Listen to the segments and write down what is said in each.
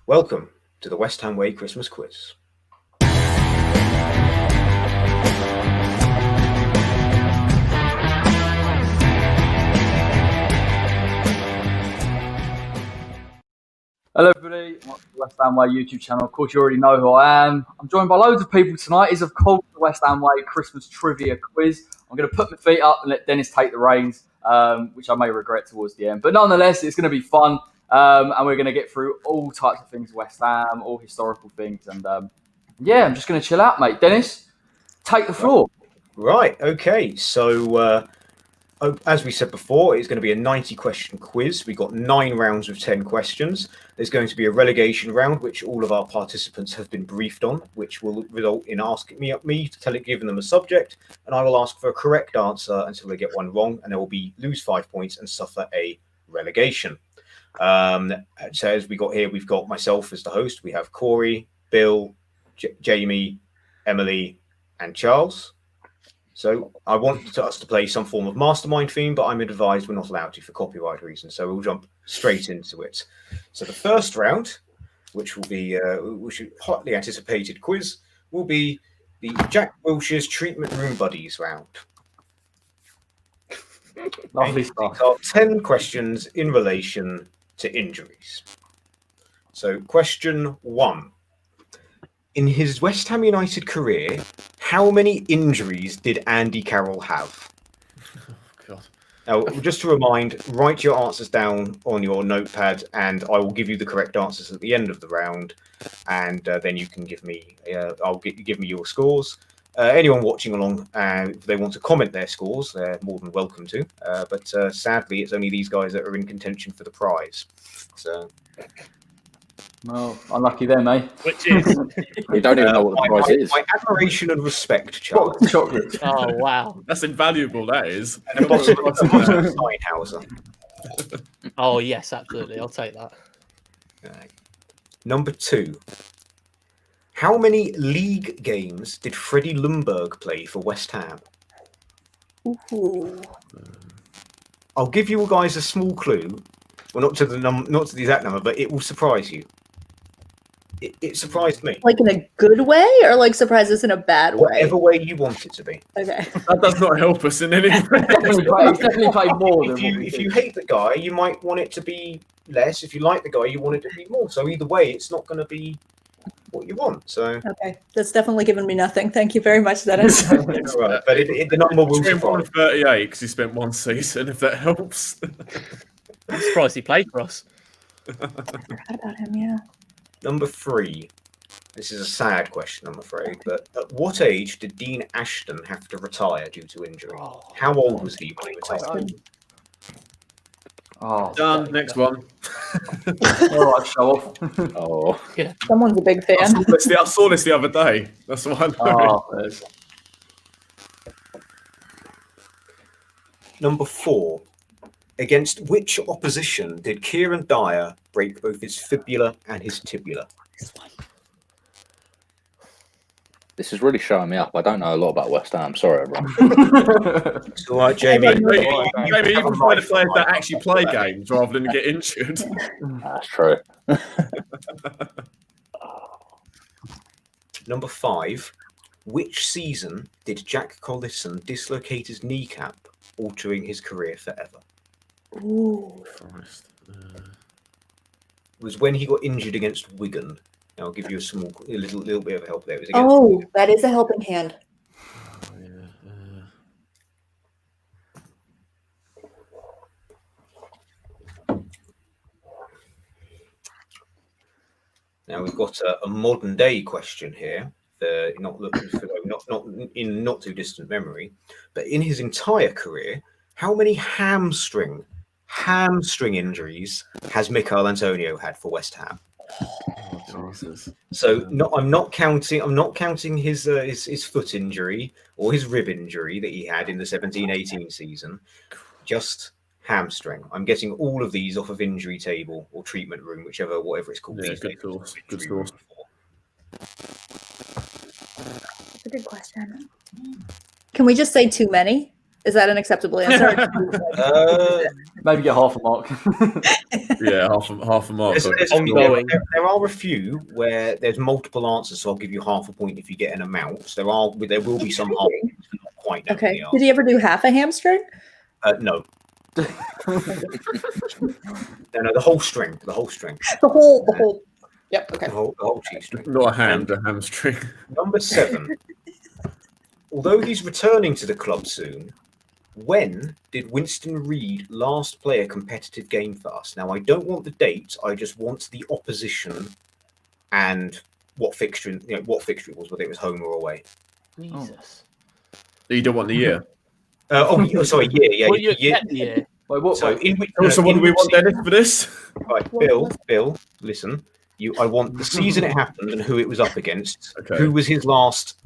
Welcome to the West Ham Way Christmas Quiz. Hello everybody, welcome to the West Ham Way YouTube channel. Of course you already know who I am. I'm joined by loads of people tonight. It's of course the West Ham Way Christmas Trivia Quiz. I'm going to put my feet up and let Dennis take the reins, which I may regret towards the end. But nonetheless, it's going to be fun, and we're going to get through all types of things West Ham, all historical things. And yeah, I'm just going to chill out, mate. Dennis, take the floor. Right, okay. So as we said before, it's going to be a 90-question quiz. We've got 9 rounds of 10 questions. There's going to be a relegation round, which all of our participants have been briefed on, which will result in asking me to giving them a subject, and I will ask for a correct answer until they get one wrong, and there will be lose 5 points and suffer a relegation. So as we got here, we've got myself as the host. We have Corey, Bill, Jamie, Emily, and Charles. So I want us to play some form of mastermind theme, but I'm advised we're not allowed to for copyright reasons. So we'll jump straight into it. So the first round, which will be a hotly anticipated quiz, will be the Jack Wilshere's Treatment Room Buddies round. Lovely stuff. 10 questions in relation to injuries. So question 1. In his West Ham United career, how many injuries did Andy Carroll have? Oh, God. Now, just to remind, write your answers down on your notepad, and I will give you the correct answers at the end of the round, and then you can give me, give me your scores. Anyone watching along, if they want to comment their scores, they're more than welcome to. But sadly, it's only these guys that are in contention for the prize. So. Well, unlucky them, eh? Which is? You don't even know what the prize is. My admiration and respect, Charles. Chocolate. Oh, wow. That's invaluable, that is. And a bottle of Steinhauser. Oh, yes, absolutely. I'll take that. Number 2. How many league games did Freddie Ljungberg play for West Ham? Ooh. I'll give you guys a small clue. Well, not to the exact number, but it will surprise you. It surprised me. Like in a good way, or like surprise us in a bad way? Whatever way you want it to be. Okay. That does not help us in any way. Definitely played more than If you hate the guy, you might want it to be less. If you like the guy, you want it to be more. So either way, it's not going to be what you want. So Okay, that's definitely given me nothing. Thank you very much, Dennis. right, but the number will Between 1 surprise. and 38, because he spent 1 season, if that helps. I'm surprised he played for us. I forgot about him, yeah. Number 3. This is a sad question, I'm afraid. But at what age did Dean Ashton have to retire due to injury? How old was he when he retired? Oh, Done. Next one. all right, show off. Oh, Someone's a big I fan. saw this the other day. That's the one. There's- Number 4. Against which opposition did Kieran Dyer break both his fibula and his tibia? this is really showing me up. I don't know a lot about West Ham. Sorry, everyone. It's all right, Jamie. Maybe even play the players that actually play games rather than get injured. That's true. Number 5. Which season did Jack Collison dislocate his kneecap, altering his career forever? Ooh. Christ. It was when he got injured against Wigan. I'll give you a little bit of help there. It was against Oh, Wigan. that is a helping hand. Now we've got a modern day question here. Not looking for not in not too distant memory, but in his entire career, how many hamstring injuries has Mikel Antonio had for West Ham? Oh, Jesus. So I'm not counting his foot injury or his rib injury that he had in the 17-18 season. Just hamstring. I'm getting all of these off of injury table or treatment room, whatever it's called. Yeah, these good days. source. Good Injury room source. That's a good question. Can we just say too many? Is that an acceptable answer? Maybe get half a mark. Yeah, half a mark. There are a few where there's multiple answers, so I'll give you half a point if you get an amount. There will be some half points for not quite knowing Okay. the answer. Did he ever do half a hamstring? No. No, the whole string. The whole. The whole. Yep. Okay. The whole cheese string. Not a ham, the hamstring. Number 7. Although he's returning to the club soon, when did Winston Reid last play a competitive game for us? Now, I don't want the date. I just want the opposition and what fixture it was, whether it was home or away. Jesus. You don't want the year. Sorry, yeah. Well, you get the year. Wait, what? So, what do we want Dennis for this? Right, Bill, listen. I want the season it happened and who it was up against. Okay. Who was his last?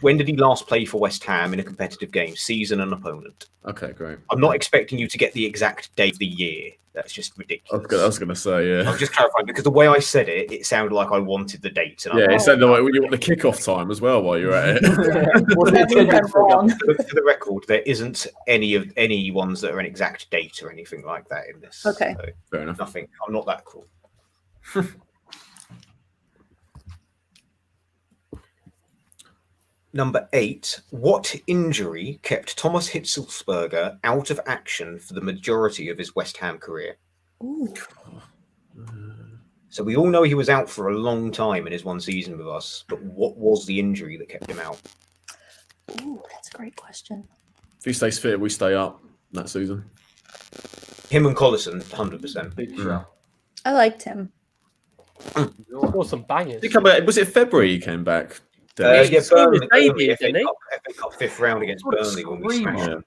When did he last play for West Ham in a competitive game? Season and opponent. Okay, great. I'm not expecting you to get the exact day of the year. That's just ridiculous. I was going to say, yeah. I was just clarifying because the way I said it, it sounded like I wanted the dates. And Yeah, it sounded like you want the kickoff time as well while you're at it. What's the attendance wrong. For the record, there isn't any ones that are an exact date or anything like that in this. Okay. So Fair enough. nothing. I'm not that cool. Number 8. What injury kept Thomas Hitzelsberger out of action for the majority of his West Ham career? Ooh. So we all know he was out for a long time in his one season with us, but what was the injury that kept him out? Ooh, that's a great question. If he stays fit, we stay up that season. Him and Collison, 100%. Big shot. I liked him. Or some bangers. Did he come back? Was it February he came back? Yeah, scored his Burnley, debut, FA didn't he? Cup 5th round against Burnley when we smashed them.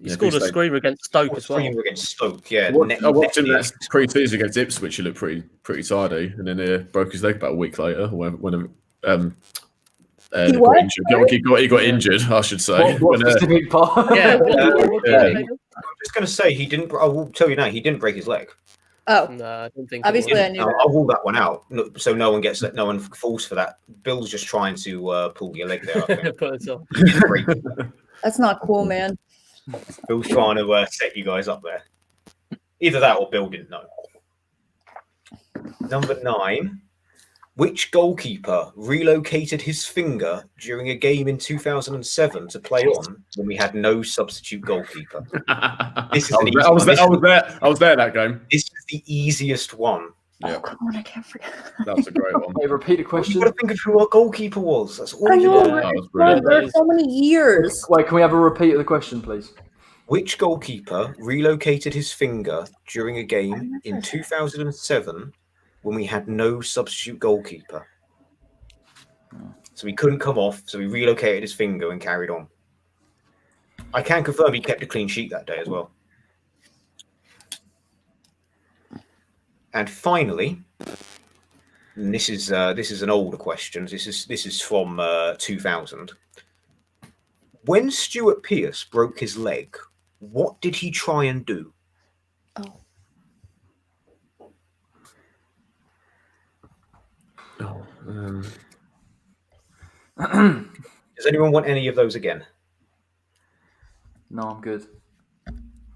He scored a screamer against Stoke as well. Against Stoke, yeah. I watched him that pre-season against Ipswich. He looked pretty tidy, and then he broke his leg about a week later. When he got injured, I should say. What specific part? Yeah. I'm just going to say he didn't. I will tell you now, he didn't break his leg. Oh, No, I don't think. obviously I knew I'll that. rule that one out, so no one falls for that. Bill's just trying to pull your leg there. I think. Put it on. He didn't break it. That's not cool, man. Bill's trying to set you guys up there. Either that or Bill didn't know. Number 9. Which goalkeeper relocated his finger during a game in 2007 to play on when we had no substitute goalkeeper? This is I was there that game. This is the easiest one. Yeah. Oh, come on, I can't forget. That was a great one. Hey, repeat the You've question. got to think of who our goalkeeper was. That's all I you know. do. That was God, brilliant. there are so many years. Wait, can we have a repeat of the question, please? Which goalkeeper relocated his finger during a game in 2007 when we had no substitute goalkeeper? So he couldn't come off, so he relocated his finger and carried on. I can confirm he kept a clean sheet that day as well. And finally, and this is an older question. This is from 2000. When Stuart Pearce broke his leg, what did he try and do? Oh, Does anyone want any of those again? No, I'm good.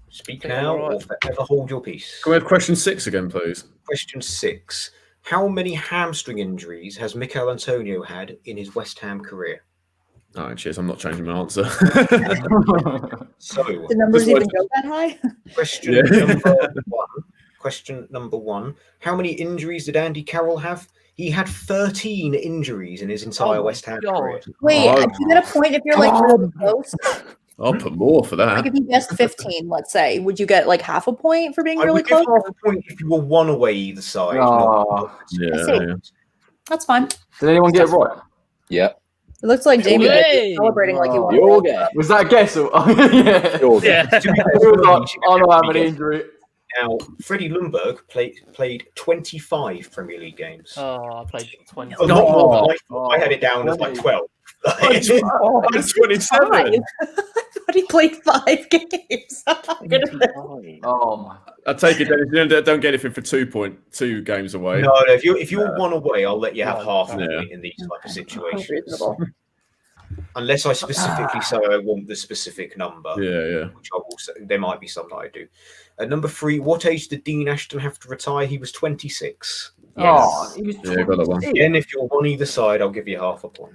Speak now or forever hold your peace. Can we have question 6 again, please? Question 6. How many hamstring injuries has Mikel Antonio had in his West Ham career? Oh, cheers. I'm not changing my answer. So, the numbers even go that high? Question number one. How many injuries did Andy Carroll have? He had 13 injuries in his entire West Ham career. Wait, do you get a point if you're like really close? I'll put more for that. Like if you guessed 15, let's say, would you get like half a point for being I really would give close? half a point if you were one away either side. Oh. Yeah. That's fine. Did anyone get it right? Yeah. It looks like Jamie Yay! is celebrating like you won. Your guess. Was that a guess? Or... yeah. Your guess. Yeah. To be fair, I don't know how many injury. Now, Freddie Lundberg played 25 Premier League games. Oh, I played 20. A lot more than I thought. I had it down as like 12. That's 27. I thought he played 5 games. Oh my! I take it, Dennis. You don't get anything for 2.2 games away. No, if you're one away, I'll let you have half a point in these type of situations. Reasonable. Unless I specifically say I want the specific number. Yeah. Which I will say. There might be some that I do. Number 3, what age did Dean Ashton have to retire? He was 26. Oh, he was Yeah, got that one. Again, if you're on either side, I'll give you half a point.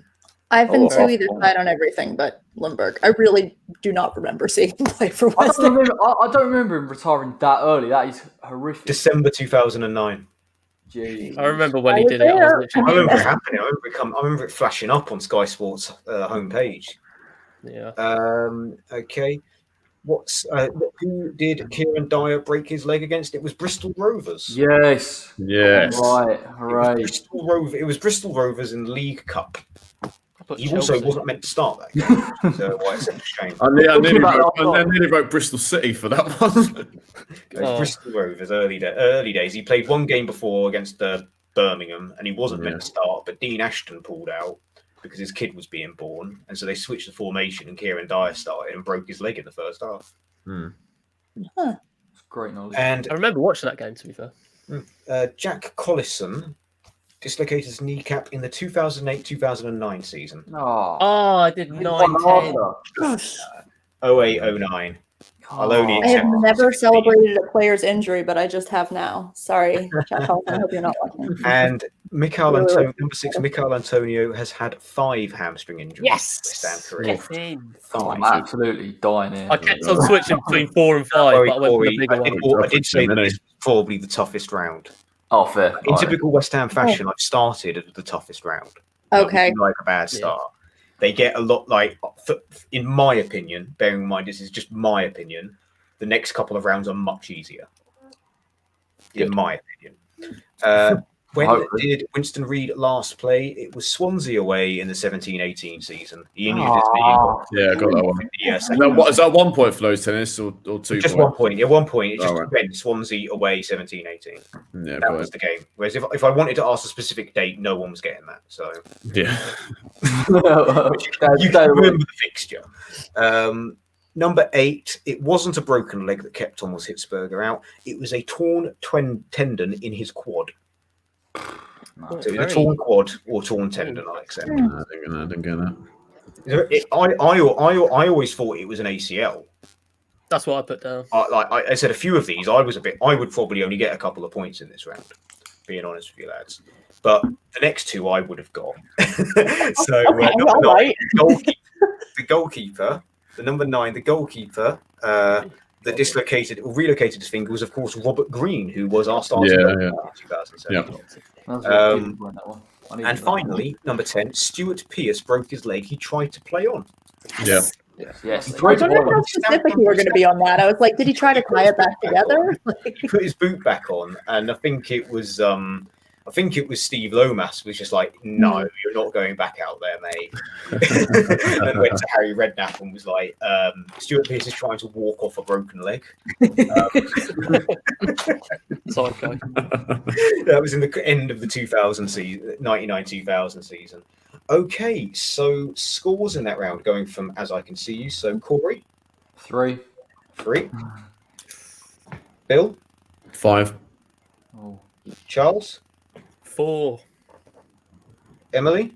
I've been Oh, to either side on everything but Lundberg. I really do not remember seeing him play for I West don't, Ham. I don't remember him retiring that early. That is horrific. December 2009. Jeez. I remember when I he was did it. I was there. literally, I remember it happening. I remember it flashing up on Sky Sports homepage. yeah. Okay. Who did Kieran Dyer break his leg against? It was Bristol Rovers. Yes. Yes. Right. Hooray. It was Bristol Rovers in League Cup. I put He Chelsea. also wasn't meant to start that game, so why it's such a shame. I nearly wrote Bristol City for that one. Oh. Bristol Rovers early days. He played one game before against Birmingham, and he wasn't meant to start. But Dean Ashton pulled out because his kid was being born, and so they switched the formation, and Kieran Dyer started and broke his leg in the first half. Great knowledge. And I remember watching that game, to be fair. Jack Collison dislocated his kneecap in the 2008-2009 season. Oh. Oh, I did 9-10. 08-09. I'll only I have accept never celebrated a player's injury, but I just have now. Sorry, Jack Holton, I hope you're not watching. And number 6, Michael Antonio has had 5 hamstring injuries. Yes! in his career. Get in. Oh, I'm absolutely dying here. I kept on switching between 4 and 5, Sorry, but I went for the Corey, bigger one. I did say that this was probably the toughest round. Oh, fair. In typical West Ham fashion, I've started at the toughest round. Okay. Like a bad start. They get a lot, in my opinion, bearing in mind this is just my opinion, the next couple of rounds are much easier. In my opinion. When did Winston Reid last play? It was Swansea away in the 17-18 season. He injured his knee. Yeah, I got that one. Yes. Is that 1 point for those tennis or 2 Just points? 1 point. Yeah, 1 point. It just Right. went Swansea away 17-18. Yeah, That was the game. Whereas if I wanted to ask a specific date, no one was getting that. So yeah. you can remember the fixture. Number 8, it wasn't a broken leg that kept Thomas Hitzberger out. It was a torn tendon in his quad. So it was a torn quad or torn tendon, I accept. I didn't get that. I always thought it was an ACL. That's what I put down. I said a few of these, I would probably only get a couple of points in this round, being honest with you lads. But the next 2 I would have got. So number 9, the goalkeeper, the number 9, the goalkeeper, that dislocated or relocated his finger was, of course, Robert Green, who was our starter in 2007. And finally, number 10, Stuart Pearce broke his leg. He tried to play on. Yeah. Yes. I don't know how specific you were going to be on that. I was like, did he try to tie it back together? He put his boot back on, and I think it was Steve Lomas was just like, no, you're not going back out there, mate. And went to Harry Redknapp and was like, Stuart Pearce is trying to walk off a broken leg. Psycho. That was in the end of the 99-2000 season. Okay, so scores in that round going from, as I can see you, so Corey? 3. 3. Bill? 5. Oh. Charles? 4. Emily?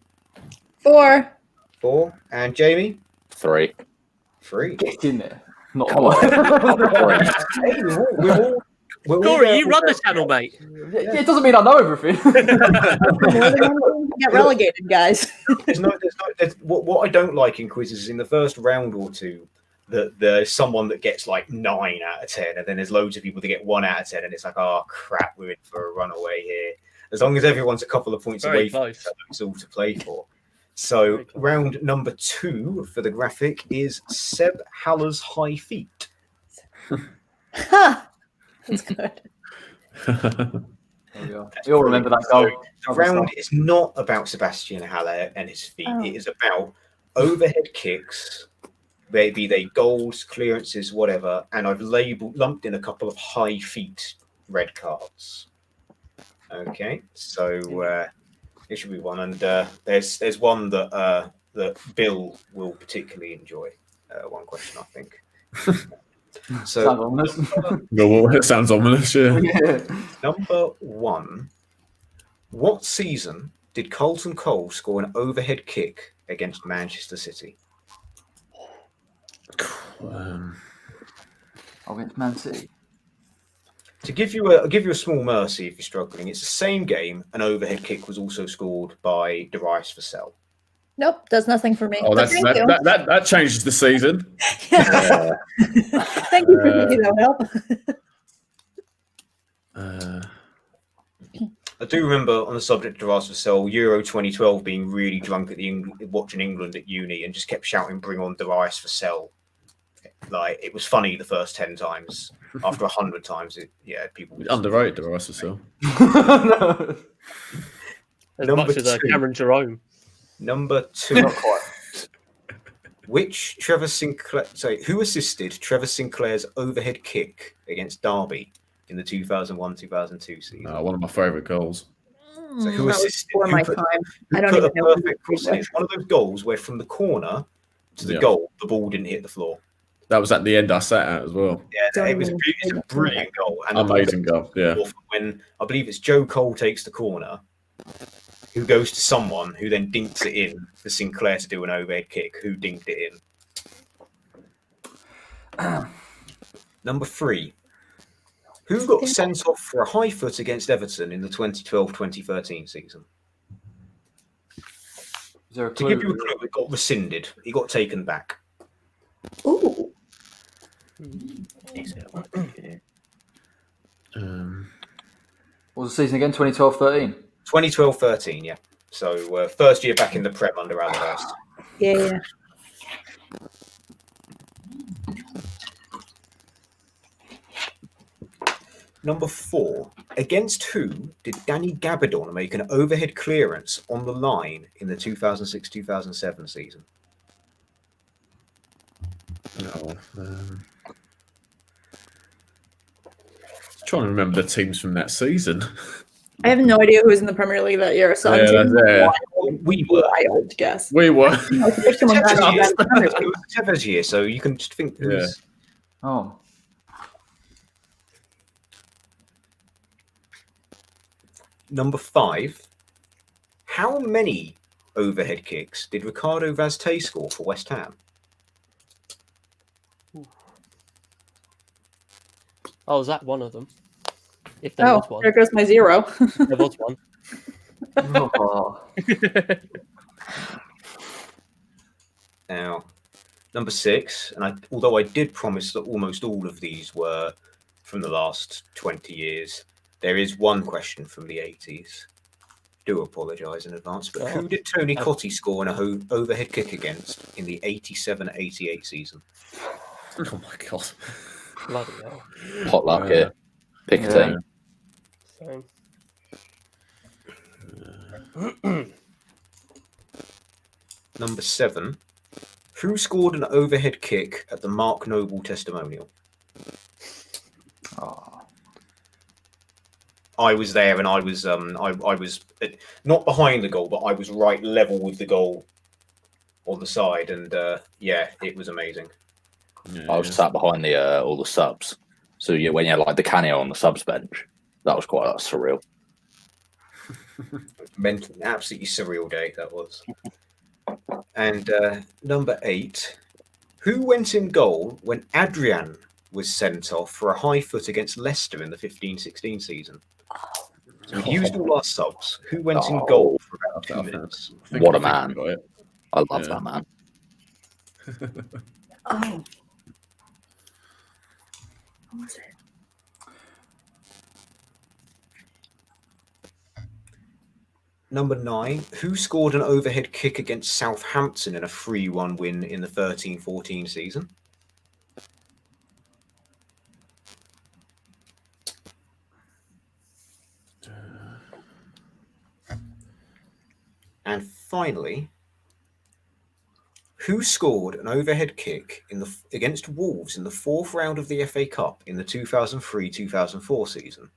4. 4. And Jamie? 3. 3. Get in there. Not Come on. Hey, we're all Corey, there. you run the channel, mate. It doesn't mean I know everything. Get relegated, guys. What I don't like in quizzes is in the first round or two that there's someone that gets like 9 out of 10, and then there's loads of people that get 1 out of 10, and it's like, oh crap, we're in for a runaway here. As long as everyone's a couple of points away from each other, it's all to play for. So round number 2 for the graphic is Seb Haller's high feet. That's good. We all remember that goal. The round is not about Sebastian Haller and his feet. Oh. It is about overhead kicks, maybe they goals, clearances, whatever. And I've lumped in a couple of high feet red cards. Okay, so it should be one, and there's one that Bill will particularly enjoy. One question, I think. So Sounds ominous. Well, it sounds ominous, yeah. number 1, what season did Carlton Cole score an overhead kick against Manchester City? Against Man City. To give you a small mercy if you're struggling, it's the same game. An overhead kick was also scored by Darius Vassell. Nope, does nothing for me. Oh, But thank you. that changes the season. Yeah. Thank you for thinking that help. I do remember on the subject of Darius Vassell, Euro 2012 being really drunk at watching England at uni and just kept shouting, "Bring on Darius Vassell." Like, it was funny the first 10 times. After 100 times, people just Underrated the Rice Vassell. No. As Number much as two. Cameron Jerome. Number 2. Not quite. Who assisted Trevor Sinclair's overhead kick against Derby in the 2001-2002 season? One of my favourite goals. So who That was assisted? before my Who time. Who I don't put even a know. perfect cross in? It's one of those goals where from the corner to the Yeah. goal, the ball didn't hit the floor. That was at the end I sat at as well. Yeah, Don't it's even a know brilliant goal. And the ball Amazing goal, yeah. goes off when I believe it's Joe Cole takes the corner, who goes to someone who then dinks it in for Sinclair to do an overhead kick. Who dinked it in? Number 3. Who got sent off for a high foot against Everton in the 2012-2013 season? Is there a To clue? give you a clue, it got rescinded. He got taken back. Ooh. What was the season again? 2012-13? 2012-13, yeah. So first year back in the Prem under Allardyce. Yeah. Number 4. Against who did Danny Gabardon make an overhead clearance on the line in the 2006-2007 season? Trying to remember the teams from that season. I have no idea who was in the Premier League that year, so I'm Yeah, taking yeah. We were. a wild guess. We were. There's someone back in that Premier It League. was Tevez year, so you can just think who's... Oh. Number 5. How many overhead kicks did Ricardo Vazte score for West Ham? Oh, was that one of them? If there was Oh, one. there goes my 0. There was one. Oh. Now, number 6, and although I did promise that almost all of these were from the last 20 years, there is one question from the 80s. Do apologise in advance, but who did Tony Cottee score an overhead kick against in the 87-88 season? Oh my god. Bloody hell. Potluck here. Pick a team. Same. Number 7. Who scored an overhead kick at the Mark Noble testimonial? I was there, and I was not behind the goal, but I was right level with the goal on the side, and it was amazing. Yeah, I was sat behind the all the subs. So yeah, when you had like the Canio on the subs bench, that was quite surreal. Absolutely surreal day that was. And number 8, who went in goal when Adrian was sent off for a high foot against Leicester in the 15-16 season? So we used all our subs. Who went in goal for about 2 minutes? What a man. I love Yeah. that man. Oh. What was it? Number 9, who scored an overhead kick against Southampton in a 3-1 win in the 13-14 season? And finally, who scored an overhead kick against Wolves in the 4th round of the FA Cup in the 2003-2004 season?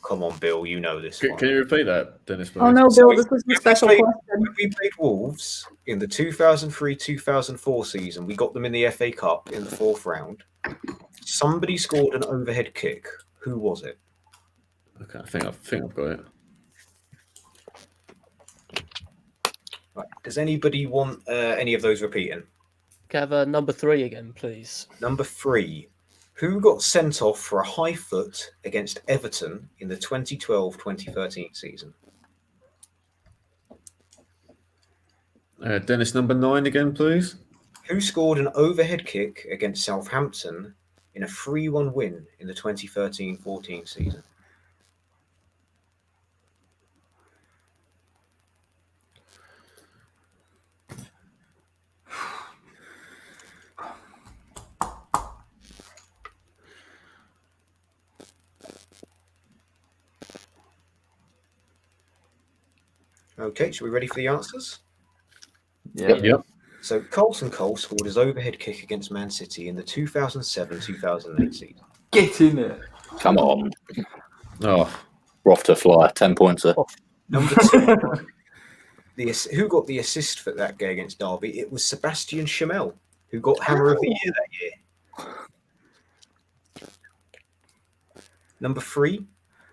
Come on, Bill, you know this one. Can you repeat that, Dennis? Oh no, Bill, this was a special question. When we played Wolves in the 2003-2004 season, we got them in the FA Cup in the 4th round. Somebody scored an overhead kick. Who was it? Okay, I think I've got it. Right. Does anybody want any of those repeating? Can I have number 3 again, please? Number 3. Who got sent off for a high foot against Everton in the 2012-2013 season? Dennis, number 9 again, please. Who scored an overhead kick against Southampton in a 3-1 win in the 2013-14 season? Okay, so we ready for the answers? Yep. So Carlton Cole scored his overhead kick against Man City in the 2007-2008 season. Get in there. Come on. Oh, We're off to a fly. 10 pointer. Number 2. Who got the assist for that game against Derby? It was Sebastian Schemmel, who got Hammer of the Year that year. Number 3.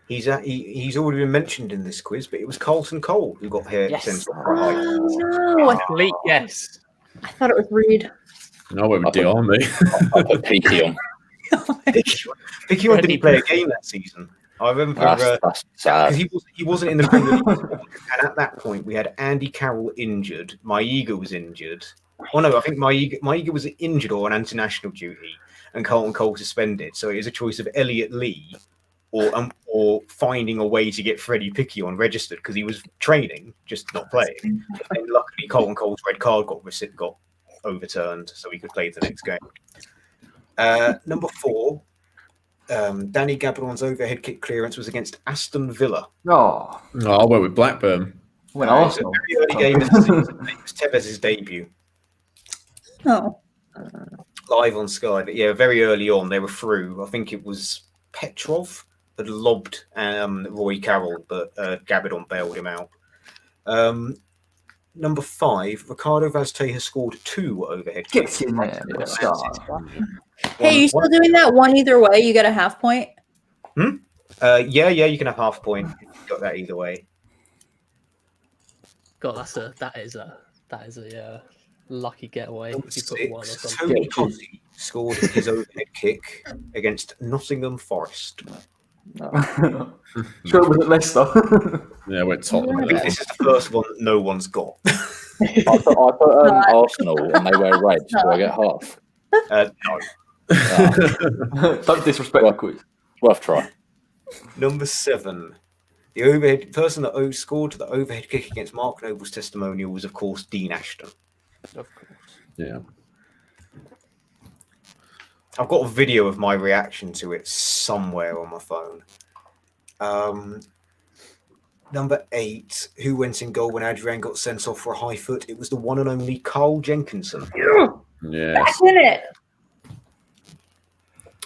He's already been mentioned in this quiz, but it was Carlton Cole who got here. Yes. Sent off. No, Complete yes. I thought it was Reed. no, I went with the army. I put Peaky on. Vicky didn't play a game that season. I remember That's sad. because he wasn't in the Premier League, and at that point we had Andy Carroll injured. Maiga was injured. Oh no, I think Maiga was injured or on international duty, and Carlton Cole suspended. So it was a choice of Elliot Lee or finding a way to get Freddie Picky on registered because he was training, just not playing. And luckily, Carlton Cole's red card got overturned, so he could play the next game. Number 4. Danny Gabron's overhead kick clearance was against Aston Villa. Oh, No, I went with Blackburn. when It was a Arsenal. very early game in the season. It was Tevez's debut Oh, live on Sky. But yeah, very early on they were through. I think it was Petrov had lobbed Roy Carroll, but Gabardon bailed him out. Number 5, Ricardo Vazte has scored 2 overhead kicks. Get in there. Yeah. Start. hey, you still doing that one either way? You get a half point. Yeah, you can have half a point if you got that either way. God, that is a lucky getaway. Number If you put 1 or 6, something. Tony Cossey scored his overhead kick against Nottingham Forest. Sure, it was at Leicester. Yeah, I went Tottenham. I with think that this is the first one that no one's got. I put Arsenal and they wear red. Do I get half? No. Don't disrespect the quiz. Worth try. Number 7. The overhead person that scored the overhead kick against Mark Noble's testimonial was, of course, Dean Ashton. Of course. Yeah. I've got a video of my reaction to it somewhere on my phone. Number 8. Who went in goal when Adrian got sent off for a high foot? It was the one and only Carl Jenkinson. Yeah. Back in it.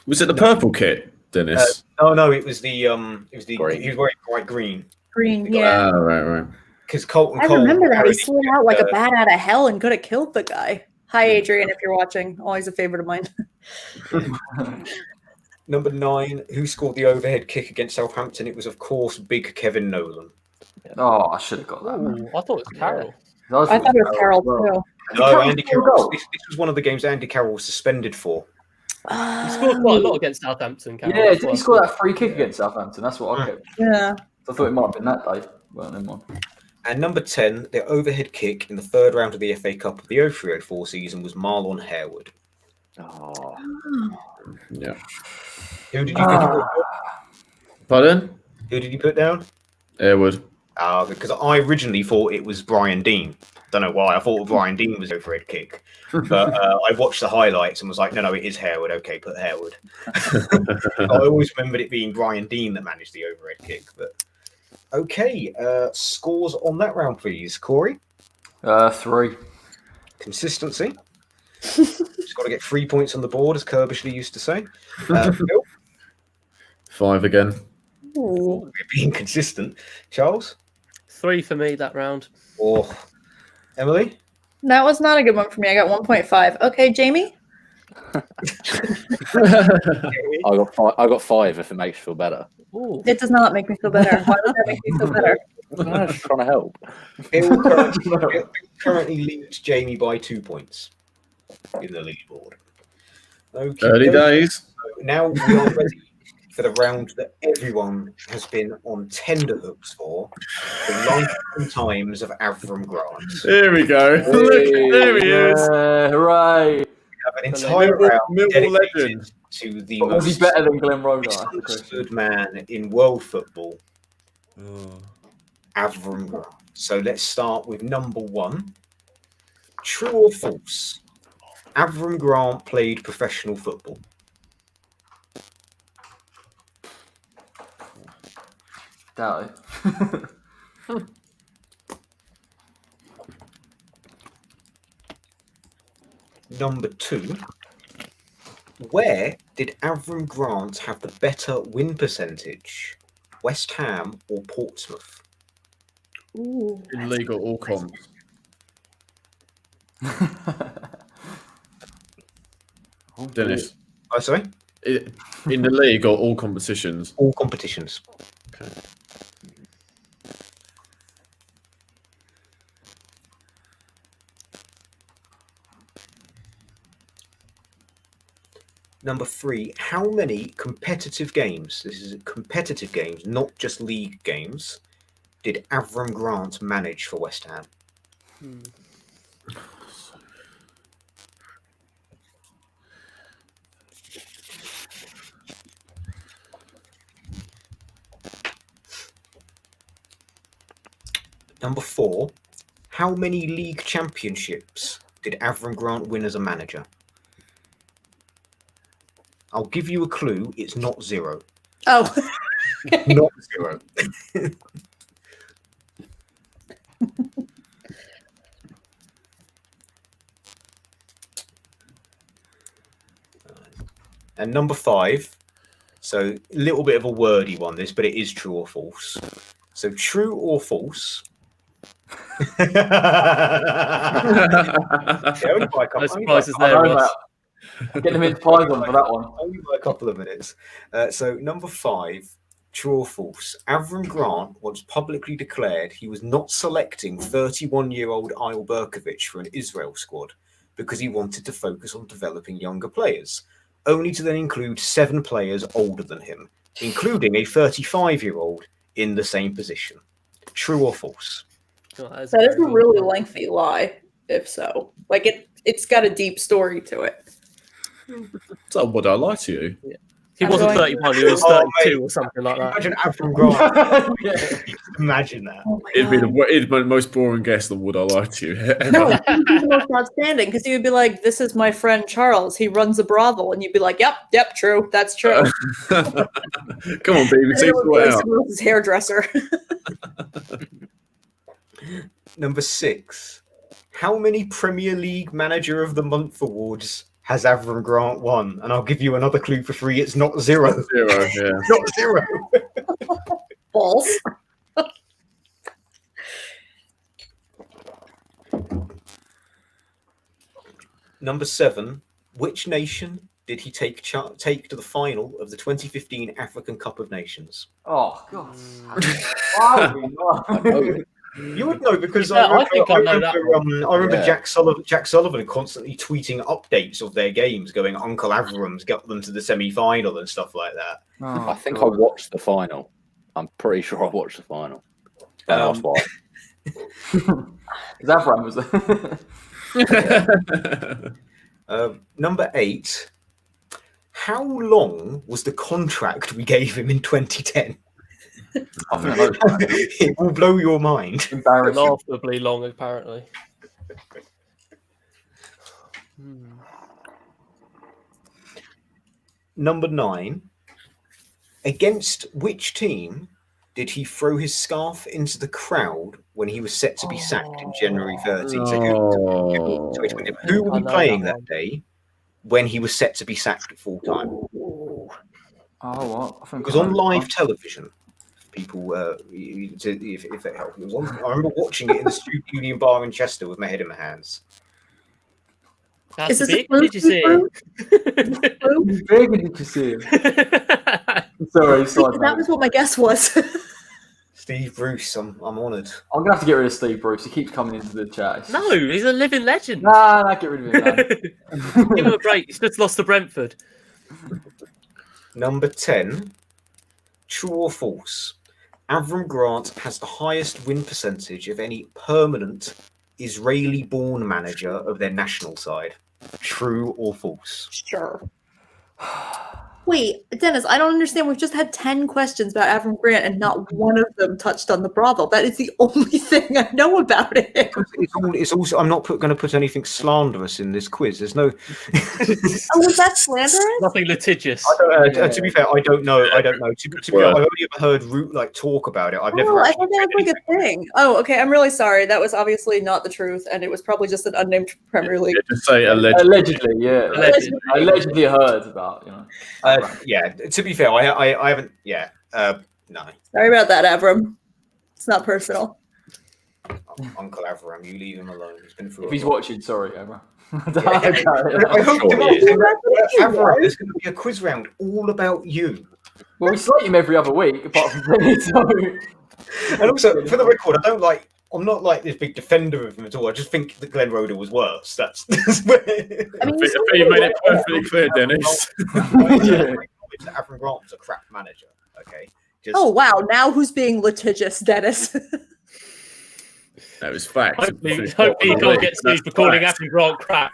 Was it the purple kit, Dennis? No, it was the Green. he was wearing bright green. Green, yeah. Right. Because Colton I Cole remember that. He already slid out like a bat out of hell and could have killed the guy. Hi, Adrian, if you're watching. Always a favorite of mine. Number 9, who scored the overhead kick against Southampton? It was, of course, big Kevin Nolan. Oh, I should have got that. Ooh, I thought it was Carroll. I thought it was Carroll, too. No, Andy Carroll. This was one of the games Andy Carroll was suspended for. He scored quite a lot against Southampton. Carroll, Yeah, as did well. he score that free kick against Southampton? That's what I kept. Yeah. I thought it might have been that day. Well, never mind. And number 10, the overhead kick in the 3rd round of the FA Cup of the 03-04 season was Marlon Harewood. Oh, Yeah. Who did you put down? Pardon? Who did you put down? Airwood. Because I originally thought it was Brian Dean. Don't know why. I thought Brian Dean was overhead kick. But I watched the highlights and was like, no, it is Harewood. Okay, put Harewood. I always remembered it being Brian Dean that managed the overhead kick. But okay, scores on that round, please. Corey? 3. Consistency. Just got to get 3 points on the board, as Kirbishley used to say. Phil? 5 again. Ooh. We're being consistent. Charles? 3 for me that round. Or Emily? That was not a good one for me. I got 1.5. Okay, Jamie? I got 5 if it makes you feel better. Ooh. It does not make me feel better. Why would that make me feel better? I'm just trying to help. Phil currently leads Jamie by 2 points in the leaderboard. Okay. Early days. Now we are ready for the round that everyone has been on tenderhooks for, the lifetime times of Avram Grant. Here we go. Look, there he is. Hooray! We have an entire Millwall- round Millwall dedicated legend. to the But was he most better than Glenn Roeder? misunderstood man in world football, Avram Grant. So let's start with number 1. True or false? Avram Grant played professional football. Doubt it. Number 2. Where did Avram Grant have the better win percentage? West Ham or Portsmouth? Ooh. In league or all comps. Dennis. Oh, sorry? In the league or all competitions? All competitions. Okay. Number 3, how many competitive games, this is competitive games, not just league games, did Avram Grant manage for West Ham? Number 4, how many league championships did Avram Grant win as a manager? I'll give you a clue, it's not 0. Oh. Not 0. And number 5, so a little bit of a wordy one, this, but it is true or false. So true or false? Yeah, only by a couple, No surprises there, I know Ross. that. Get them in pies on for that one. only by a couple of minutes. So number 5, true or false? Avram Grant once publicly declared he was not selecting 31-year-old Eyal Berkovic for an Israel squad because he wanted to focus on developing younger players, only to then include 7 players older than him, including a 35-year-old in the same position. True or false? Oh, That is a really lengthy lie, if so. Like it's got a deep story to it. So would I lie to you? He I'm wasn't going- 31, he was Oh, 32 mate. or something like that. Imagine Avram Grant. Yeah. Imagine that. Oh my It'd be God. it'd be the most boring guess than would I lie to you ever. No, he would be the most outstanding because he would be like, "This is my friend Charles. He runs a brothel," and you'd be like, "Yep, true, that's true." Come on, And BBC, it would be sort like it out. someone else's hairdresser. Number 6. How many Premier League Manager of the Month awards has Avram Grant won? And I'll give you another clue for free. It's not 0. 0, yeah. Not 0. False. Number 7. Which nation did he take to the final of the 2015 African Cup of Nations? Oh God. Why would we not? I know. You would know because Yeah, I think I know that I remember Yeah. Jack Sullivan constantly tweeting updates of their games, going, "Uncle Avram's got them to the semi-final" and stuff like that. Oh, I think God. I watched the final. I'm pretty sure I watched the final. And I was like, Because Avram was there. Number 8. How long was the contract we gave him in 2010? I think I know that. It will blow your mind. Embarrassing. Laughably long, apparently. Number 9. Against which team did he throw his scarf into the crowd when he was set to be sacked in January 13? So Oh. who were I we know playing that that day when he was set to be sacked at full time? Oh, what? I think It was I on know. live television. People, if it helped, it was on. I remember watching it in the Street Union Bar in Chester with my head in my hands. That's Is this a big. clue? Did you see it? He's big, did you see him? Sorry, That was what my guess was. Steve Bruce, I'm honoured. I'm gonna have to get rid of Steve Bruce. He keeps coming into the chat. It's No, he's a living legend. Nah, get rid of him. Man. Give him a break. He's just lost to Brentford. Number 10. True or false? Avram Grant has the highest win percentage of any permanent Israeli-born manager of their national side. True or false? Sure. Wait, Dennis, I don't understand. We've just had 10 questions about Avram Grant and not one of them touched on the brothel. That is the only thing I know about it. It's also. I'm not going to put anything slanderous in this quiz. There's no. Oh, was that slanderous? Nothing litigious. To be fair, I don't know. To be fair, I've only ever heard Root talk about it. I've never. I thought that was like a thing. Oh, okay. I'm really sorry. That was obviously not the truth, and it was probably just an unnamed Premier League. Just say allegedly. Allegedly, yeah. I allegedly heard about, yeah. To be fair, I haven't. Yeah. No. Sorry about that, Avram. It's not personal. Uncle Avram, you leave him alone. He's been through. If he's watching, sorry, Avram. I hope Avram, there's going to be a quiz round all about you. Well, we select him every other week, apart from Dennis. And also, for the record, I'm not like this big defender of him at all. I just think that Glenn Roeder was worse. That's where... I mean, you made it perfectly clear, Dennis. Avram Grant was a crap manager. Okay. Oh wow! Now who's being litigious, Dennis? That was facts. Hope he can't get sued for calling Avram Grant crap.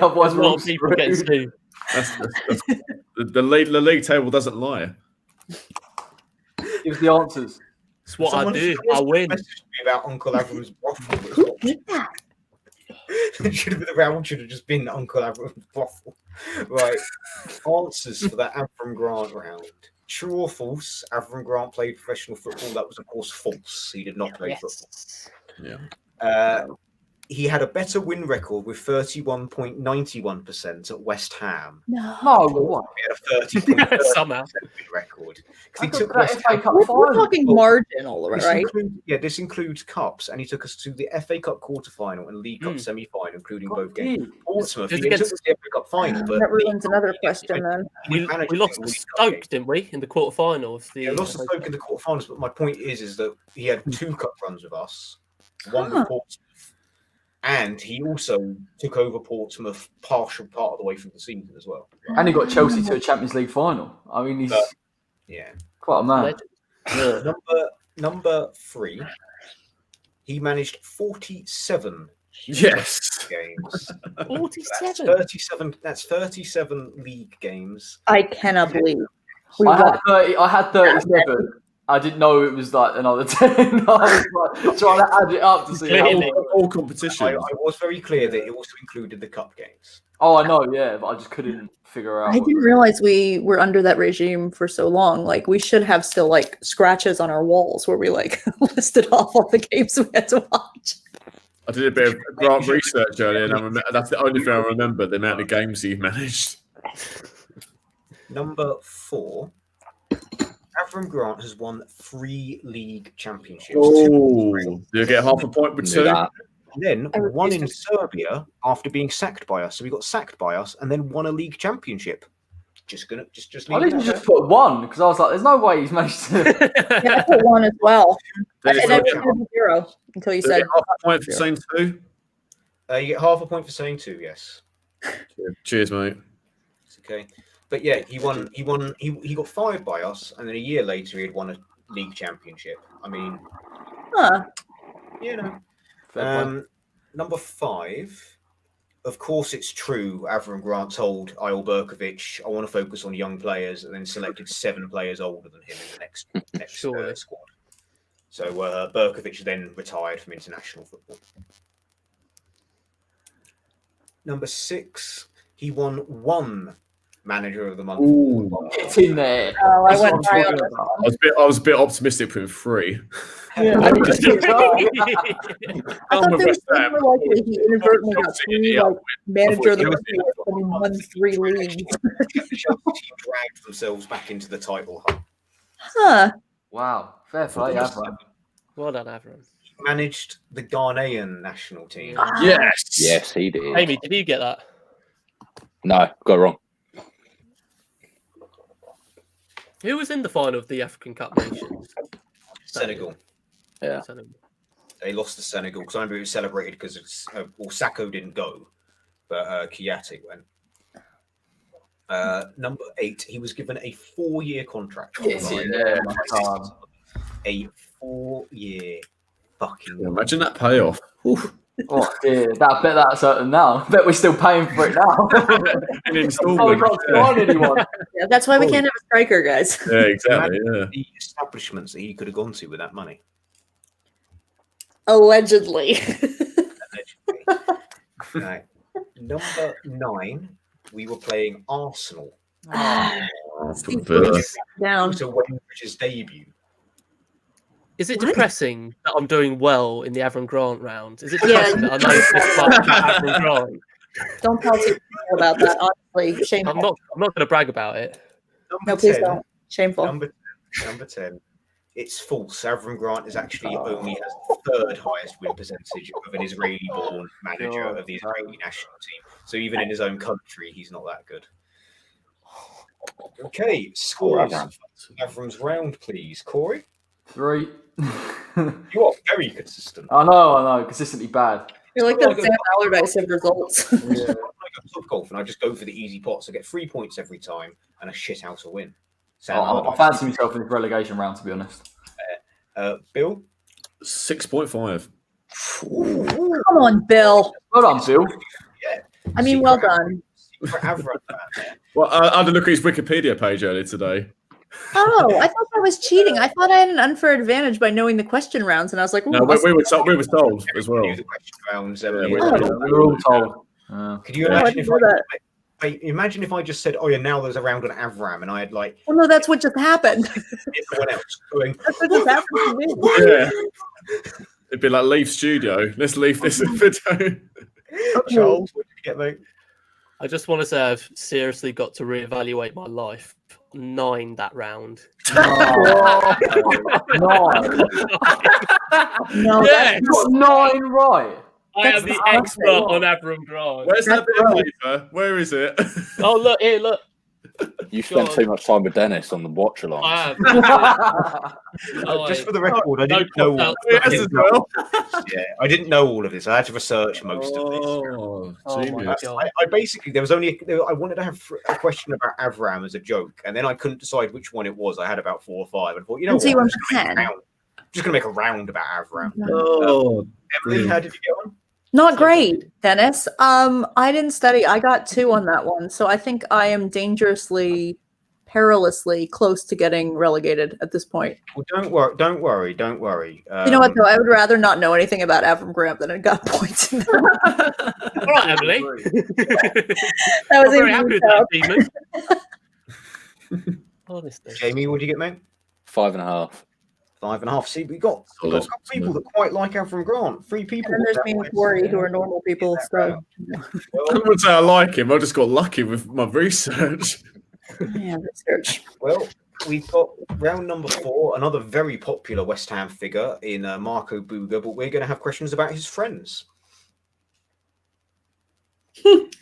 Otherwise, A lot of people get sued. The league table doesn't lie. Give the answers. It's what I do. I win. Messaged me about Uncle Avram's brothel. The round should have just been Uncle Avram's brothel. Right. Answers for that Avram Grant round. True or false? Avram Grant played professional football. That was, of course, false. He did not play football. Yeah. He had a better win record with 31.91% at West Ham. No. What? He had a 30.30% Somehow. win record. I He got took that West FA Ham. Cup We're final. talking marginal, right? This includes cups, and he took us to the FA Cup quarter-final and League Cup semi-final, including both games. Portsmouth, he took us to the FA Cup final, but That ruins another question then. We lost to Stoke, didn't we, in the quarterfinals? Yeah, lost to Stoke in the quarterfinals, but my point is that he had 2 cup runs with us, one with Portsmouth, and he also took over Portsmouth partial part of the way through the season as well. And he got Chelsea to a Champions League final. I mean, he's quite a man. Number 3, he managed 47 Yes. games. 47. That's 37 league games. I cannot believe. I had 37. I didn't know it was like another 10. I was like trying to add it up to see all competition. I was very clear that it also included the cup games. Oh, I know, yeah, but I just couldn't figure out. I didn't realize we were under that regime for so long. Like, we should have still like scratches on our walls where we like listed off all the games we had to watch. I did a bit of Grant research earlier, and that's the only thing I remember, the amount of games he managed. Number 4. Avram Grant has won 3 league championships. Oh, do you get half a point with 2? And then one in Serbia after being sacked by us. So we got sacked by us and then won a league championship. Just I didn't just put 1 because I was like, "There's no way he's managed to." Yeah, I put 1 as well. And I Dennis, was 0 until you said half a point for saying 2. you get half a point for saying 2. Yes. Cheers, mate. It's okay. But yeah, he got fired by us, and then a year later he had won a league championship. I mean, number 5. Of course, it's true. Avram Grant told Eyal Berkovic, "I want to focus on young players," and then selected 7 players older than him in the next squad. So Berkovic then retired from international football. Number 6, he won 1 Manager of the Month. Ooh, it's in there. Oh, I went high on I was a bit optimistic putting 3. Yeah. I thought there was more likely he inadvertently got 3 like Manager of the Month and he won 3 leagues. The Chelsea team dragged themselves back into the title hunt. Wow, fair play, Avram. Well done, Avram. He managed the Ghanaian national team. Yes, he did. Amy, did you get that? No, got it wrong. Who was in the final of the African Cup Nations? Senegal. Yeah. Senegal. They lost to Senegal because I remember it was celebrated because it's Sacco didn't go, but Kouyaté went. Number 8, he was given a 4-year contract. Yeah, A 4-year fucking. Imagine that payoff. Oof. Oh dear, I bet that's certain now. I bet we're still paying for it now. An Oh, we installment. can't sign anyone. Yeah, that's why we can't have a striker, guys. Yeah, exactly. Yeah. The establishments that he could have gone to with that money. Allegedly. Right. Number 9, we were playing Arsenal. Steve Villa. Bruce down. To Wembridge's debut. Is it What? depressing that I'm doing well in the Avram Grant round? Is it Yeah. depressing that I know this much about Avram Grant? Don't tell too people about that. Honestly, shameful. I'm not going to brag about it. No, please don't. Shameful. Number 10. It's false. Avram Grant is actually only has the 3rd highest win percentage of an Israeli-born manager of the Israeli national team. So even in his own country, he's not that good. Okay, scores. Avram's round, please. Corey? 3. You are very consistent. I know. Consistently bad. You're like the Sam Allardyce of results. Yeah. I go club golf and I just go for the easy pots. I get 3 points every time and a shit out to win. Sam I Allardyce. fancy myself in this relegation round, to be honest. Bill? 6.5. Come on, Bill. Well done, Bill. Yeah. I mean, well done. Secret Avram fan. Well, I had a look at his Wikipedia page earlier today. Oh, I thought that was cheating. I thought I had an unfair advantage by knowing the question rounds, and I was like, No, we were told as well. The question rounds, Yeah, Emily. we We were all told. Could you Oh, I imagine didn't if know that. imagine if I just said, "Oh yeah, now there's a round on Avram," and I had like Well, no, that's what just happened. everyone else going, That's what just happened to me. Yeah. It'd be like leave studio. Let's leave this video. "Charles, what did you get, mate?" I just want to say I've seriously got to reevaluate my life. 9 that round. No. No, Yes! You got 9 right. I am the expert on Avram Grant. Where's that bit of paper? Where is it? Oh, look, here, look. You spent too much time with Dennis on the watch along. I have. Just for the record, I didn't know. No, Yes, as well. Yeah, I didn't know all of this. I had to research most of this. Oh, Oh my genius. God. I basically I wanted to have a question about Avram as a joke, and then I couldn't decide which one it was. I had about 4 or 5, and thought, you know And so what? you went I'm for 10. just gonna make a round about Avram. Oh, Emily, how did you get on? Not great, Dennis. I didn't study. I got 2 on that one, so I think I am dangerously, perilously close to getting relegated at this point. Well, don't worry. You know what, though? I would rather not know anything about Avram Grant than it got points. All right, Emily. That I'm was very a happy huge with that help. achievement. Honestly. Jamie, what did you get, mate? 5.5. 5.5. See, we got a couple of people that quite like Avram Grant. 3 people. And there's me and Corey who are normal people. So I wouldn't say I like him. I just got lucky with my research. yeah, research. Well, we've got round number 4, another very popular West Ham figure in Marco Buga, but we're going to have questions about his friends.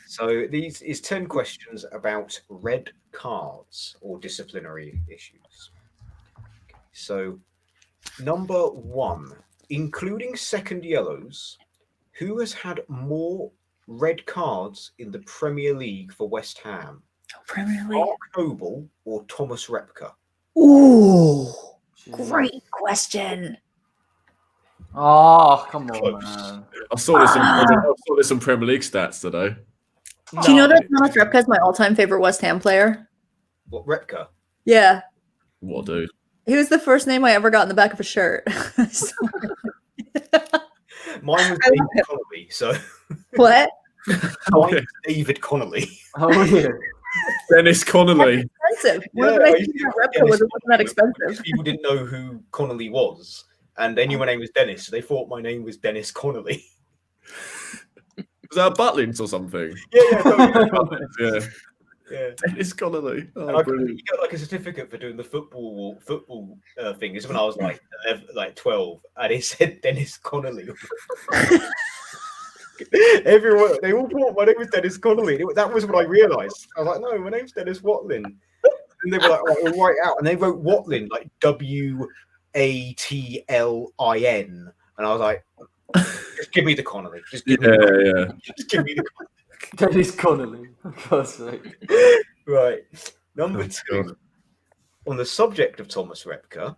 So these is 10 questions about red cards or disciplinary issues. So number 1, including second yellows, who has had more red cards in the Premier League for West Ham? Premier League. Mark Noble or Thomas Repka? Ooh, great question. Oh, come on, Close. man. I saw this on Premier League stats today. Do you know that Thomas Repka is my all-time favorite West Ham player? What, Repka? Yeah, What, dude? he was the first name I ever got in the back of a shirt. Mine was David Connolly. So What? mine was David Connolly. Oh, yeah. Dennis Connolly. Expensive. Yeah, What did I I think used to about get Repka Dennis was? It wasn't that expensive. People didn't know who Connolly was, and they knew my name was Dennis, so they thought my name was Dennis Connolly. Was that Butlins or something? Yeah, totally. Yeah. Yeah. Dennis Connolly. And Oh, I brilliant. you got like a certificate for doing the football thing. Is when I was like 11, like 12, and it said Dennis Connolly. Everyone, they all thought my name was Dennis Connolly. That was when I realised. I was like, no, my name's Dennis Watling. And they were like, "Right, we'll write it out," and they wrote Watling like Watlin, and I was like, "Just give me the Connolly. Just give me the Connolly. Just give me the Connolly." Dennis Connolly. For God's sake. Right, number Oh, 2. God. On the subject of Thomas Repka,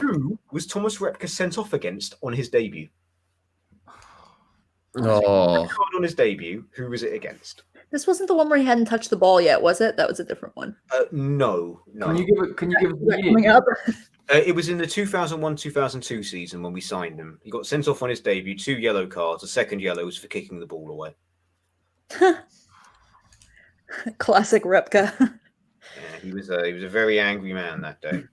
who was Thomas Repka sent off against on his debut? Oh, Card on his debut. Who was it against? This wasn't the one where he hadn't touched the ball yet, was it? That was a different one. No. Can you give us the Coming year? up. It was in the 2001-2002 season when we signed him. He got sent off on his debut, 2 yellow cards. The second yellow was for kicking the ball away. Classic Repka. Yeah, he was a very angry man that day.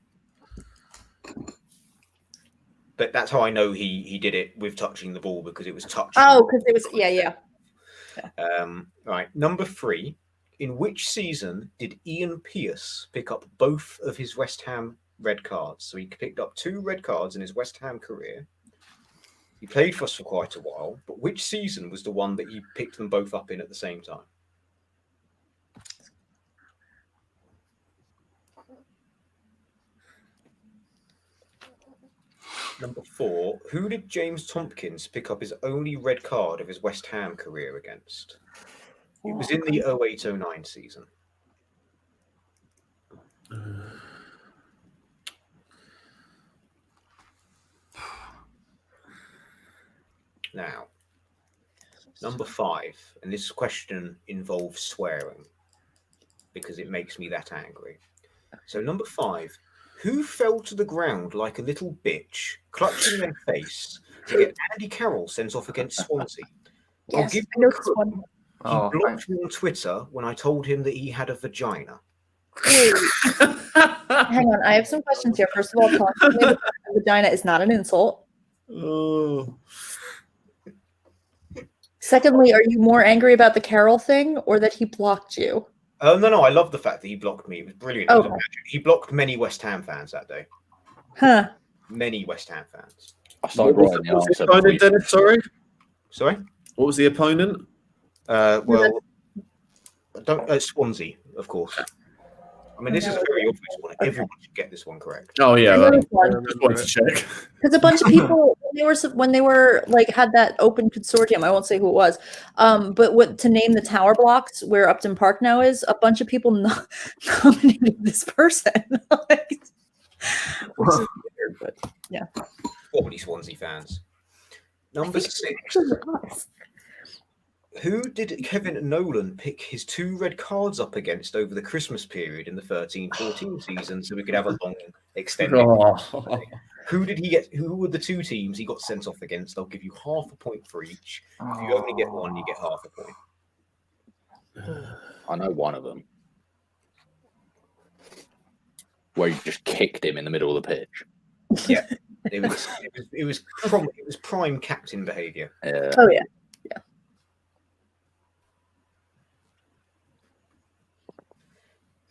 But that's how I know he did it with touching the ball, because it was touching. Oh, because it was yeah. Right, number 3. In which season did Ian Pearce pick up both of his West Ham red cards? So he picked up 2 red cards in his West Ham career. He played for us for quite a while, but which season was the one that he picked them both up in at the same time? Number 4. Who did James Tompkins pick up his only red card of his West Ham career against? It was in the 08-09 season. Now, number 5, and this question involves swearing because it makes me that angry. So number 5, who fell to the ground like a little bitch, clutching their face to get Andy Carroll sent off against Swansea? I'll Yes, give I know you a this clue. one. He Oh, blocked me on Twitter when I told him that he had a vagina. Wait, hang on. I have some questions here. First of all, calling me a vagina is not an insult. oh. Secondly, are you more angry about the Carol thing or that he blocked you? Oh, no, I love the fact that he blocked me. It was brilliant. It was Okay. magic. He blocked many West Ham fans that day. Huh. Many West Ham fans. I started What was writing the the answer before opponent, you. Dennis? Sorry. Sorry? What was the opponent? Well, Swansea, of course. I mean, this is a very obvious one. Everyone should get this one correct. Oh I yeah, know I this one. just wanted to check. Because a bunch of people when they were like had that open consortium, I won't say who it was, but what to name the tower blocks where Upton Park now is, a bunch of people nominated this person. Like, which is weird, but yeah. Probably Swansea fans. Number 6. Actually, it was. Who did Kevin Nolan pick his 2 red cards up against over the Christmas period in the 13-14 season so we could have a long extended? Oh. Who did he get? Who were the 2 teams he got sent off against? I'll give you half a point for each. If you only get one, you get half a point. I know one of them. Where you just kicked him in the middle of the pitch. Yeah, it was prime captain behaviour. Yeah. Oh yeah.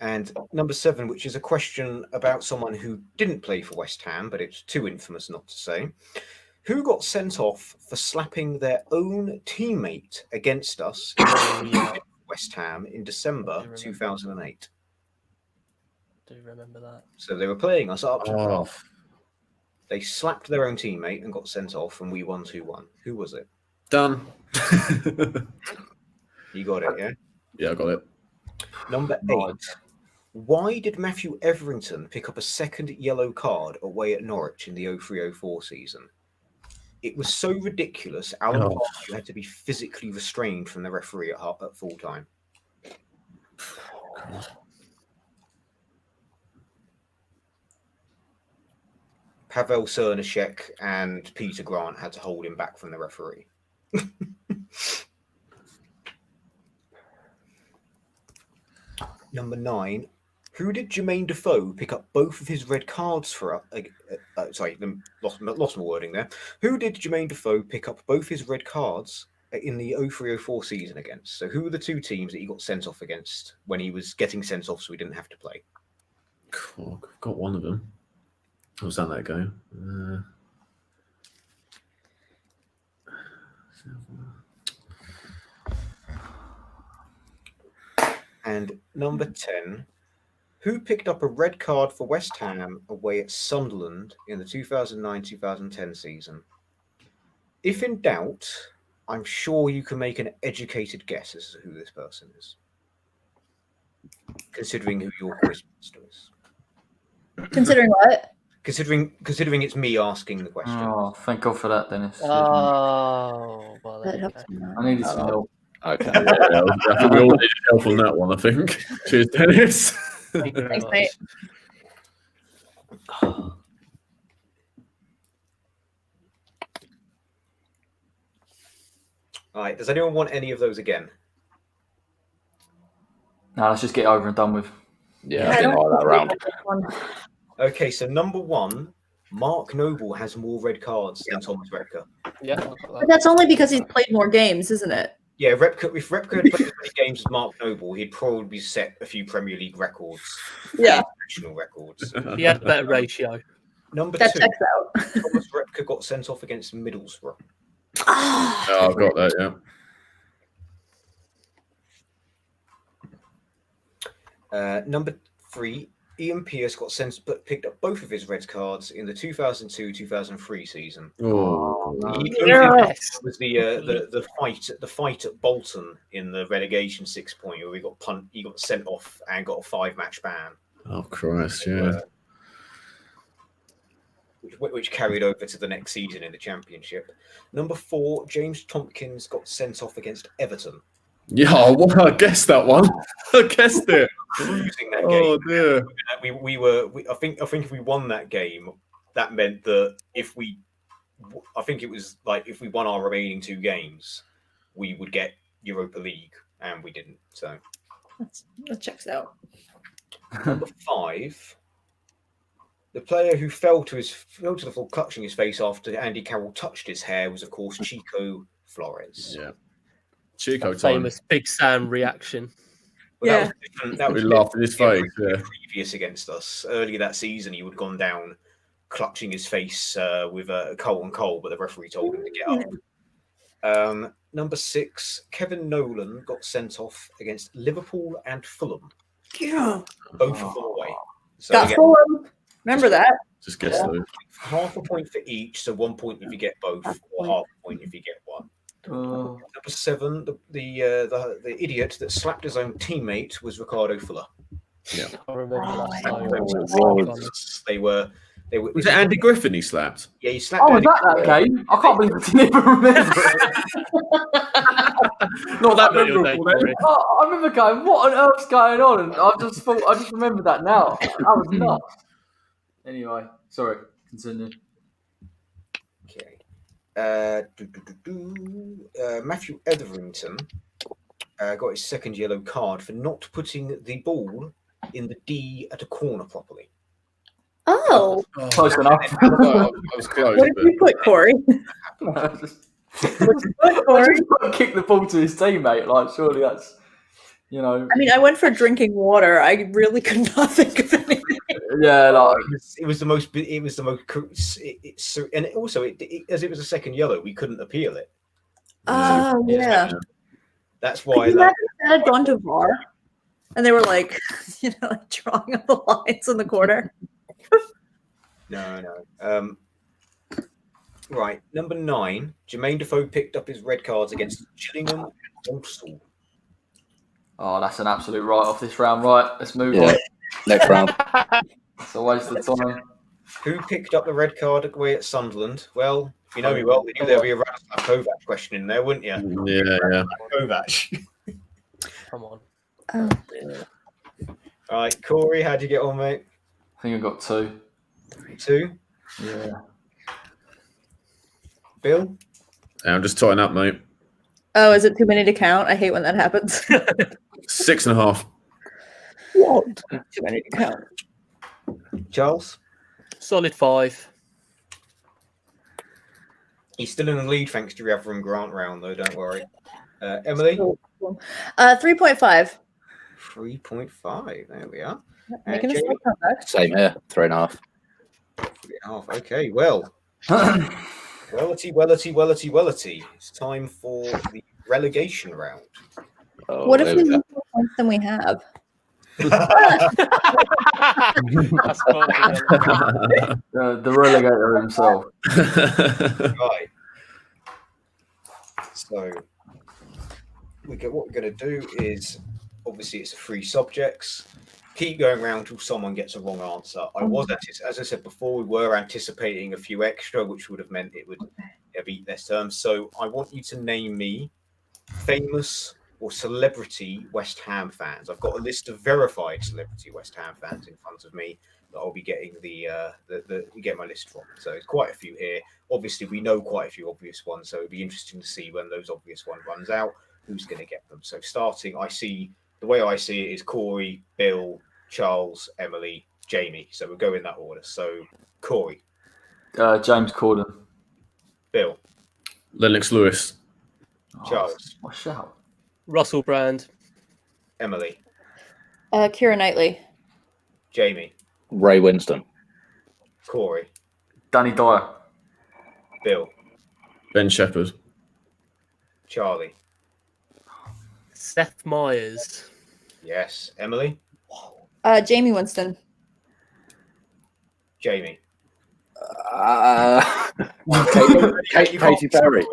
And number 7, which is a question about someone who didn't play for West Ham, but it's too infamous not to say. Who got sent off for slapping their own teammate against us in West Ham in December 2008? Do you remember that? So they were playing us up to Oh. They slapped their own teammate and got sent off, and we won 2-1. Who was it? Done. You got it, yeah? Yeah, I got it. Number 8. Why did Matthew Everington pick up a second yellow card away at Norwich in the 03-04 season? It was so ridiculous, Alan Pardew had to be physically restrained from the referee at full time. Pavel Cernashek and Peter Grant had to hold him back from the referee. Number 9. Who did Jermaine Defoe pick up both of his red cards for? Lost my wording there. Who did Jermaine Defoe pick up both his red cards in the 03-04 season against? So who were the 2 teams that he got sent off against when he was getting sent off so he didn't have to play? Cool. I've got one of them. I was down that go. And number 10. Who picked up a red card for West Ham away at Sunderland in the 2009-2010 season? If in doubt, I'm sure you can make an educated guess as to who this person is, considering who your quiz master is. Considering what? Considering it's me asking the question. Oh, thank God for that, Dennis. Oh, well, there That you helps go. me out. I needed some help. Okay. Yeah, I think we all needed help on that one. I think. Cheers, Dennis. Thank you very Thanks, much. mate. All right. Does anyone want any of those again? Now let's just get over and done with. Yeah, I didn't like that round. Okay. So number 1, Mark Noble has more red cards than Thomas Repka. Yeah. But that's only because he's played more games, isn't it? Yeah, Repka. If Repka had played as many games as Mark Noble, he'd probably set a few Premier League records. Yeah. National records. He had a better ratio. Number That 2, checks out. Thomas Repka got sent off against Middlesbrough. Oh, I've got that. Yeah. Number 3, Ian Pearce got picked up both of his red cards in the 2002-2003 season. Oh, Yes. Was the fight at Bolton in the relegation 6 point where he got sent off and got a 5-match ban, oh Christ, yeah. which carried over to the next season in the Championship. Number 4, James Tompkins got sent off against Everton. Yeah, I guessed that one. I guessed it. Losing that Oh game. dear. I think if we won that game, that meant that if we won our remaining 2 games, we would get Europa League, and we didn't. So That checks out. number 5, the player who fell to the floor clutching his face after Andy Carroll touched his hair was, of course, Chico Flores. Yeah. Chico time. Famous Big Sam reaction. Well, that was different. That was We laughed in his face. Yeah. previous against us. Earlier that season, he would have gone down clutching his face with a coal and coal, but the referee told him to get up. Number 6, Kevin Nolan got sent off against Liverpool and Fulham. Yeah. Both of them away. So Got again, Fulham. Remember that? Just guess those. half a point for each, so 1 point if you get both, or half a point if you get one. Oh. Number 7, the idiot that slapped his own teammate was Ricardo Fuller. I remember that. Oh, They were. Was it Andy Griffin he slapped? Yeah, he slapped. Oh, was Andy that game? I can't believe I didn't even remember it. Not that Your name, memorable then. Corey. I remember going, what on earth's going on? And I just remembered that now. That was nuts. Anyway, sorry, continue. Okay. Matthew Etherington got his second yellow card for not putting the ball in the D at a corner properly. Oh, Close enough. I was close. what did you put, Corey? I just Corey? kick the ball to his teammate. Like, surely that's, you know. I mean, I went for drinking water. I really could not think of anything. Yeah, like. It was the most. And also, as it was a second yellow, we couldn't appeal it. Oh, yeah. That's Could why. you imagine if that had gone to VAR? And they were like, like drawing up the lines in the corner. No. Right, number 9, Jermaine Defoe picked up his red cards against Gillingham and Walsall. Oh, that's an absolute write-off this round. Right, let's move Yeah. on. Next round. It's a waste of time. Who picked up the red card away at Sunderland? Well, if you know me well, you knew there'd be a Radoslav Kovac question in there, wouldn't you? Yeah. Kovac. Come on. Oh. All right, Corey, how'd you get on, mate? I think I got 2. 2. Yeah. Bill? I'm just totting up, mate. Oh, is it too many to count? I hate when that happens. 6.5. What? Too many to count. Charles? Solid 5. He's still in the lead thanks to your Avram Grant round, though, don't worry. Emily? 3.5. 3.5. There we are. Making a Jamie? small comeback. Same here. 3.5. 3.5. Okay, well. Wellity. It's time for the relegation round. Oh, What if there we we go. lose more points than we have? That's funny. The relegator himself. Right. So what we're going to do is, obviously, it's a free subjects. Keep going around until someone gets a wrong answer. As I said before, we were anticipating a few extra, which would have meant it would be less terms. So I want you to name me famous or celebrity West Ham fans. I've got a list of verified celebrity West Ham fans in front of me that I'll be getting get my list from. So it's quite a few here. Obviously, we know quite a few obvious ones, so it'd be interesting to see when those obvious one runs out, who's going to get them. So starting, the way I see it is Corey, Bill, Charles, Emily, Jamie. So we'll go in that order. So Corey. James Corden. Bill. Lennox Lewis. Charles. What shout? Russell Brand. Emily. Keira Knightley. Jamie. Ray Winston. Corey. Danny Dyer. Bill. Ben Shepherd. Charlie. Seth Meyers. Yes. Emily. Jamie Winston. Jamie. Katy Perry.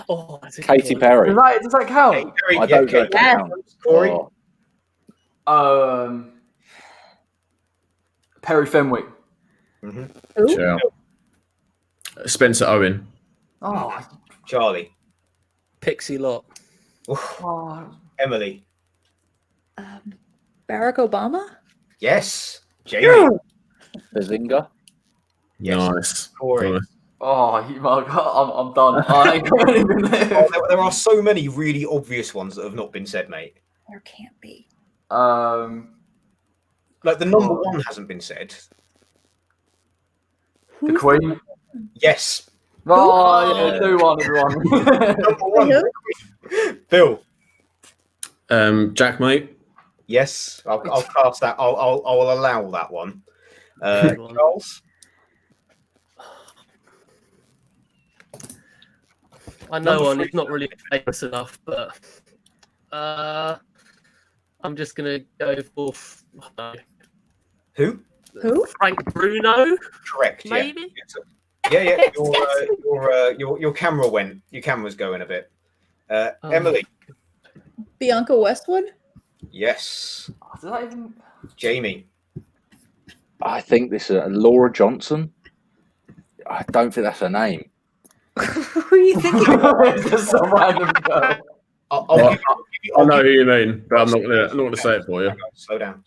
Oh, that's a Katy good one. Perry. Does that count? I don't know. Yeah. Corey. Oh. Perry Fenwick. Mm-hmm. Who? Ciao. Spencer Owen. Oh, Charlie. Pixie Lot. oh. Emily. Barack Obama. Yes. Jamie. Bazinga. Yes. Nice. Corey. Nice. Oh, my God, I'm done. I ain't got anything there. There are so many really obvious ones that have not been said, mate. There can't be. Like the number one hasn't been said. The Queen. Yes. Oh, yeah, do one, everyone. Number one. Bill. Jack, mate. Yes. I'll cast that. I'll allow that one. Good one. Charles. I know one. He's not really famous enough, but I'm just gonna go for Who? Who? Frank Bruno. Correct. Maybe. Yeah. Your camera went. Your camera's going a bit. Emily. Bianca Westwood. Yes. Does that even... Jamie. I think this is Laura Johnson. I don't think that's her name. Who are you thinking? Just some random girl. I'll give you, I know who you mean, but I'm not gonna say it for you. Slow down.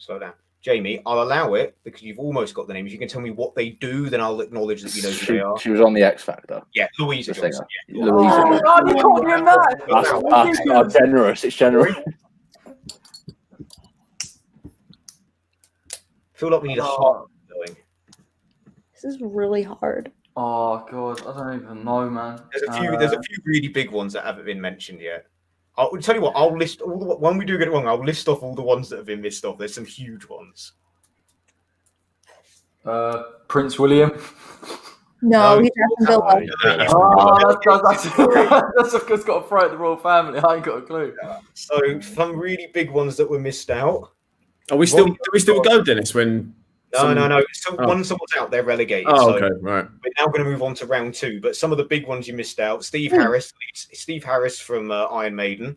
Jamie, I'll allow it because you've almost got the names. You can tell me what they do, then I'll acknowledge that you know who they are. She was on the X Factor. Yeah, Louisa The singer. Johnson. Yeah. Louisa Oh, Johnson. God, you called me a man. That's generous. It's generous. I feel like we need a hard going. This is really hard. Oh, God, I don't even know, man. There's a few really big ones that haven't been mentioned yet. I'll tell you what. I'll list all the when we do get it wrong. I'll list off all the ones that have been missed off. There's some huge ones. Prince William. No, No, he's Aston Villa. That's just got to throw at the royal family. I ain't got a clue. So some really big ones that were missed out. Do we still go, Dennis? When No. So once someone's out, they're relegated. Oh, so okay, right. we're now going to move on to round two. But some of the big ones you missed out: Steve Harris from Iron Maiden.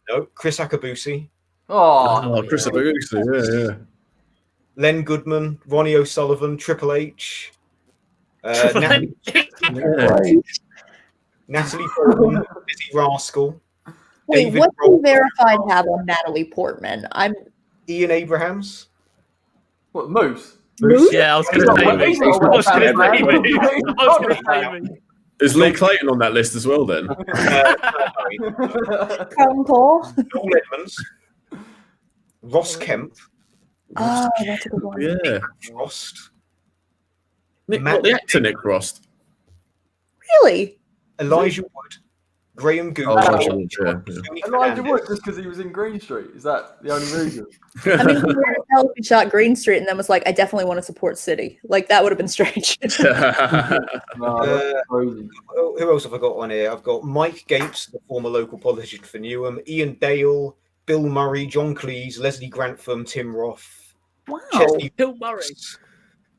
No, Chris Akabusi, Oh, Chris Abusi, yeah. Len Goodman, Ronnie O'Sullivan, Triple H, Natalie Portman, Lizzie Rascal, Wait, David what do Roll- Verified have on Natalie Portman? Ian Abrahams. what, Moose? Moose? Yeah, I was going to say me. He's not a royal family, man. I was going to say me. Is Lee Clayton on that list as well? Then Carlton Cole? Noel Edmonds, Ross Kemp, Oh, that's a good one. yeah, Frost, the actor Nick Frost. Really? Elijah Wood, Graham Gould. Oh, Elijah Wood, yeah. Tony Elijah Fernandez. Wood, just because he was in Green Street. Is that the only reason? I mean, he he shot Green Street and then was like, I definitely want to support City. Like, that would have been strange. No, that's crazy. Who else have I got on here? I've got Mike Gapes, the former local politician for Newham, Ian Dale, Bill Murray, John Cleese, Leslie Grantham, Tim Roth, Wow. Chesney Bill Murray.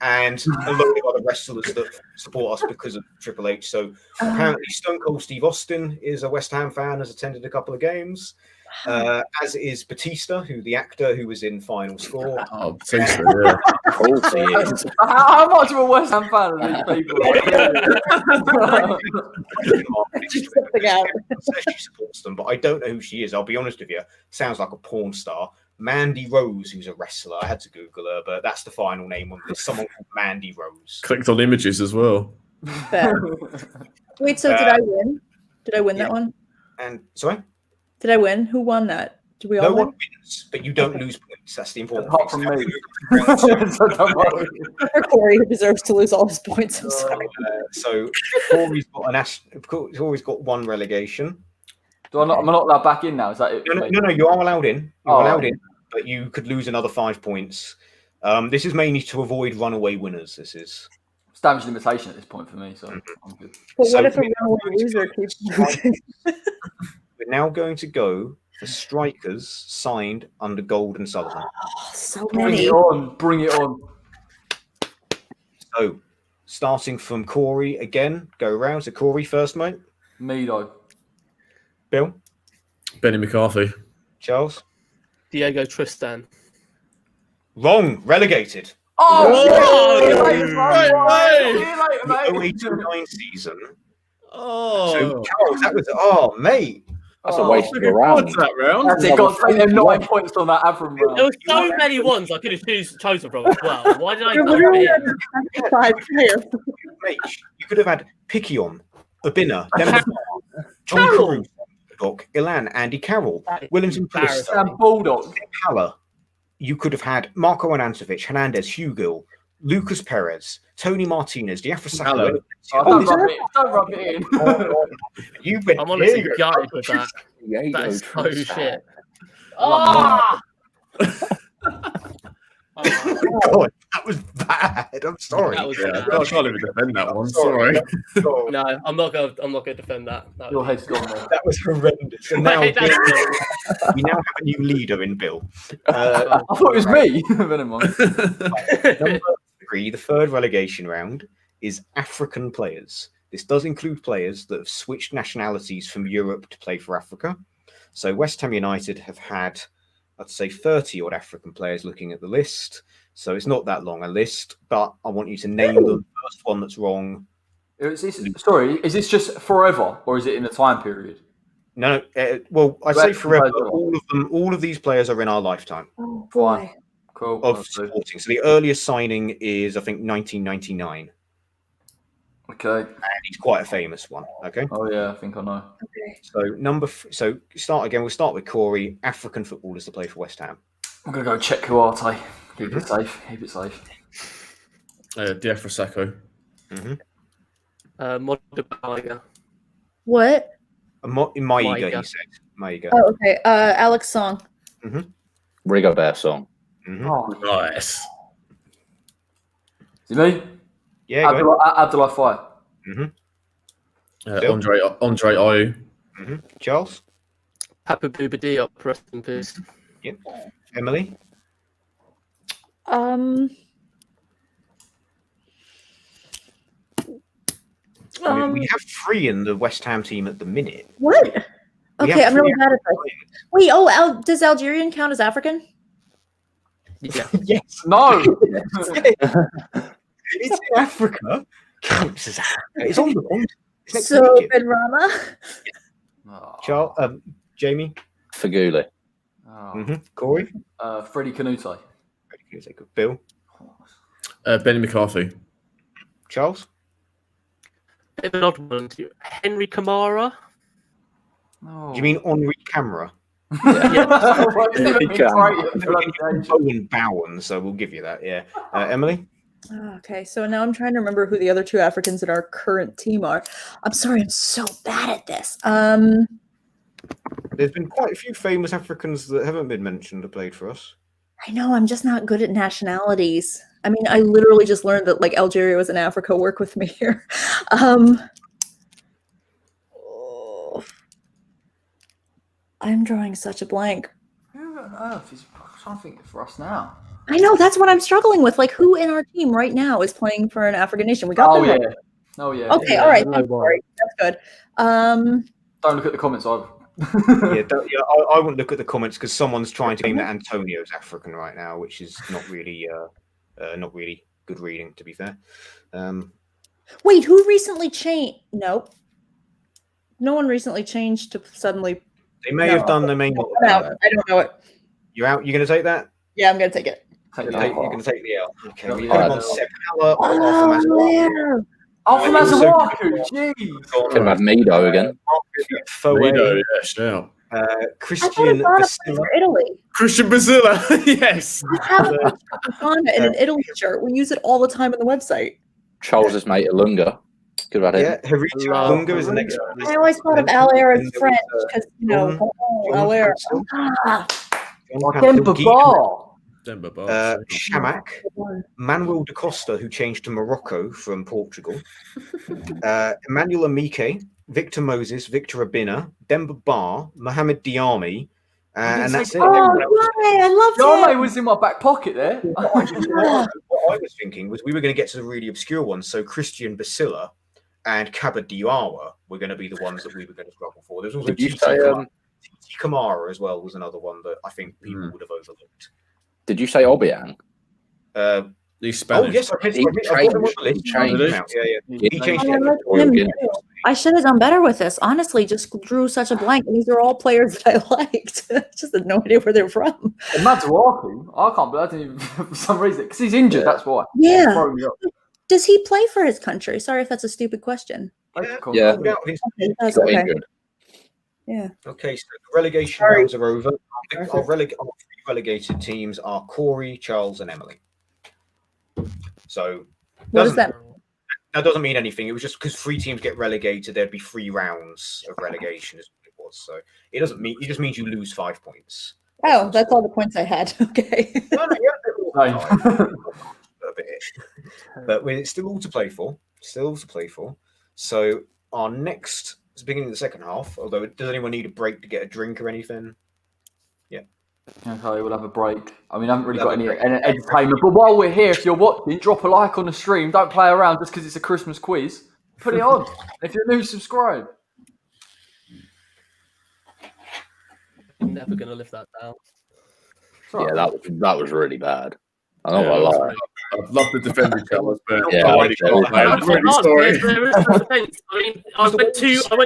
and a load of other wrestlers that support us because of Triple H. So apparently Stone Cold Steve Austin is a West Ham fan, has attended a couple of games, as is Batista, the actor who was in Final Score. Oh, Batista, yeah. Of course he is. How much of a West Ham fan are these people? Says she supports them, but I don't know who she is. I'll be honest with you. Sounds like a porn star. Mandy Rose, who's a wrestler. I had to Google her, but that's the final name on this. Someone called Mandy Rose. Clicked on images as well. Wait, so did I win? Did I win that one? And sorry, did I win? Who won that? Did we all no win? one wins, but you don't lose points. That's the important Apart thing. from me. Or Corey, who deserves to lose all his points. I'm sorry. So Corey's got one relegation. Am I not allowed back in now? Is that it? No, you are allowed in. You're Oh. allowed in, but you could lose another 5 points. This is mainly to avoid runaway winners. This is It's damage limitation at this point for me, so I'm good. But So what if a we're now runaway going to loser go keeps to losing? We're now going to go for strikers signed under Gold and Sullivan. Oh, so Bring many. it on. Bring it on. So starting from Corey again, go around. So Corey first, mate. Me, though. Bill, Benny McCarthy. Charles. Diego Tristan. Wrong. Relegated. Oh, Whoa! see you later, mate. See you later, mate. 08-09 season. Oh, So Charles, that was mate. That's a waste of a looking round. forward to that round. That's it. Got to take them 9 points on that Avram There round. were so many ones I could have chosen from as well. Why did I You're go literally here? under 25 players. Mate, you could have had Pickion, Abina, John Carroll. Carew, Doc, Ilan, Andy Carroll, That is Wellington embarrassing. Pulisic, And Bulldog. Haller. You could have had Marco Anantovic, Hernandez, Hugill, Lucas Perez, Tony Martinez, Diafra Hello. Oh, don't rub it in. You went I'm honestly here. gutted with that. Diego That is so Tristan. shit. Ah! God, that was bad. I'm sorry. That was Yeah, bad. I can't even defend that one. Sorry. Oh, No, I'm not gonna defend that. No. Your head's gone there. that was horrendous. And now Wait, that's we now have a new leader in Bill. I thought it was me. But never mind. Number 3, the third relegation round, is African players. This does include players that have switched nationalities from Europe to play for Africa. So West Ham United have had, I'd say, 30 odd African players looking at the list. So it's not that long a list, but I want you to name the first one that's wrong. Sorry, is this just forever or is it in a time period? No, well, I say Right, forever. right. All of these players are in our lifetime Oh, Fine. boy. Cool. of That's good. supporting. So the earliest signing is, I think, 1999. Okay. And he's quite a famous one. Okay. Oh yeah, I think I know. Okay. So start again. We'll start with Corey. African footballers to play for West Ham. I'm gonna go check Kuarte. Keep it safe. Keep it safe. Diafra Sacco. Modifier. What? Maiga, Maiga. he said. Maiga. Oh, okay. Alex Song. Rigobert song. Oh, Nice. is it me? Yeah, go Abdullah Faye. ahead. Bill? Andre Ayew. Charles, Papa Bouba Diop, rest in peace. Emily, we have 3 in the West Ham team at the minute. What? We Okay, have I'm really 3 bad at this. Wait, does Algerian count as African? Yeah. Yes, No. it's in Africa. Counts as Africa. It's on the point. It's next to So Egypt. Ben Rama. Oh. Charles, Jamie, Faguli. Oh. Corey, Freddie Canute. Bill, Benny McCarthy. Charles. Bit of an odd one. Henry Kamara. No. Do you mean Henri Camera? Owen Bowen, so we'll give you that. Yeah, Emily. Okay, so now I'm trying to remember who the other 2 Africans in our current team are. I'm sorry, I'm so bad at this. There's been quite a few famous Africans that haven't been mentioned that played for us. I know I'm just not good at nationalities. I mean, I literally just learned that like Algeria was in Africa. Work with me here. Oh. I'm drawing such a blank. on earth is? I'm trying to think for us now. I know that's what I'm struggling with. Like, who in our team right now is playing for an African nation? We got Oh them yeah. right. Oh yeah. Okay, Yeah, all right. no That's worry. great. That's good. Don't look at the comments either. I wouldn't look at the comments because someone's trying to claim that Antonio's African right now, which is not really good reading, to be fair. Wait, who recently changed? Nope. No one recently changed to suddenly. They may have done. They may not. I'm out. I don't know it. You're out. You're going to take that? Yeah, I'm gonna take it. Take You're the going to take the L. Okay. Yeah. We have on Sepala or Alpha there. Alpha And also- Mazawaku, jeez. Could have had Mido again. Rito, yeah, shout. I thought I Christian thought of Basila. for Italy. Christian Basila, yes. I have a Ghana in an Italy shirt. We use it all the time on the website. Charles's mate Ilunga. Could have had Yeah, him. Harita Love Lunga is the next Lunga. one. I always thought of And Alair then as there French was, because John Alair. Hansel. Ah, John Demba Hansel, Bar. Denver Bar. Shamak, Manuel da Costa, who changed to Morocco from Portugal, Emmanuel Amike, Victor Moses, Victor Abina, Demba Bar, Mohamed Diami, and that's it. oh, Everyone else- right. I love Yame him. was in my back pocket there. What I was thinking was we were going to get to the really obscure ones. So Christian Basila and Kaba Diawara were going to be the ones that we were going to struggle for. There's also Did you Titi say, Kamara as well was another one that I think people would have overlooked. Did you say Obiang? He's Spanish. Oh yes, I He got them on the list. changed. Changed out. Yeah. He changed Oh, I it. like him too. I should have done better with this. Honestly, just drew such a blank. These are all players that I liked. Just had no idea where they're from. Mazawaku, I can't believe I didn't even, for some reason, because he's injured, that's why. Yeah. Throwing me up. Does he play for his country? Sorry if that's a stupid question. Yeah. Pulled out of his- Okay, that's Got okay. injured. Yeah. Okay, so the relegation Sorry. rounds are over. Our three relegated teams are Corey, Charles, and Emily. So What does doesn't- that? doesn't mean anything. It was just because 3 teams get relegated, there'd be 3 rounds of relegation, is what it was. So it doesn't mean it just means you lose 5 points. Oh, that's all the points I had. Okay. No, yeah, Same. a bit. But it's still all to play for. Still all to play for. So our next, it's the beginning of the second half. Although, does anyone need a break to get a drink or anything? Okay, we'll have a break. I mean, I haven't really We'll got have any a break. entertainment. But while we're here, if you're watching, drop a like on the stream. Don't play around just because it's a Christmas quiz. Put it on. If you're new, subscribe. I'm never gonna live that down. It's all Yeah, right. that was really bad. I'm not Yeah, gonna that's lie. I'd love to defend the colours, but Yeah, I already I got do. I'm really sorry. There is no defense. I mean, I went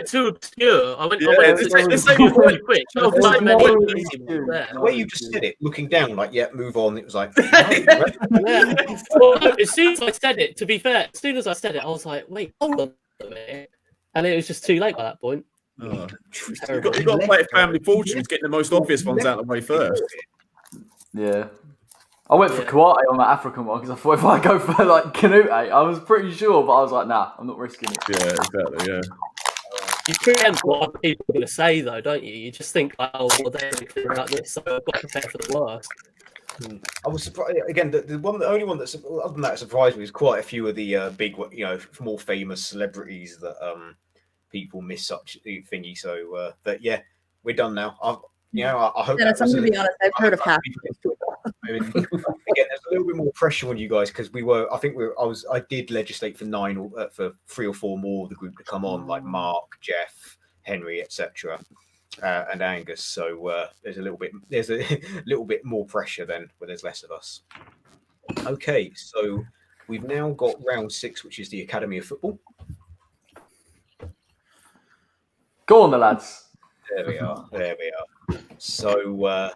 too obscure. I went Yeah, to it's like- really quick. I was like, no, many it's easy good. ones there. The way you just said it, looking down, like, yeah, move on. It was like, Yeah. Well, no, as soon as I said it, to be fair, as soon as I said it, I was like, wait, hold on a minute. And it was just too late by that point. Oh. You've got to play Family Fortunes, getting the most obvious ones out of the way first. Yeah. I went for Kawate on that African one because I thought if I go for like Canute, I was pretty sure, but I was like, nah, I'm not risking it. Yeah, exactly. Yeah. You preempt what other people are going to say, though, don't you? You just think, like, oh, well, they're clear about this, so I've got to prepare for the worst. I was surprised again. The only one that's other than that surprised me was quite a few of the big, more famous celebrities that people miss such thingy. So, but yeah, we're done now. I hope. Dennis, I'm gonna be honest. I've heard of half. I mean, again, there's a little bit more pressure on you guys because I did legislate for 3 or 4 more of the group to come on, like Mark, Jeff, Henry, etc., and Angus. So there's a little bit more pressure then when there's less of us. Okay, so we've now got round 6, which is the Academy of Football. Go on, the lads. There we are. So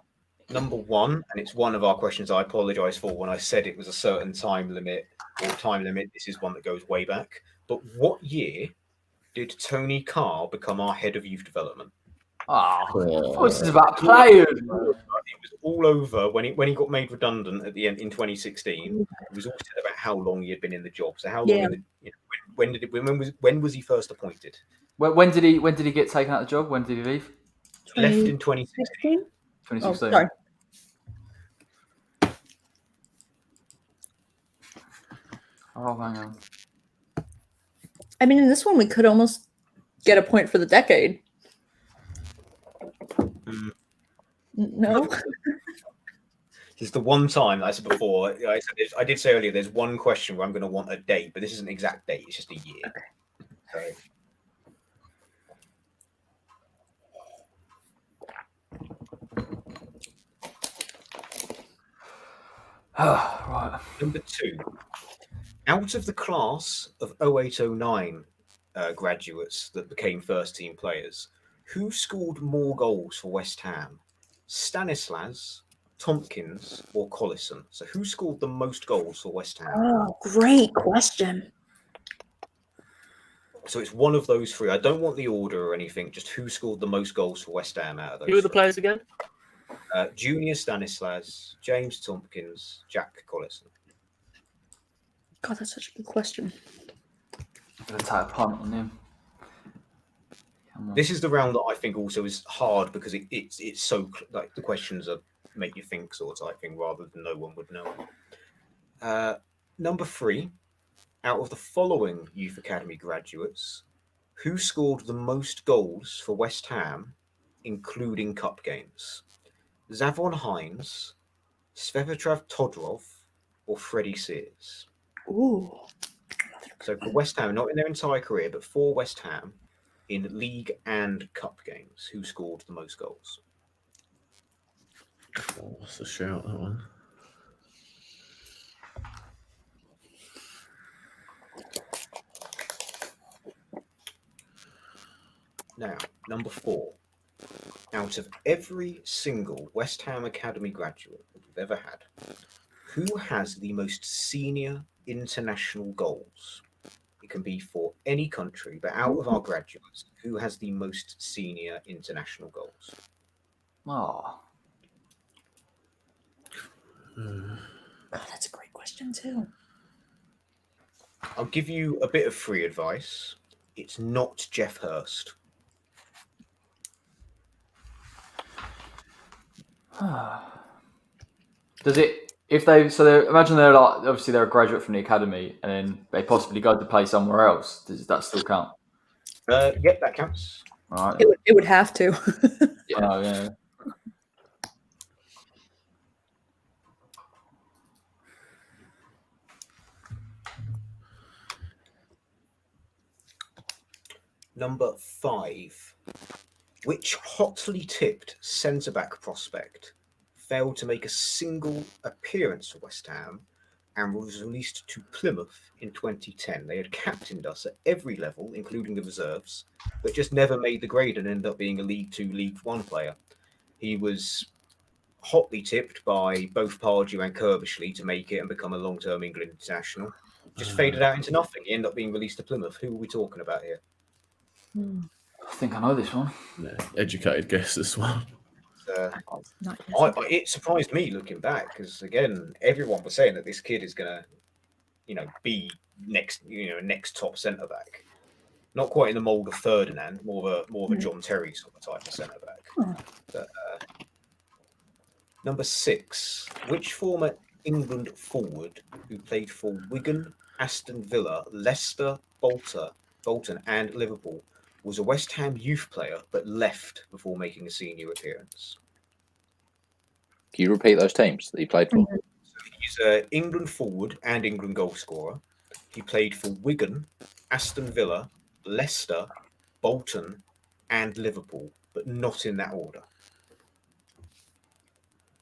number 1, and it's one of our questions I apologise for when I said it was a certain time limit. This is one that goes way back. But what year did Tony Carr become our head of youth development? Oh, this is about players. It was all over when he got made redundant at the end in 2016. It was all said about how long he had been in the job. So how long? Yeah. When was he first appointed? When did he get taken out of the job? When did he leave? Left in 2016. 16? Oh, 2016. sorry. Oh, hang on. I mean, in this one, we could almost get a point for the decade. No. This is the one time I said before. I did say earlier. There's one question where I'm going to want a date, but this isn't an exact date. It's just a year. Okay. Right. Number 2. Out of the class of 0809 graduates that became first team players, who scored more goals for West Ham? Stanislas, Tompkins, or Collison? So who scored the most goals for West Ham? Oh, great question. So it's one of those 3. I don't want the order or anything, just who scored the most goals for West Ham out of those. Who are the 3? players again? Junior Stanislas, James Tompkins, Jack Collison. God, that's such a good question. I'm going to take a punt on him. This is the round that I think also is hard because it's so like the questions are make you think sort of type thing rather than no one would know. Number 3, out of the following Youth Academy graduates, who scored the most goals for West Ham, including cup games? Zavon Hines, Svepetrav Todorov, or Freddie Sears? Ooh. So for West Ham, not in their entire career, but for West Ham, in league and cup games, who scored the most goals? Oh, what's a shout, that one? Now, number 4. Out of every single West Ham Academy graduate that we've ever had, who has the most senior international goals? It can be for any country, but out of our graduates, who has the most senior international goals? Oh. God, that's a great question too. I'll give you a bit of free advice. It's not Jeff Hurst. Does it, if they, so they imagine they're like, obviously they're a graduate from the academy and then they possibly go to play somewhere else. Does that still count? Yep, that counts. All right. It would have to. Yeah. Oh, yeah. Number 5. Which hotly tipped centre-back prospect failed to make a single appearance for West Ham and was released to Plymouth in 2010? They had captained us at every level, including the reserves, but just never made the grade and ended up being a League 2, League 1 player. He was hotly tipped by both Pardew and Kerbishley to make it and become a long-term England international. Just faded out into nothing. He ended up being released to Plymouth. Who are we talking about here? I think I know this one. Yeah, educated guess, this one. It surprised me looking back because again, everyone was saying that this kid is gonna, be next top centre back. Not quite in the mould of Ferdinand, more of a John Terry sort of type of centre back. But, number 6, which former England forward who played for Wigan, Aston Villa, Leicester, Bolton, and Liverpool was a West Ham youth player but left before making a senior appearance? Can you repeat those teams that he played for? He's an England forward and England goal scorer. He played for Wigan, Aston Villa, Leicester, Bolton, and Liverpool, but not in that order.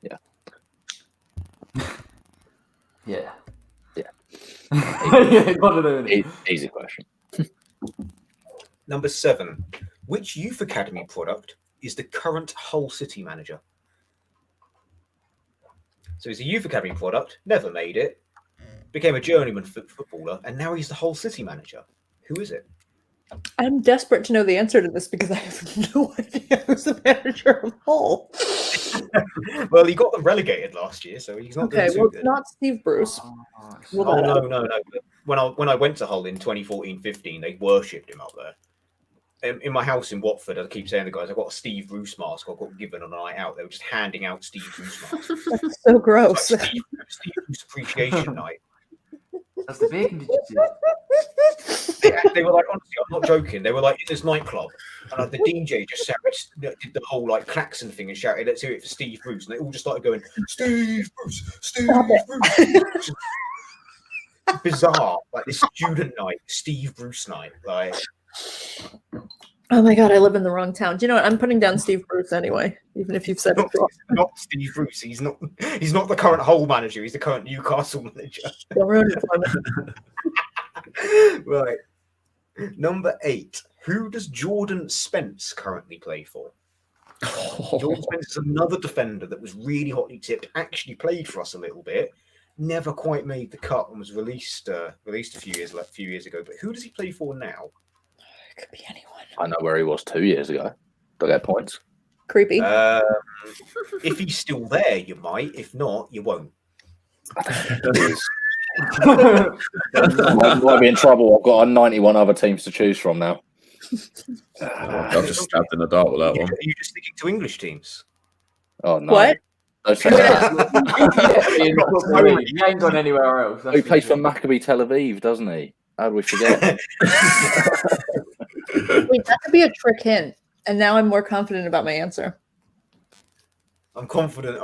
Yeah. Yeah. Easy question. Number 7. Which youth academy product is the current Hull City manager? So he's a youth academy product, never made it, became a journeyman footballer, and now he's the Hull City manager. Who is it? I'm desperate to know the answer to this because I have no idea who's the manager of Hull. Well, he got them relegated last year, so he's not doing too good. Not Steve Bruce. No. When I went to Hull in 2014-15, they worshipped him up there. In my house in Watford, I keep saying to the guys, I got a Steve Bruce mask I got given on a night out. They were just handing out Steve Bruce masks. That's so gross. Like Steve Bruce appreciation night. That's the bacon, did you see? They were like, honestly, I'm not joking. They were like in this nightclub, and like, the DJ just did the whole like klaxon thing and shouted, "Let's hear it for Steve Bruce!" And they all just started going, "Steve Bruce, Steve Bruce." Bizarre, like this student night, Steve Bruce night, like. Oh my god, I live in the wrong town. Do you know what? I'm putting down Steve Bruce anyway, even if you've said it wrong. Not Steve Bruce. He's not the current Hull manager. He's the current Newcastle manager. Don't ruin it for me. Right. Number 8. Who does Jordan Spence currently play for? Jordan Spence is another defender that was really hotly tipped. Actually played for us a little bit. Never quite made the cut and was released a few years ago. But who does he play for now? It could be anyone. I know where he was 2 years ago. Do I get points? Creepy. If he's still there, you might. If not, you won't. I might be in trouble. I've got 91 other teams to choose from now. I've just stabbed in the dark with that one. Are you just sticking to English teams? Oh no! What? Don't say that. He ain't gone anywhere else. He plays for Maccabi Tel Aviv, doesn't he? How do we forget? Wait, that could be a trick hint. And now I'm more confident about my answer. I'm confident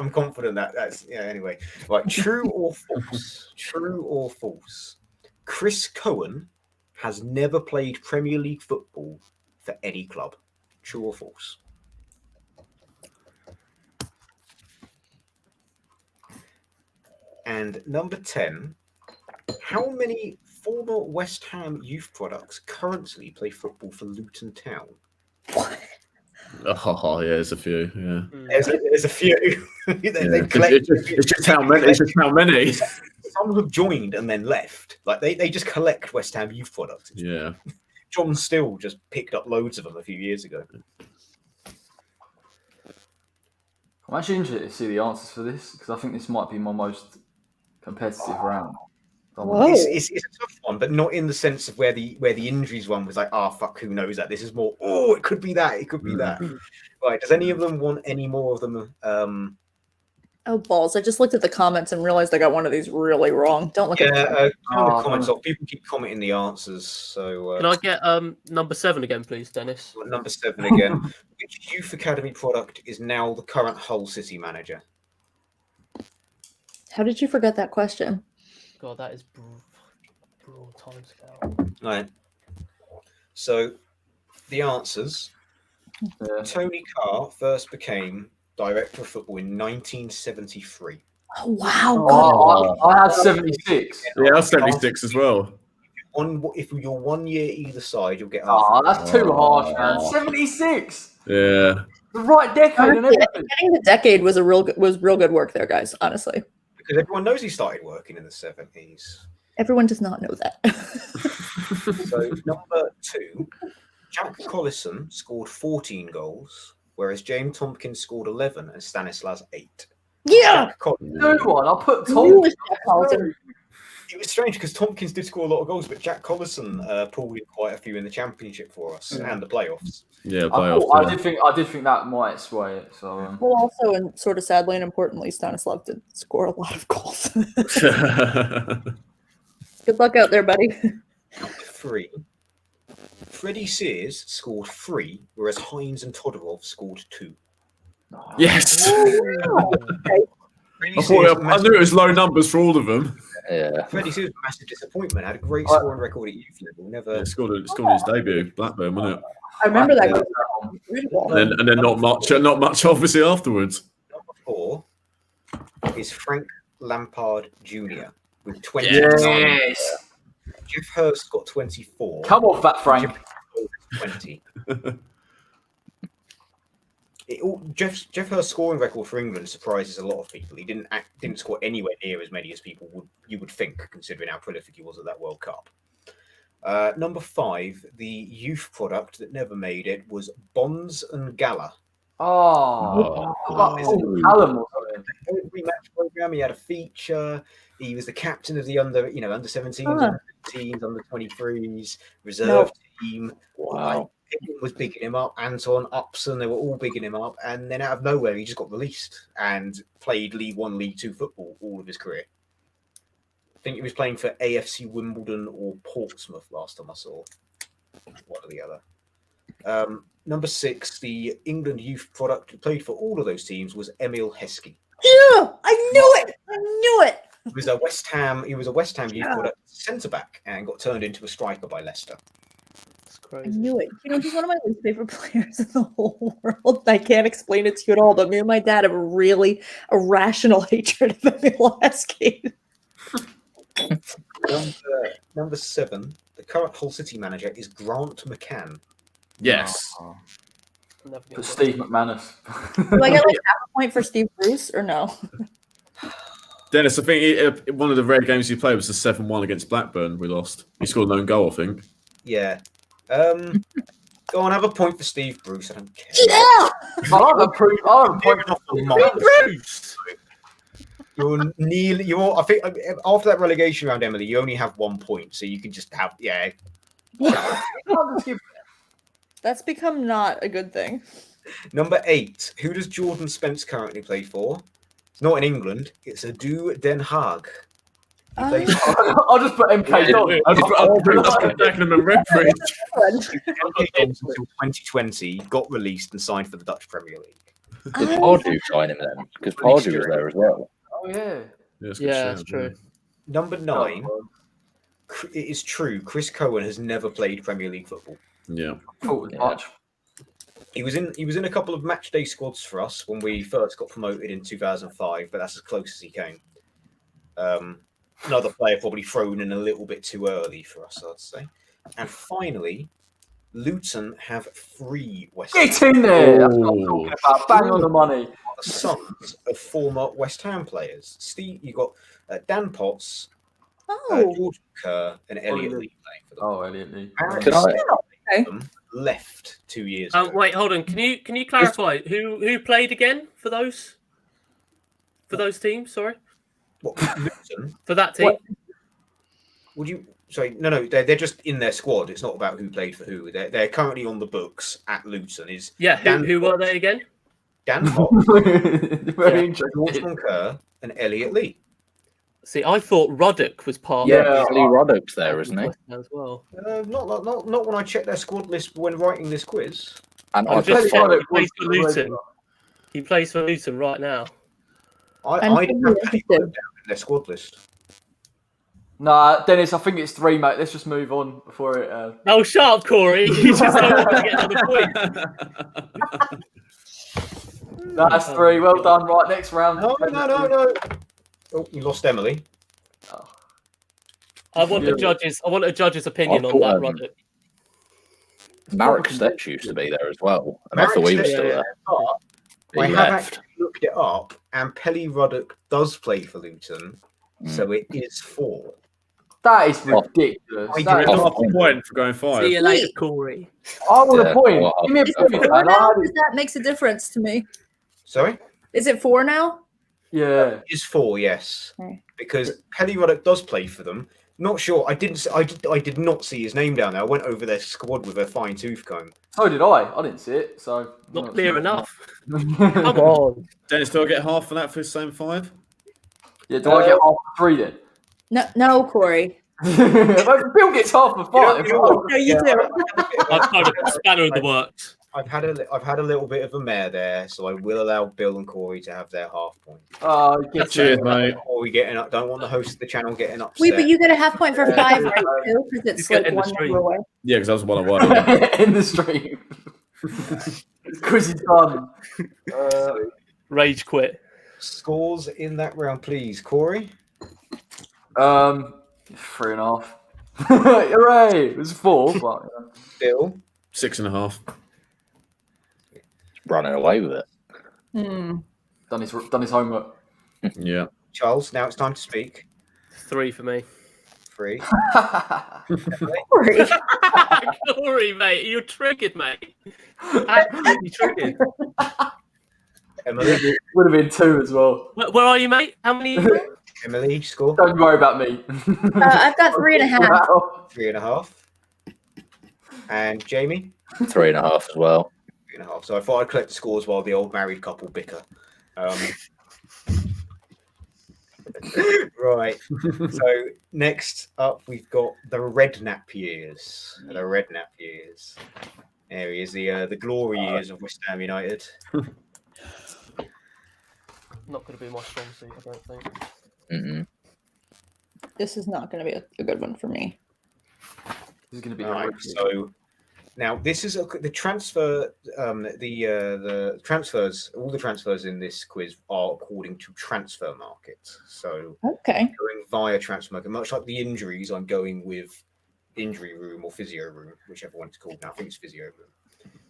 that's anyway. Right, true or false? True or false? Chris Cohen has never played Premier League football for any club. True or false? And number 10, how many former West Ham youth products currently play football for Luton Town? Oh yeah, there's a few. Yeah, there's a few. It's just how many. It's just how many. Some have joined and then left. Like they just collect West Ham youth products. Yeah. John Still just picked up loads of them a few years ago. I'm actually interested to see the answers for this because I think this might be my most competitive round. It's a tough one, but not in the sense of where the injuries one was like, fuck, who knows that? This is more, it could be that, it could be that. Right, does any of them want any more of them? Oh, balls. I just looked at the comments and realized I got one of these really wrong. Don't look at the comments off. People keep commenting the answers. So can I get number 7 again, please, Dennis? Number 7 again. Which youth academy product is now the current Hull City manager? How did you forget that question? God, that is broad timescale. Right. So the answers. Tony Carr first became director of football in 1973. Oh wow! I had 76. Yeah, I was 76 as well. If you're 1 year either side, you'll get. That's too harsh, man. 76. Yeah. The right decade and everything. Getting the decade was real good work there, guys. Honestly. Because everyone knows he started working in the 70s. Everyone does not know that. So number 2, Jack Collison scored 14 goals, whereas James Tompkins scored 11 and Stanislas 8. Yeah. Good one. I put Tompkins. It was strange because Tompkins did score a lot of goals, but Jack Collison pulled in quite a few in the championship for us and the playoffs. Yeah, playoffs. I did think that might sway it. So well, also, and sort of sadly and importantly, Stanislav did score a lot of goals. Good luck out there, buddy. 3. Freddie Sears scored 3, whereas Hines and Todorov scored 2. Yes. Okay. I knew it was low numbers for all of them. Yeah. Freddie Sears was a massive disappointment. Had a great scoring record at youth level. Never scored his debut, Blackburn, wasn't it? I remember that. And then not much obviously afterwards. Number 4 is Frank Lampard Jr. with 20. yes. Jeff Hurst got 24. Come off that, Frank. 20. Jeff Hurst's scoring record for England surprises a lot of people. He didn't score anywhere near as many as you would think, considering how prolific he was at that World Cup. Number 5, the youth product that never made it was Bonds and Gala. Callum. Every match program, he had a feature. He was the captain of the under 17s, under 15s, under 23s, reserve team. Wow. Everyone was bigging him up. Anton, Upson, they were all bigging him up. And then out of nowhere, he just got released and played League 1, League 2 football all of his career. think he was playing for AFC Wimbledon or Portsmouth last time I saw. One or the other. Number 6, the England youth product who played for all of those teams was Emil Heskey. Yeah, I knew it. I knew it. He was a West Ham youth product centre back and got turned into a striker by Leicester. It's I crazy. knew it. You know, he's one of my least favorite players in the whole world. I can't explain it to you at all, but me and my dad have a really irrational hatred of Emil Heskey. Number 7, the current Hull City manager is Grant McCann. Yes. Never For get Steve McManus. Do I get like half a point for Steve Bruce or no? Dennis, I think one of the rare games he played was the 7-1 against Blackburn. We lost. He scored an own goal, I think. Yeah. Go on, have a point for Steve Bruce. I don't care. Yeah. I have a point Off the it. mark. Bruce! You're nearly. I think after that relegation round, Emily, you only have 1 point, so you can just have. Yeah. That's become not a good thing. Number 8. Who does Jordan Spence currently play for? It's not in England. It's Ado Den Haag. He plays I'll just put MK Don. I'll just put Dagenham and Redbridge. games until 2020, got released and signed for the Dutch Premier League. Did Pardew sign him then? Because Pardew was there as well. Oh, yeah. Yeah, that's true. Number 9. It is true. Chris Cohen has never played Premier League football. Yeah. Thought it was much. He was in a couple of match day squads for us when we first got promoted in 2005, but that's as close as he came. Another player probably thrown in a little bit too early for us, I'd say. And finally, Luton have 3 West Ham. Get in there! That's what I'm talking about. Bang on the money. Sons of former West Ham players. Steve, you got Dan Potts, Oh, George Kerr, and Elliot Lee playing for them. Oh, Elliot Lee. Can I- okay. Left 2 years ago. Wait, hold on. Can you clarify who played again for those teams? Sorry, What, Luton? for that team. What? Would you? Sorry, no. They're just in their squad. It's not about who played for who. They're currently on the books at Luton. Is Yeah, Dan who were they again? Dan Potts, Very George interesting. Kerr, and Elliot Lee. See, I thought Ruddock was part Yeah. of Lee Ruddock's there, isn't he? West Ham as well. Not when I checked their squad list when writing this quiz. And I I just just said Ruddock he plays for was- Luton. He plays for Luton right now. I I'm didn't have interested. any down in their squad list. Nah, Dennis, I think it's 3, mate. Let's just move on before it. Oh, shut up, Corey! You just don't want to get another point. That's 3. Well done. Right, next round. No. Oh, you lost Emily. Oh. I want a judge's opinion I on thought, that, um, Ruddock. Marek Steps used to be there as well. And I Marek thought he was Steps, still there. But I He have left. actually looked it up, and Pelly Ruddock does play for Luton, so it is 4. That is ridiculous. I That do is- not- Half a point for going 5. See you later, Corey. I want a Yeah, point. well, Give me a Is it point, 4 man. now? Because that makes a difference to me. Sorry, Is it 4 now? Yeah. it is 4. Yes, Okay. because Pelly Ruddock does play for them. Not sure. I did not see his name down there. I went over their squad with a fine tooth comb. So did I. I didn't see it. So Not clear enough. Come yeah, on. Dennis, do I get half for that for the same 5? do I get half for 3 then? No, Corey. Bill gets half for 5. No, you do. I've kind of spanner in the works. I've had a little bit of a mare there, so I will allow Bill and Corey to have their half point. Oh, get Cheers, mate. Corey getting up. Don't want the host of the channel getting upset. Wait, but you get a half point for 5, right? Too, because it's He's like getting 1 the number away. Yeah, because that was one I won. in the stream. Quiz is done. Rage quit. Scores in that round, please, Corey. 3.5. Hooray! It was 4, but Bill. 6.5. Running away with it. done his homework. Yeah. Charles. Now it's time to speak. 3 for me. 3. Corey. Corey, mate, you're triggered, mate. Absolutely triggered. Emily. Would have been 2 as well. Where are you, mate? How many? Emily. Score. Don't worry about me. I've got 3.5. 3.5. And Jamie. 3.5 as well. 3.5. So I thought I'd collect the scores while the old married couple bicker. Right. So next up, we've got the Redknapp years. The Redknapp years. There he is, the glory years of West Ham United. Not going to be my strong suit, I don't think. Mm-mm. This is not going to be a good one for me. This is going to be All right. horrific. So now this is the transfer. The transfers. All the transfers in this quiz are according to transfer market. So Okay. going via transfer market, much like the injuries, I'm going with injury room or physio room, whichever one it's called now. I think it's physio room.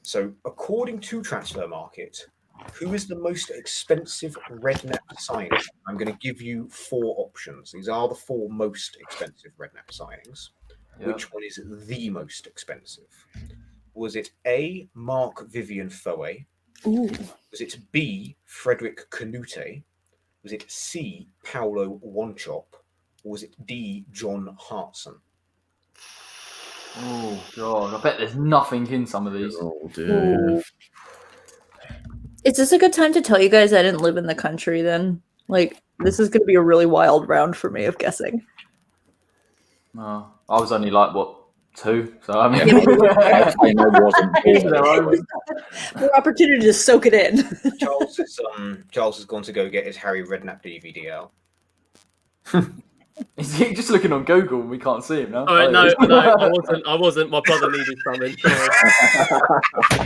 So according to transfer market, who is the most expensive Redknapp signing? I'm going to give you 4 options. These are the 4 most expensive Redknapp signings. Yeah. Which one is the most expensive? Was it A, Mark Vivian Foe? Ooh. Was it B, Frederick Canute? Was it C, Paolo Wanchop? Or was it D, John Hartson? Oh god, I bet there's nothing in some of these. Oh dear. Ooh. Is this a good time to tell you guys I didn't live in the country then? Like, this is going to be a really wild round for me of guessing. No, I was only like, what, 2? So, I mean... I know wasn't. More opportunity to soak it in. Charles has gone to go get his Harry Redknapp DVD out. Is he just looking on Google and we can't see him now? Oh, no, I wasn't. My brother needed something. Sorry.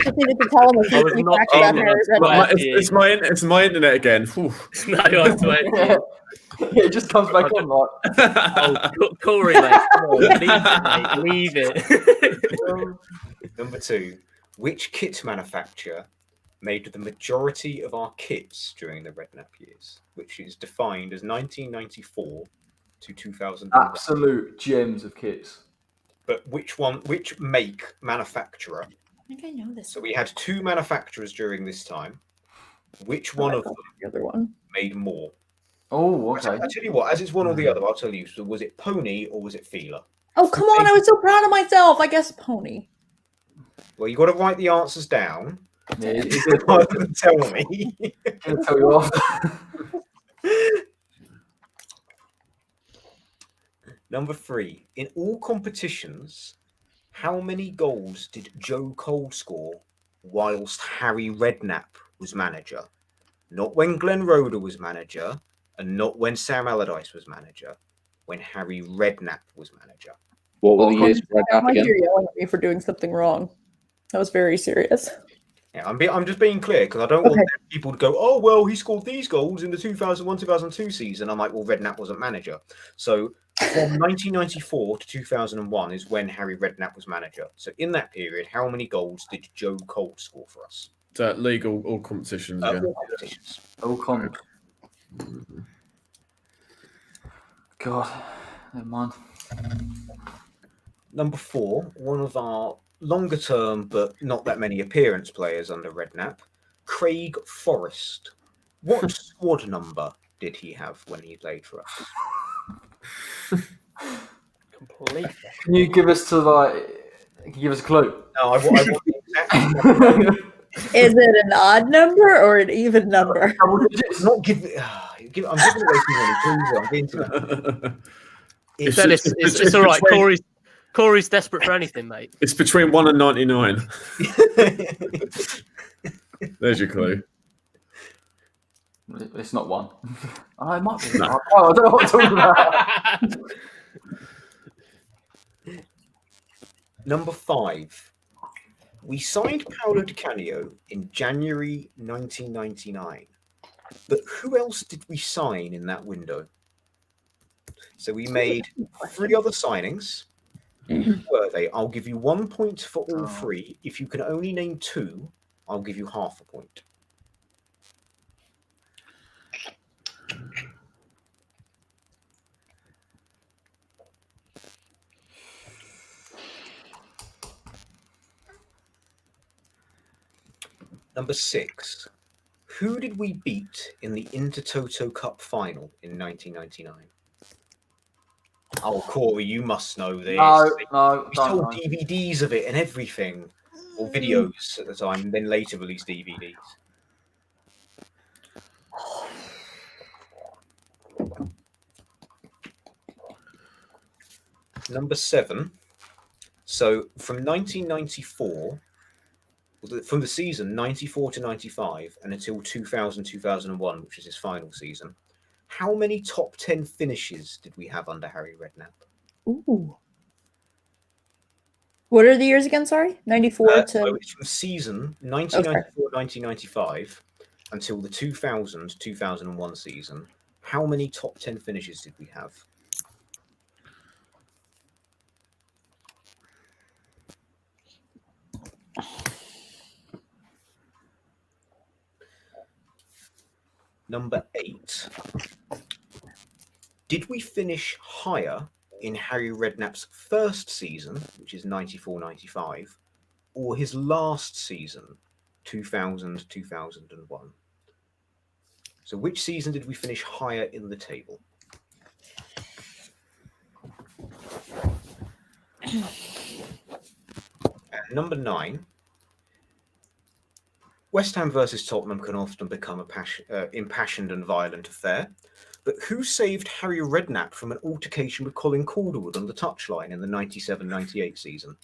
Just needed to tell him a I was few not facts about on Harry that. Redknapp. It's my internet again. Whew. No, I swear. Yeah. It just comes back on like... Oh, Corey, mate. Come on, leave it. Number 2. Which kit manufacturer made the majority of our kits during the Redknapp years, which is defined as 1994 to 2001? Absolute gems of kits. But which make manufacturer? I think I know this. So we had 2 manufacturers during this time. Which one of them The other one. made more? Oh, okay. I tell you what, as it's one or the other, I'll tell you. So was it Pony or was it Feeler? Oh, come on. I was so proud of myself. I guess Pony. Well, you got to write the answers down. Yeah, it's Rather than tell me. going to tell you after. Number 3. In all competitions, how many goals did Joe Cole score whilst Harry Redknapp was manager? Not when Glenn Roeder was manager, and not when Sam Allardyce was manager. When Harry Redknapp was manager. What were the years for Redknapp Like again? you're yelling at me for doing something wrong. That was very serious. Yeah, I'm just being clear because I don't want people to go, oh, well, he scored these goals in the 2001-2002 season. I'm like, well, Redknapp wasn't manager. So from 1994 to 2001 is when Harry Redknapp was manager. So in that period, how many goals did Joe Cole score for us? League all competitions again. All competitions. Oh, come. God, never mind. Number 4, one of our longer term but not that many appearance players under Redknapp, Craig Forrest. What squad number did he have when he played for us? Completely. Can you give us a clue? No, I want the exact number. Is it an odd number or an even number? Double digits? Not give. I'm giving away too many clues. I'm getting to that. Dennis, it's all right. Corey's desperate for anything, mate. It's between 1 and 99. There's your clue. It's not 1. Oh, it might be. No. I don't know what I'm talking about. Number 5. We signed Paolo Di Canio in January 1999. But who else did we sign in that window? So we made 3 other signings. Who were they? I'll give you 1 point for all 3. If you can only name 2, I'll give you half a point. Number 6. Who did we beat in the Intertoto Cup final in 1999? Oh, Corey, you must know this. No, We sold DVDs of it and everything, or videos at the time, and then later released DVDs. Number 7. So from 1994, from the season 94 to 95 and until 2000, 2001, which is his final season, how many top 10 finishes did we have under Harry Redknapp? Ooh. What are the years again? Sorry, 94 to. So it's from season 1994, 1995 until the 2000, 2001 season. How many top 10 finishes did we have? Number 8. Did we finish higher in Harry Redknapp's first season, which is 94-95, or his last season, 2000-2001? So which season did we finish higher in the table? And number 9. West Ham versus Tottenham can often become a impassioned and violent affair, but who saved Harry Redknapp from an altercation with Colin Calderwood on the touchline in the 97-98 season?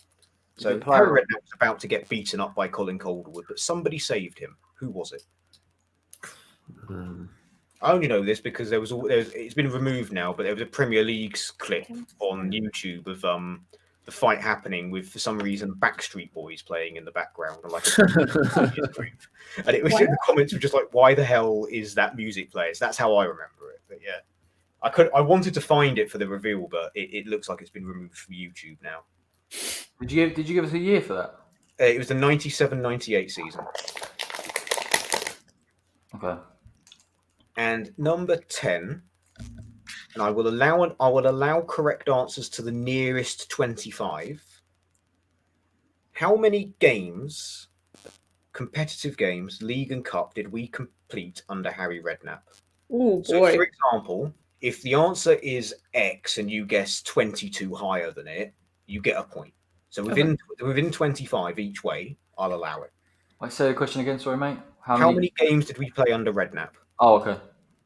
So Harry Redknapp was about to get beaten up by Colin Calderwood, but somebody saved him. Who was it? I only know this because it's been removed now, but there was a Premier League's clip on YouTube of the fight happening with, for some reason, Backstreet Boys playing in the background, and like and it was the comments were just like, "Why the hell is that music playing?" So that's how I remember it. But yeah, I wanted to find it for the reveal, but it looks like it's been removed from YouTube now. Did you give us a year for that? It was the 97-98 season. Okay. And number 10. And I will allow correct answers to the nearest 25. How many games, competitive games, league and cup, did we complete under Harry Redknapp? Oh boy! So, for example, if the answer is X and you guess 22 higher than it, you get a point. So within 25 each way, I'll allow it. I say the question again, sorry, mate. How many games did we play under Redknapp? Oh, okay.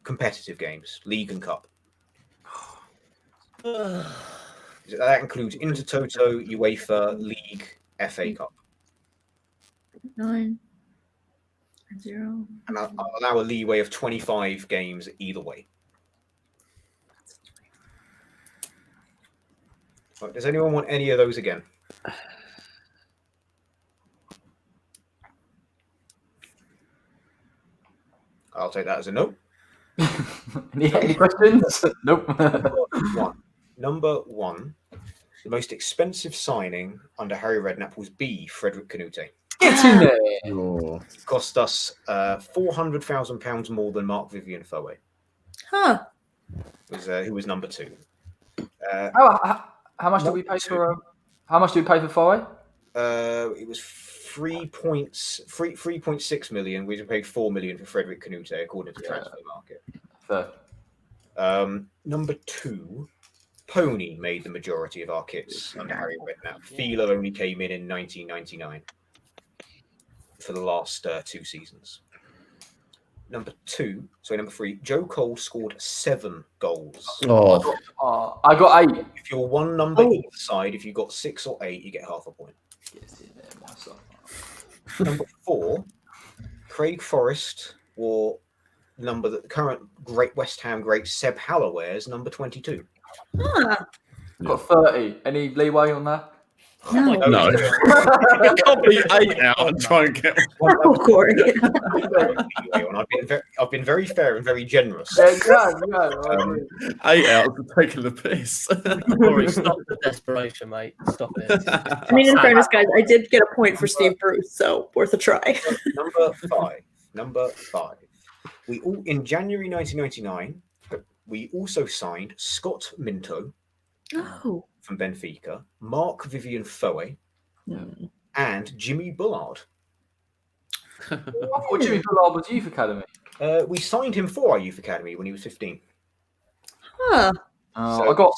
Competitive games, league and cup. That includes Intertoto, UEFA, League, FA Cup. 9, 0. And I'll allow a leeway of 25 games either way. Right, does anyone want any of those again? I'll take that as a no. Any questions? Nope. Number one, the most expensive signing under Harry Redknapp was Frederick Canute. Get in there. Oh. It cost us £400,000 more than Mark Vivian Foe. Huh. Who was number 2. How much did we pay for? How much did we pay for Foe? It was 3.6 million. We paid 4 million for Frederick Canute, according to Transfer Market. Fair. Number 2, Pony made the majority of our kits under Harry Redknapp. Fila only came in 1999 for the last 2 seasons. Number 3, Joe Cole scored 7 goals. Oh. I got 8. If you're one number either side, if you got 6 or 8, you get half a point. Number 4, Craig Forrest wore the current great West Ham great Seb Haller wears number 22. Got 30. Any leeway on that? No. No. I can't be 8 out and try and get one. Oh, Corey. I've been very fair and very generous. Yeah. 8 out for taking the piss. Corey, stop the desperation, mate. Stop it. I mean, in fairness, guys, I did get a point for Steve Bruce, so worth a try. Number 5. In January 1999, we also signed Scott Minto from Benfica, Mark Vivian Foe, and Jimmy Bullard. I thought Jimmy Bullard was Youth Academy. We signed him for our Youth Academy when he was 15. Huh. I got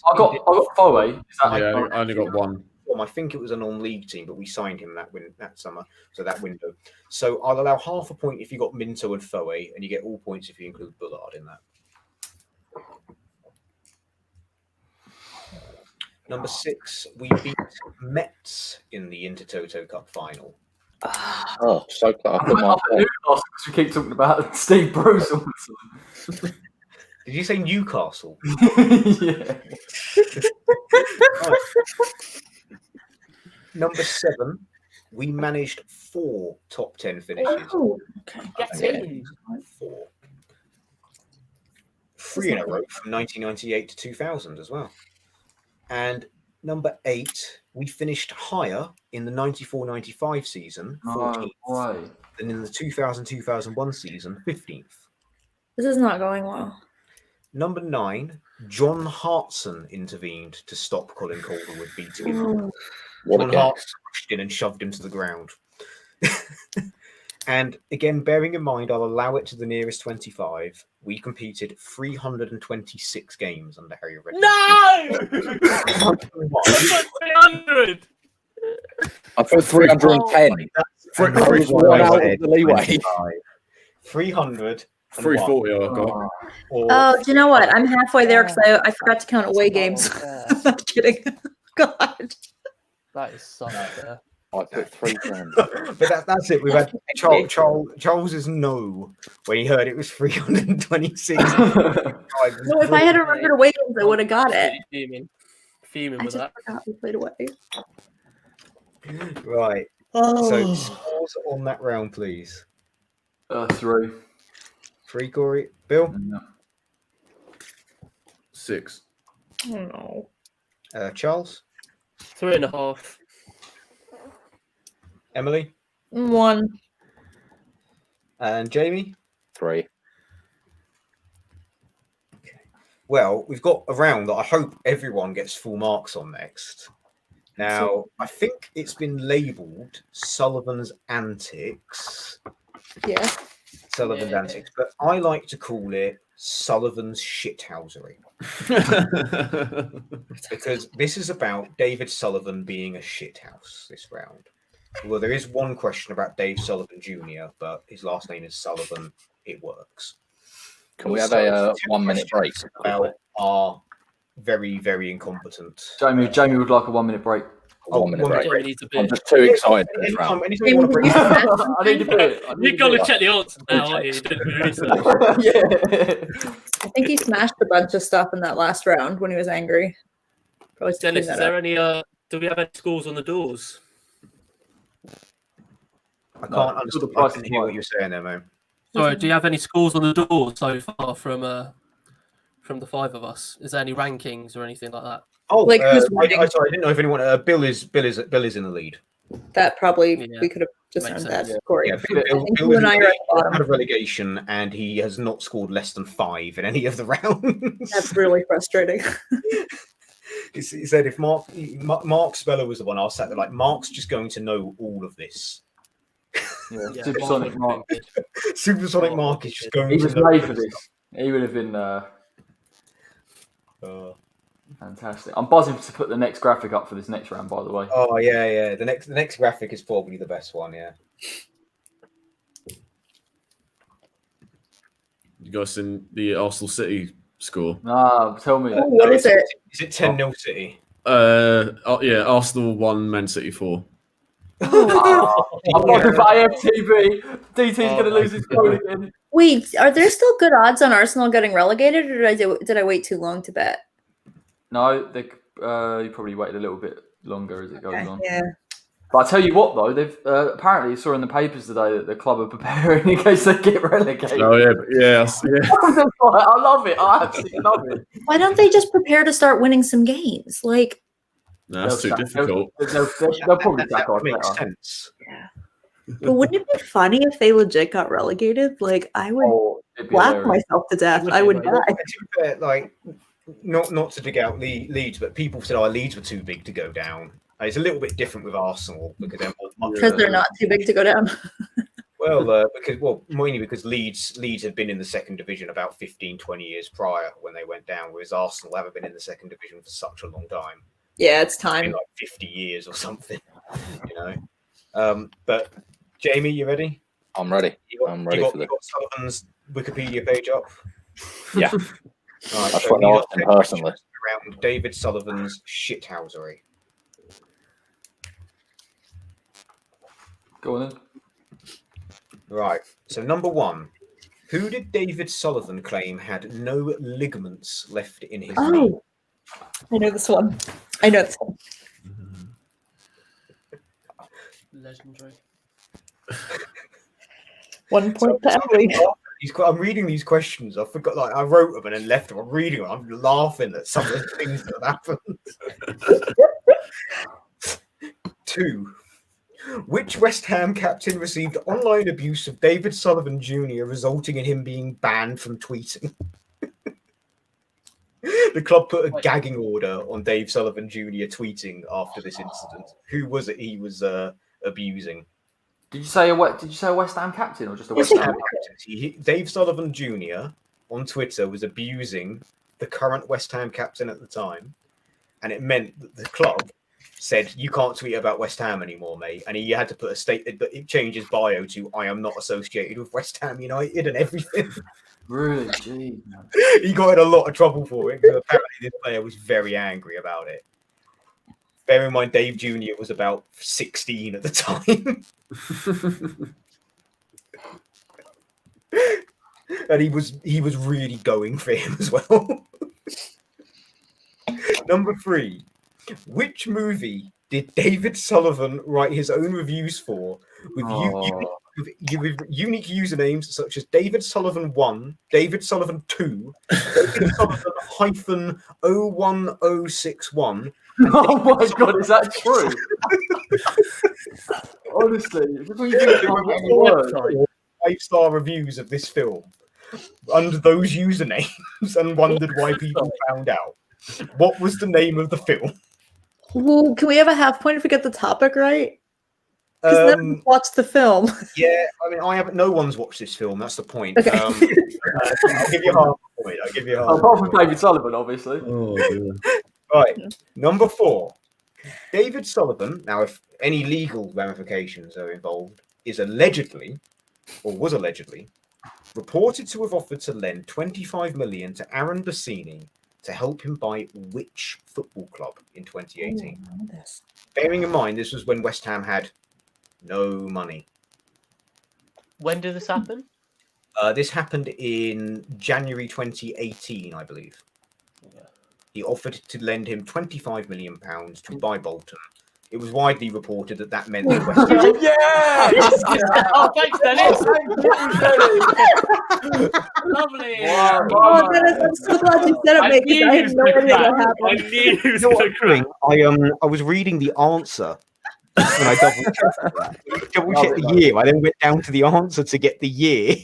Foe. I only got 1. I think it was a non-league team, but we signed him that summer, so that window. So I'll allow half a point if you got Minto and Foe, and you get all points if you include Bullard in that. Number 6, we beat Mets in the Intertoto Cup final. Oh, so I put my Because we keep talking about Steve Bruce all the time. Did you say Newcastle? Yeah. Right. Number 7, we managed 4 top 10 finishes. Oh, okay. Get in. 4. 3 in a row from 1998 to 2000 as well. And number 8, we finished higher in the 94-95 season, 14th, than in the 2000-2001 season, 15th. This is not going well. Number 9, John Hartson intervened to stop Colin Calderwood beating him. What a John game. Hartson rushed in and shoved him to the ground. And again, bearing in mind, I'll allow it to the nearest 25. We competed 326 games under Harry Redknapp. No! 300. I put 310. Three- I was one out of the leeway. 300. 340 I got. Oh, do you know what? I'm halfway there because I forgot to count away games. I'm not kidding. God. That is so unfair. I put 310. But that's it. We've had Charles's no when he heard it was 326. No, if I had remembered away games, I would have got it. Fuming I with just that. forgot we played away. Right. So scores on that round, please. 3. 3, Corey. Bill? 6. Oh, no. Charles? 3.5. Emily? 1. And Jamie? 3. Well, we've got a round that I hope everyone gets full marks on next. Now, I think it's been labelled Sullivan's Antics. Yeah. Sullivan's Antics, but I like to call it Sullivan's Shithousery. Because this is about David Sullivan being a shithouse this round. Well, there is one question about Dave Sullivan Jr., but his last name is Sullivan. It works. Can we have a 1 minute break? About our very, very incompetent. Jamie would like a 1 minute break. Oh, 1 minute break. Jamie needs a I'm bit. just too excited for this round. Anytime you want to bring I need a bit. You've got to check the answers now, aren't you? You're doing the research. Yeah. I think he smashed a bunch of stuff in that last round when he was angry. Probably to clean Dennis, that is there up. any? Do we have any scores on the doors? I can't understand. I can hear what you're saying there, man. Sorry, do you have any scores on the door so far from the 5 of us? Is there any rankings or anything like that? Oh, Like, who's I winning? sorry, I didn't know if anyone. Bill is in the lead. That probably Yeah. we could have just Makes earned that, sense. Corey. Yeah, I think you and I are at the out bottom. of relegation, and he has not scored less than 5 in any of the rounds. That's really frustrating. He said if Mark Speller was the one, I was sat there like, Mark's just going to know all of this. Yeah, Supersonic Mark. Supersonic Mark is just going He to was know. made for this. He would have been fantastic. I'm buzzing to put the next graphic up for this next round, by the way. Oh yeah. The next graphic is probably the best one. Yeah. You guys seen the Arsenal City score? Ah, tell me. Oh, what is it? Is it 10-0 City? Yeah, Arsenal 1, Man City 4. I'm looking for AFTV. DT's going to lose his phone again. Wait, are there still good odds on Arsenal getting relegated, or did I wait too long to bet? No, you probably waited a little bit longer as it goes on. Yeah. But I tell you what, though, they've apparently saw in the papers today that the club are preparing in case they get relegated. Oh yeah. I love it. I absolutely love it. Why don't they just prepare to start winning some games? Like, No, that's too They'll- difficult. They'll probably That sack our makes better. sense. but wouldn't it be funny if they legit got relegated? Like, I would Oh, it'd be laugh hilarious. myself to death. Would I be, would right? die. To be fair, like, not to dig out Leeds, but people said, Leeds were too big to go down. It's a little bit different with Arsenal because they're much Because they're not too big to go down. mainly because Leeds had been in the second division about 15, 20 years prior when they went down, whereas Arsenal haven't been in the second division for such a long time, Yeah, it's in time. like 50 years or something, But Jamie, you ready? I'm ready. I'm ready for you this. got Sullivan's Wikipedia page up. Yeah. Right, That's so what I you asked got him 10 personally. questions around David Sullivan's shithousery. Go on then. Right. So number 1. Who did David Sullivan claim had no ligaments left in his knee? Oh, I know this one. I know this one. Legendary. 1 point to Emily. I'm reading these questions. I forgot, like, I wrote them and then left them. I'm reading them. I'm laughing at some of the things that happened. 2. Which West Ham captain received online abuse of David Sullivan Jr., resulting in him being banned from tweeting? The club put a gagging order on Dave Sullivan Jr. tweeting after this incident. Who was it he was abusing? Did you say a West Ham captain or just a West Ham captain? Dave Sullivan Jr. on Twitter was abusing the current West Ham captain at the time, and it meant that the club said, "You can't tweet about West Ham anymore, mate." And he had to put a statement, but it changed his bio to "I am not associated with West Ham United" and everything. Really? Gee, man. He got in a lot of trouble for it because apparently this player was very angry about it. Bear in mind, Dave Jr. was about 16 at the time. And he was really going for him as well. Number 3. Which movie did David Sullivan write his own reviews for with unique usernames such as David Sullivan 1, David Sullivan 2, David Sullivan -01061? Oh my god, is that true? Honestly, just when you think of any word. 5-star reviews of this film under those usernames and wondered why people found out. What was the name of the film? Well, can we have a half point if we get the topic right? Because none of us watched the film. Yeah, I mean, I haven't. No one's watched this film. That's the point. Okay. I'll give you half a point. I'll give you half. Apart from David Sullivan, obviously. Oh, dear. Right. Number 4. David Sullivan. Now, if any legal ramifications are involved, was allegedly reported to have offered to lend 25 million to Aaron Bassini to help him buy which football club in 2018? Bearing in mind, this was when West Ham had no money. When did this happen? This happened in January 2018, I believe. Yeah. He offered to lend him £25 million to buy Bolton. It was widely reported that meant that West Ham... Oh, thanks, Dennis. Lovely. Wow. Oh, Dennis, I'm so glad you said it, mate, 'cause I had no idea what I happened. knew he was You know what going to I'm doing? I was reading the answer when I double checked the year. I then went down to the answer to get the year.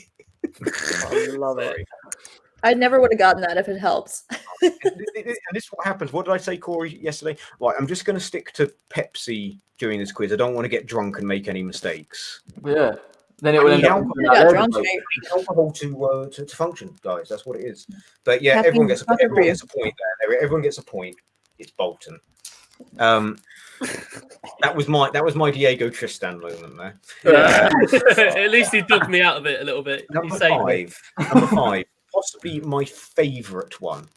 I love it. I never would have gotten that if it helps. And this is what happens. What did I say, Corey, yesterday? Right, I'm just going to stick to Pepsi during this quiz. I don't want to get drunk and make any mistakes. Yeah. Then it will end up. You got drunk, mate. I need alcohol to function, guys. That's what it is. But yeah, Caffeine's everyone gets not good for you. a point there. Everyone gets a point. It's Bolton. That was my Diego Tristan moment there. Yeah. At least he dug me out of it a little bit. He saved me. Number 5, possibly my favourite one.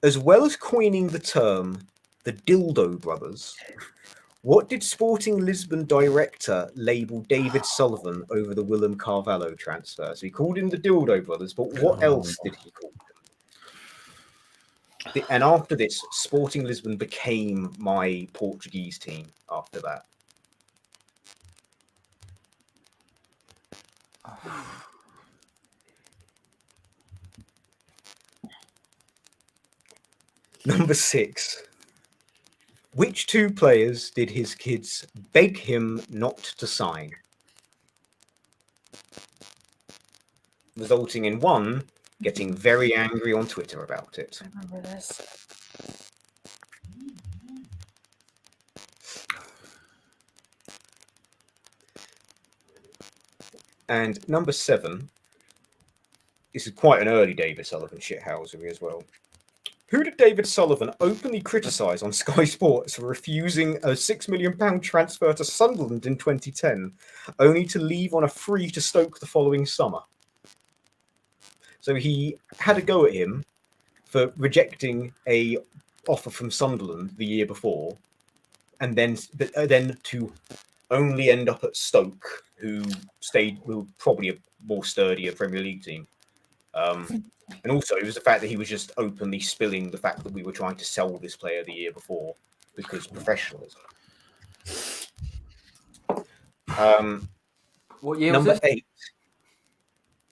As well as coining the term the Dildo Brothers, what did Sporting Lisbon director label David Sullivan over the Willem Carvalho transfer? So he called him the Dildo Brothers, but what else did he call them? And after this, Sporting Lisbon became my Portuguese team after that. Number 6. Which 2 players did his kids beg him not to sign? Resulting in one getting very angry on Twitter about it. I remember this. And number 7. This is quite an early David Sullivan shithousery as well. Who did David Sullivan openly criticise on Sky Sports for refusing a £6 million transfer to Sunderland in 2010, only to leave on a free to Stoke the following summer? So he had a go at him for rejecting a offer from Sunderland the year before, and then to only end up at Stoke, who were probably a more sturdier Premier League team. And also, it was the fact that he was just openly spilling the fact that we were trying to sell this player the year before because professionalism. What year Number was this? 8.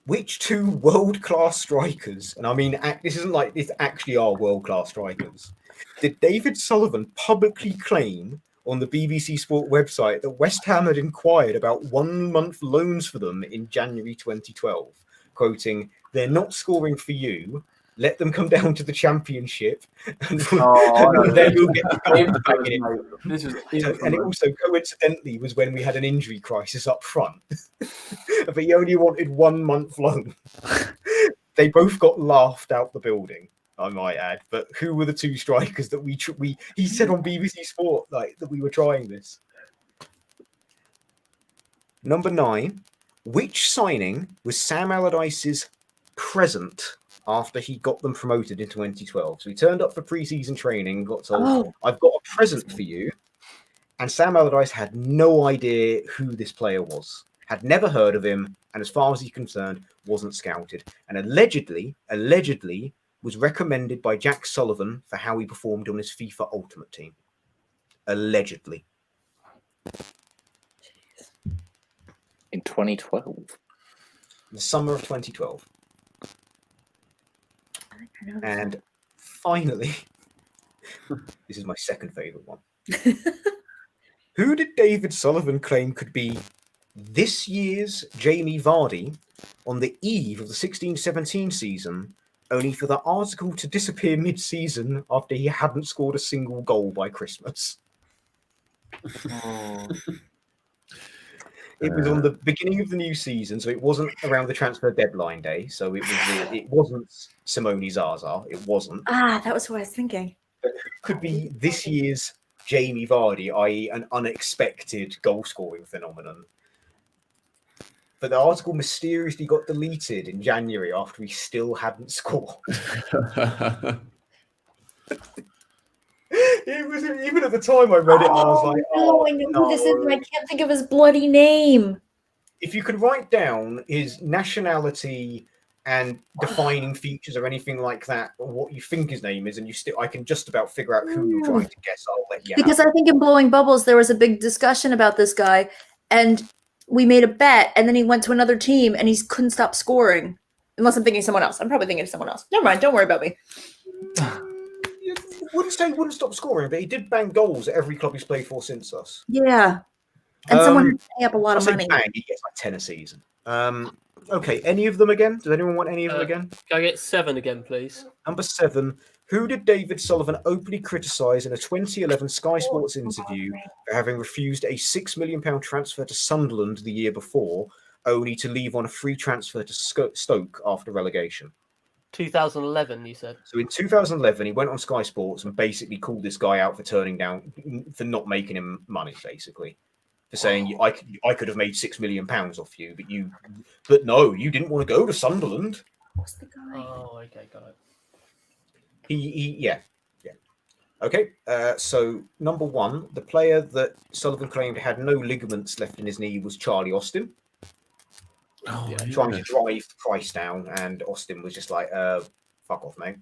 Which 2 world-class strikers, and I mean, this isn't like this actually are world-class strikers, did David Sullivan publicly claim on the BBC Sport website that West Ham had inquired about 1-month loans for them in January 2012, quoting, "They're not scoring for you. Let them come down to the Championship, and then we'll get the goals back in it." And it also coincidentally was when we had an injury crisis up front. But he only wanted 1 month loan. They both got laughed out the building, I might add. But who were the 2 strikers that he said on BBC Sport like that we were trying this? Number 9. Which signing was Sam Allardyce's present after he got them promoted in 2012? So he turned up for pre-season training and got told, "I've got a present for you." And Sam Allardyce had no idea who this player was, had never heard of him, and as far as he's concerned, wasn't scouted. And allegedly was recommended by Jack Sullivan for how he performed on his FIFA Ultimate Team. Allegedly. In 2012. The summer of 2012. And finally, this is my second favourite one. Who did David Sullivan claim could be this year's Jamie Vardy on the eve of the 16-17 season, only for the article to disappear mid-season after he hadn't scored a single goal by Christmas? It was on the beginning of the new season, so it wasn't around the transfer deadline day. So it wasn't Simone Zaza. It wasn't. That was what I was thinking. But who could be this year's Jamie Vardy, i.e. an unexpected goal-scoring phenomenon? But the article mysteriously got deleted in January after he still hadn't scored. It was, even at the time I read it, I was like, "Oh, I know who this is, and I can't think of his bloody name." If you could write down his nationality and defining features or anything like that, or what you think his name is, and I can just about figure out who you're trying to guess. I'll let you. Because I think in Blowing Bubbles there was a big discussion about this guy, and we made a bet, and then he went to another team, and he couldn't stop scoring. Unless I'm thinking of someone else. I'm probably thinking of someone else. Never mind. Don't worry about me. Wouldn't say he wouldn't stop scoring, but he did bang goals at every club he's played for since us. Yeah. And someone had to pay up a lot of money. Bang, he gets like 10 a season. Okay, any of them again? Does anyone want any of them again? Can I get 7 again, please? Number 7. Who did David Sullivan openly criticise in a 2011 Sky Sports interview for having refused a £6 million transfer to Sunderland the year before, only to leave on a free transfer to Stoke after relegation? 2011, you said. So in 2011, he went on Sky Sports and basically called this guy out for not making him money, basically. For saying, I could have made £6 million off you, but no, you didn't want to go to Sunderland. What's the guy? Oh, okay, got it. Yeah. Okay, so number 1, the player that Sullivan claimed had no ligaments left in his knee was Charlie Austin. Trying to drive the price down, and Austin was just like, fuck off, mate.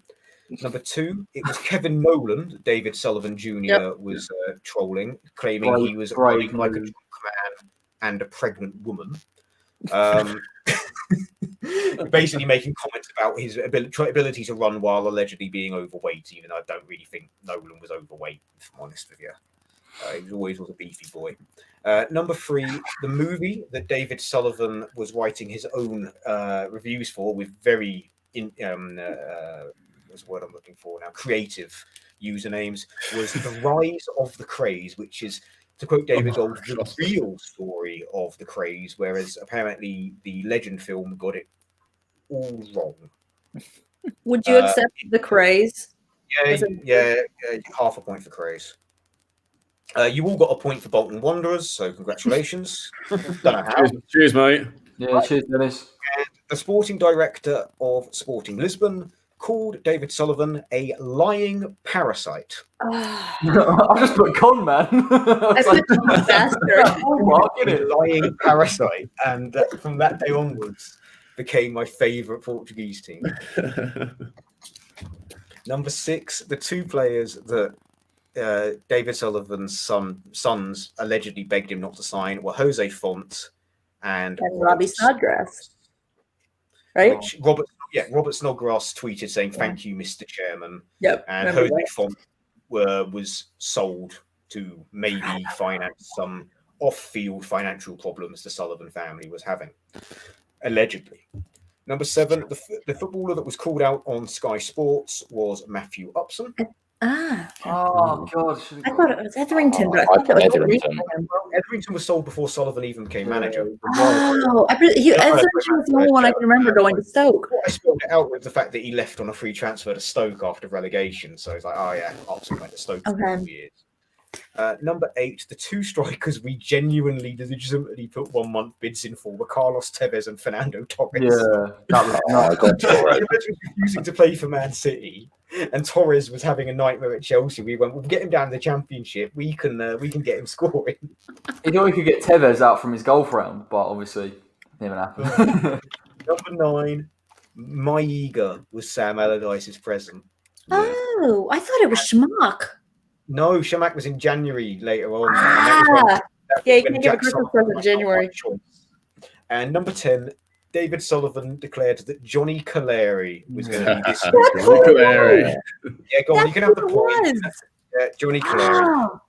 Number 2, it was Kevin Nolan that David Sullivan Jr. was trolling, claiming he was running like a drunk man and a pregnant woman. Basically making comments about his ability to run while allegedly being overweight, even though I don't really think Nolan was overweight, if I'm honest with you. He always was a beefy boy. Number 3, the movie that David Sullivan was writing his own reviews for with very what's the word I'm looking for now? Creative usernames, was The Rise of the Craze, which is, to quote David Gold, the real story of the craze, whereas apparently the Legend film got it all wrong. Would you accept the craze? Yeah, half a point for craze. You all got a point for Bolton Wanderers, so congratulations. Don't know how. Cheers, mate. Yeah, cheers, Dennis. And the sporting director of Sporting Lisbon called David Sullivan a lying parasite. I just put con man. I put bastard. A lying parasite, and from that day onwards, became my favourite Portuguese team. Number 6, the two players that David Sullivan's sons allegedly begged him not to sign were Jose Font and Robbie Snodgrass. Right? Which Robert Snodgrass tweeted saying, "Thank you, Mr. Chairman." Yep. And Jose Font was sold to maybe finance some off-field financial problems the Sullivan family was having, allegedly. Number 7, the footballer that was called out on Sky Sports was Matthew Upson. Oh God! I thought it was Etherington, but I I thought that was Etherington. Etherington was sold before Sullivan even became manager. Oh, Etherington was the only one I can remember going to Stoke. I spelled it out with the fact that he left on a free transfer to Stoke after relegation. So it's like, oh yeah, Upson went to Stoke for 4 years. Number 8, the two strikers we genuinely legitimately put 1 month bids in for were Carlos Tevez and Fernando Torres. Yeah, that was I got Torres. Tevez was refusing to play for Man City, and Torres was having a nightmare at Chelsea. We went, we'll get him down to the Championship. We can get him scoring. He thought he could get Tevez out from his golf round, but obviously never happened. Number 9, my ego was Sam Allardyce's present. Oh, I thought it was Schmuck. No, Shamak was in January later on. Yeah, you can give a Christmas present in January. And number 10, David Sullivan declared that Johnny Caleri was going to be this. Johnny Caleri. Yeah, go on, you can have the point. Johnny Caleri, Oh,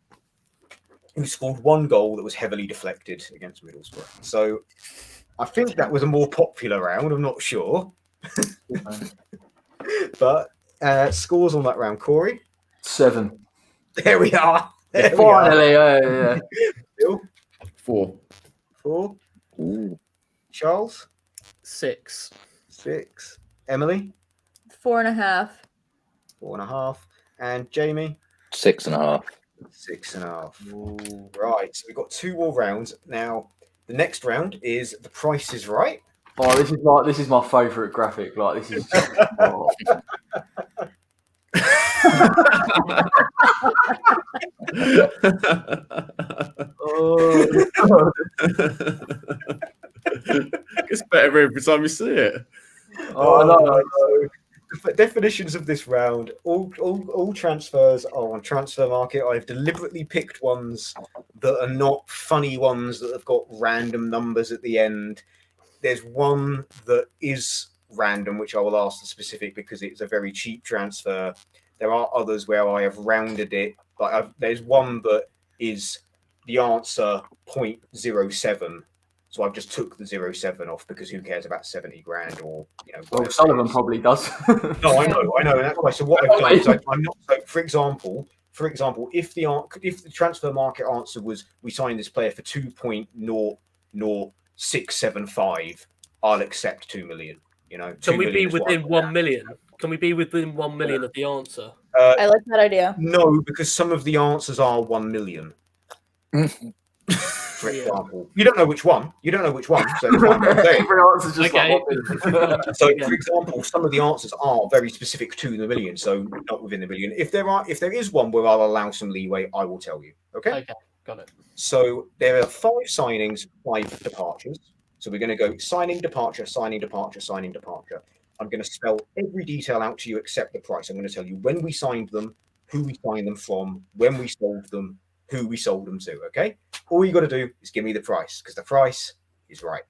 who scored 1 goal that was heavily deflected against Middlesbrough. So I think that was a more popular round. I'm not sure. But scores on that round, Corey? 7. There we are. There we Finally, are. yeah. Bill? 4. 4. Ooh. Charles? 6. 6. Emily? 4.5. 4.5. And Jamie? 6.5. 6.5. Right, so we've got 2 more rounds. Now, the next round is The Price is Right. Oh, this is my favourite graphic. Like this is. Oh. Oh. It's better every time you see it. Oh, no. The definitions of this round, all transfers are on Transfer Market. I've deliberately picked ones that are not funny ones that have got random numbers at the end. There's one that is random, which I will ask the specific because it's a very cheap transfer. There are others where I have rounded it, but there's one that is the answer 0.07. So I've just took the 0.7 off because who cares about 70 grand or Well, Sullivan probably does. No, I know, and that's why. So what I've done is I'm not. So for example, if the Transfer Market answer was we signed this player for 2.00675, I'll accept 2 million. Can we be within 1 million? Can we be within 1 million of the answer? I like that idea. No, because some of the answers are 1 million. For example, you don't know which one. So it's fine, I'm saying. Every answer's just Okay. So, for example, some of the answers are very specific to the million, so not within the million. If there is one where I'll allow some leeway, I will tell you. Okay. Okay, got it. So there are 5 signings, 5 departures. So we're going to go signing, departure, signing, departure, signing, departure. I'm going to spell every detail out to you except the price. I'm going to tell you when we signed them, who we signed them from, when we sold them, who we sold them to. Okay. All you got to do is give me the price because the price is right.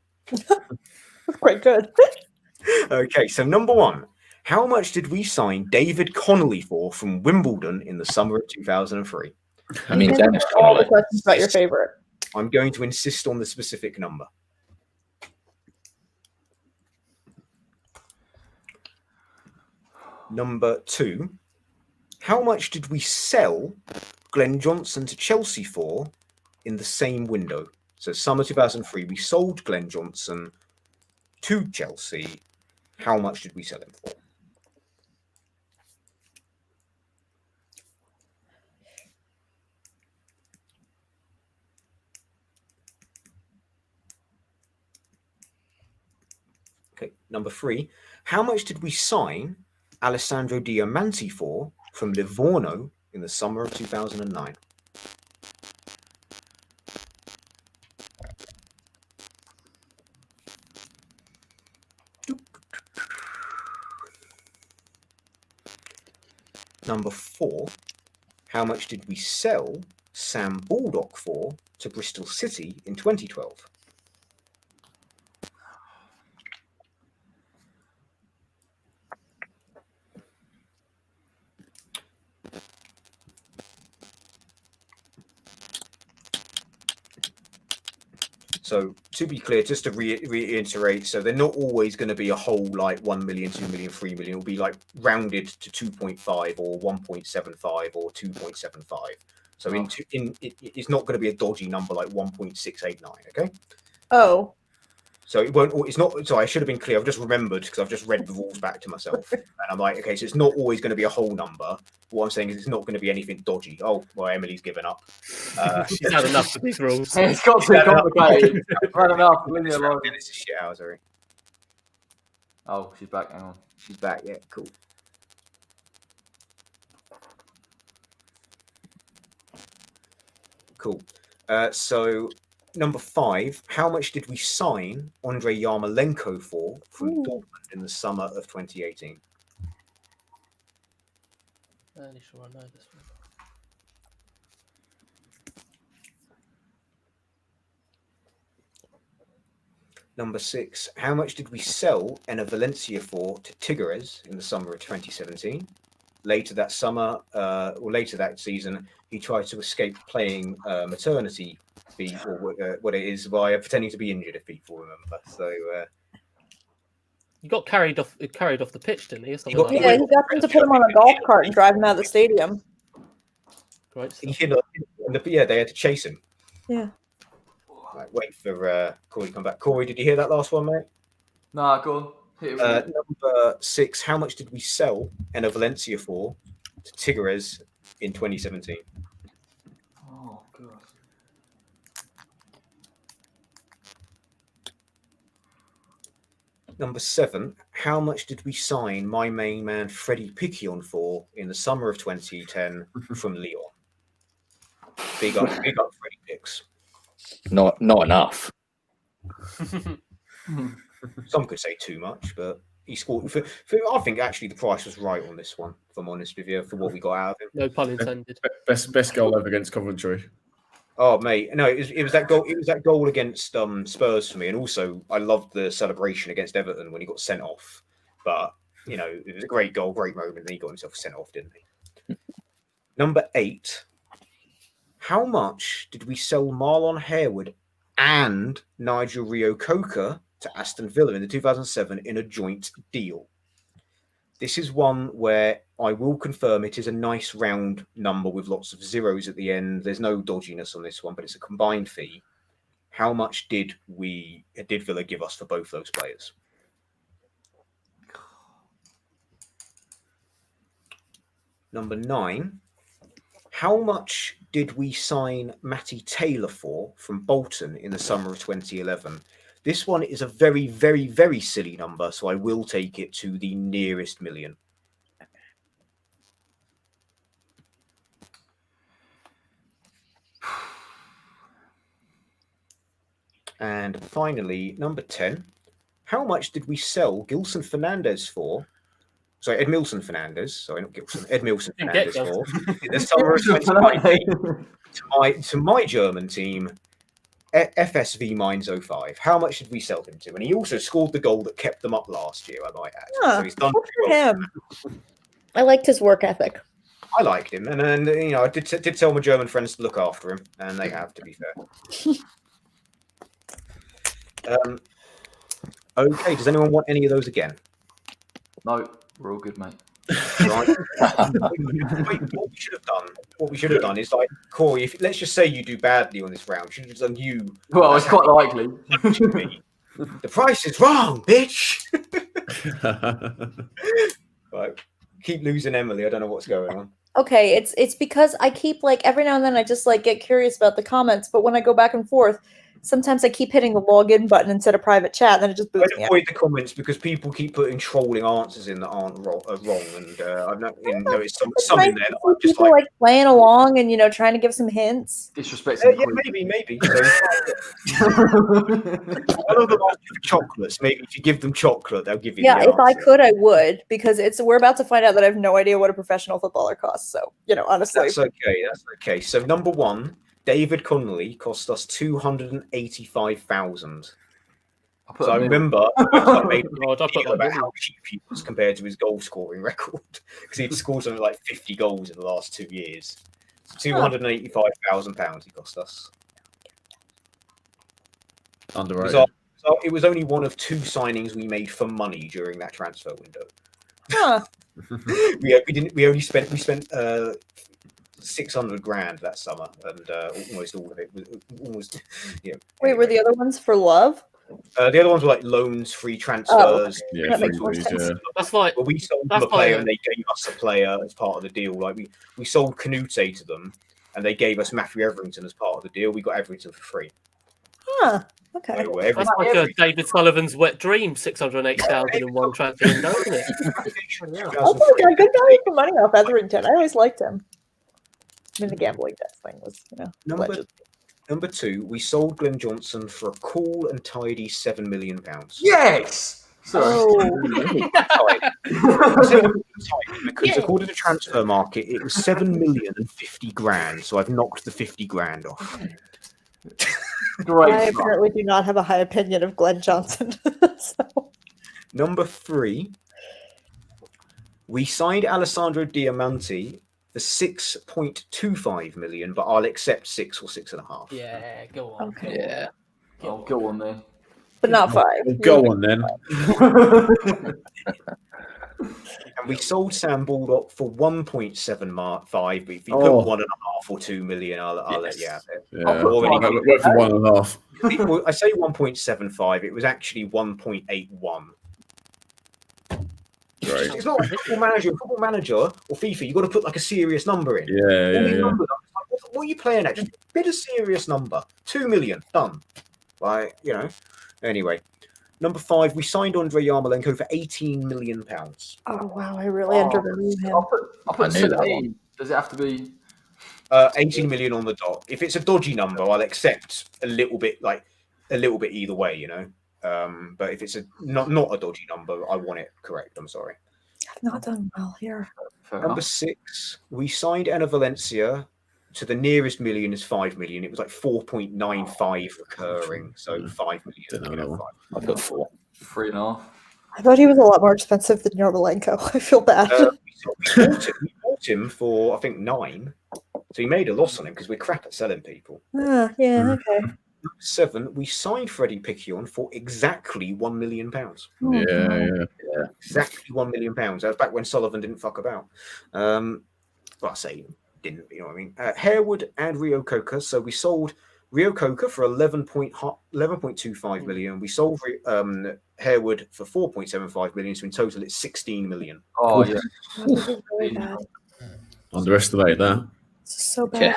Quite good. Okay, so number 1, how much did we sign David Connolly for from Wimbledon in the summer of 2003? I mean, Dennis all the Connolly. questions about your favorite. I'm going to insist on the specific number. Number 2, how much did we sell Glenn Johnson to Chelsea for in the same window? So summer 2003, we sold Glenn Johnson to Chelsea. How much did we sell him for? Okay, number 3, how much did we sign Alessandro Diamanti for from Livorno in the summer of 2009? Number 4, how much did we sell Sam Baldock for to Bristol City in 2012? So to be clear, just to reiterate, so they're not always going to be a whole like 1 million, 2 million, 3 million. It'll be like rounded to 2.5 or 1.75 or 2.75. So it's not going to be a dodgy number like 1.689. Okay. Oh. So it won't. It's not. Sorry, I should have been clear. I've just remembered because I've just read the rules back to myself, and I'm like, okay, so it's not always going to be a whole number. What I'm saying is, it's not going to be anything dodgy. Oh, well, Emily's given up. She's had enough of these rules. It's got too complicated. Right enough. Leave me alone. Dennis is shit hours, sorry. Oh, she's back. Hang on. She's back. Yeah, cool. Cool. So number 5, how much did we sign Andrei Yarmolenko for from Dortmund in the summer of 2018? Fairly sure I know this one. Number 6, how much did we sell Enner Valencia for to Tigres in the summer of 2017? Later that summer, or later that season, he tried to escape playing maternity fee, or what it is, by pretending to be injured, if people remember. So he got carried off the pitch, didn't he? He got them to put him on a golf cart and drive him out of the stadium. Right. Yeah, they had to chase him. Yeah. Right, wait for Corey to come back. Corey, did you hear that last one, mate? Nah, go on. Hit it Number 6, how much did we sell Enner Valencia for to Tigres in 2017? Oh, God. Number 7, how much did we sign my main man Freddie Picquion for in the summer of 2010 from Lyon? Big up Freddie Picks. Not enough. Some could say too much, but he scored. I think actually the price was right on this one, if I'm honest with you, for what we got out of him. No pun intended. Best goal ever against Coventry. Oh mate, no, it was that goal. It was that goal against Spurs for me, and also I loved the celebration against Everton when he got sent off. But you know, it was a great goal, great moment, and he got himself sent off, didn't he? Number 8, how much did we sell Marlon Harewood and Nigel Rio-Coker to Aston Villa in the 2007 in a joint deal? This is one where I will confirm it is a nice round number with lots of zeros at the end. There's no dodginess on this one, but it's a combined fee. How much did Villa give us for both those players? Number 9, how much did we sign Matty Taylor for from Bolton in the summer of 2011? This one is a very, very, very silly number, so I will take it to the nearest million. And finally, number 10, how much did we sell Gilson Fernandez for? Sorry, Edmilson Fernandez. Sorry, not Gilson. Edmilson Fernandez for in the summer of 2019 to my German team, FSV Mainz 05. How much did we sell him to? And he also scored the goal that kept them up last year, I might add. So he's done good for him. I liked his work ethic. I liked him, and you know, I did tell my German friends to look after him, and they have, to be fair. Okay, does anyone want any of those again? No, we're all good, mate. Right. What we should have done is, like, Corey, let's just say you do badly on this round, we should have done you. Well, it's quite likely. The price is wrong, bitch. Right. Keep losing Emily. I don't know what's going on. Okay, it's because I keep, like, every now and then I just, like, get curious about the comments, but when I go back and forth, sometimes I keep hitting the login button instead of private chat, and then it just boots me I'd out. avoid the comments because people keep putting trolling answers in that aren't wrong, and I've noticed It's some nice in there to that see I'm just people like, playing along and trying to give some hints. Disrespecting yeah, maybe. So one of them asked you for chocolates. Maybe if you give them chocolate, they'll give you Yeah, the if I answer. could, I would, because we're about to find out that I have no idea what a professional footballer costs. So honestly, That's okay. So number one, David Connolly cost us 285,000. So I remember the website made a God, I put video like about how cheap he was compared to his goal scoring record because he'd scored something like 50 goals in the last 2 years. So £285,000 he cost us. Underrated. So it was only one of 2 signings we made for money during that transfer window. huh? we spent 600 grand that summer, and almost all of it was almost. Wait, anyway. were the other ones for love? The other ones were like loans, free transfers. Yeah, That makes more freebies, sense. yeah. That's like Well, we sold them That's a player, fine. and they gave us a player as part of the deal. Like we sold Canute to them, and they gave us Matthew Everington as part of the deal. We got Everington for free. Huh? Okay. So, that's like David Sullivan's wet dream, 680,000 in one transfer window, isn't it? Also, got good value for money off Etherington. I always liked him. I mean, the gambling death thing was, Number 2, we sold Glenn Johnson for a cool and tidy £7 million. Yes. Sorry. Oh, Because according to Transfer Market, it was 7,050 grand. So I've knocked the 50 grand off. Great. I apparently do not have a high opinion of Glenn Johnson. So. Number 3, we signed Alessandro Diamanti for 6.25 million, but I'll accept 6 or 6.5. Yeah, go on. Okay. Yeah. Oh, go on then. But not 5. Well, go on then. And we sold Sam Baldock for 1.75. But if you Oh. put 1.5 or 2 million, I'll let you have it. Yeah. I'll put Went for 1.5. Well, I say 1.75. It was actually 1.81. Great. It's not a football manager. Football manager or FIFA, you've got to put like a serious number in. Yeah, All these yeah. numbers, what are you playing at? Just bid a serious number. 2 million, done. Like, Anyway, number 5, we signed Andrei Yarmolenko for £18 million. Oh wow, I really undervalue him. I'll put I knew that 17. Does it have to be? 18 million on the dot. If it's a dodgy number, I'll accept a little bit either way, But if it's not a dodgy number, I want it correct. I'm sorry. I've not done well here. Fair Number enough. 6, we signed Enna Valencia to the nearest million is 5 million. It was like 4.95 recurring, so 5 million. Didn't know that one. I put 4. 3.5. I thought he was a lot more expensive than Yarmolenko. I feel bad. We bought him for, I think, 9. So he made a loss on him because we're crap at selling people. Yeah, okay. 7, we signed Freddie Piccion for exactly £1 million. Oh, Yeah. Exactly £1 million. That was back when Sullivan didn't fuck about. Well, I say didn't, you know what I mean? Harewood and Rio Coca. So we sold Rio Coca for 11.25 million. We sold Harewood for 4.75 million. So in total, it's 16 million. Oh, yeah. This is really bad. Underestimate that. This is so bad.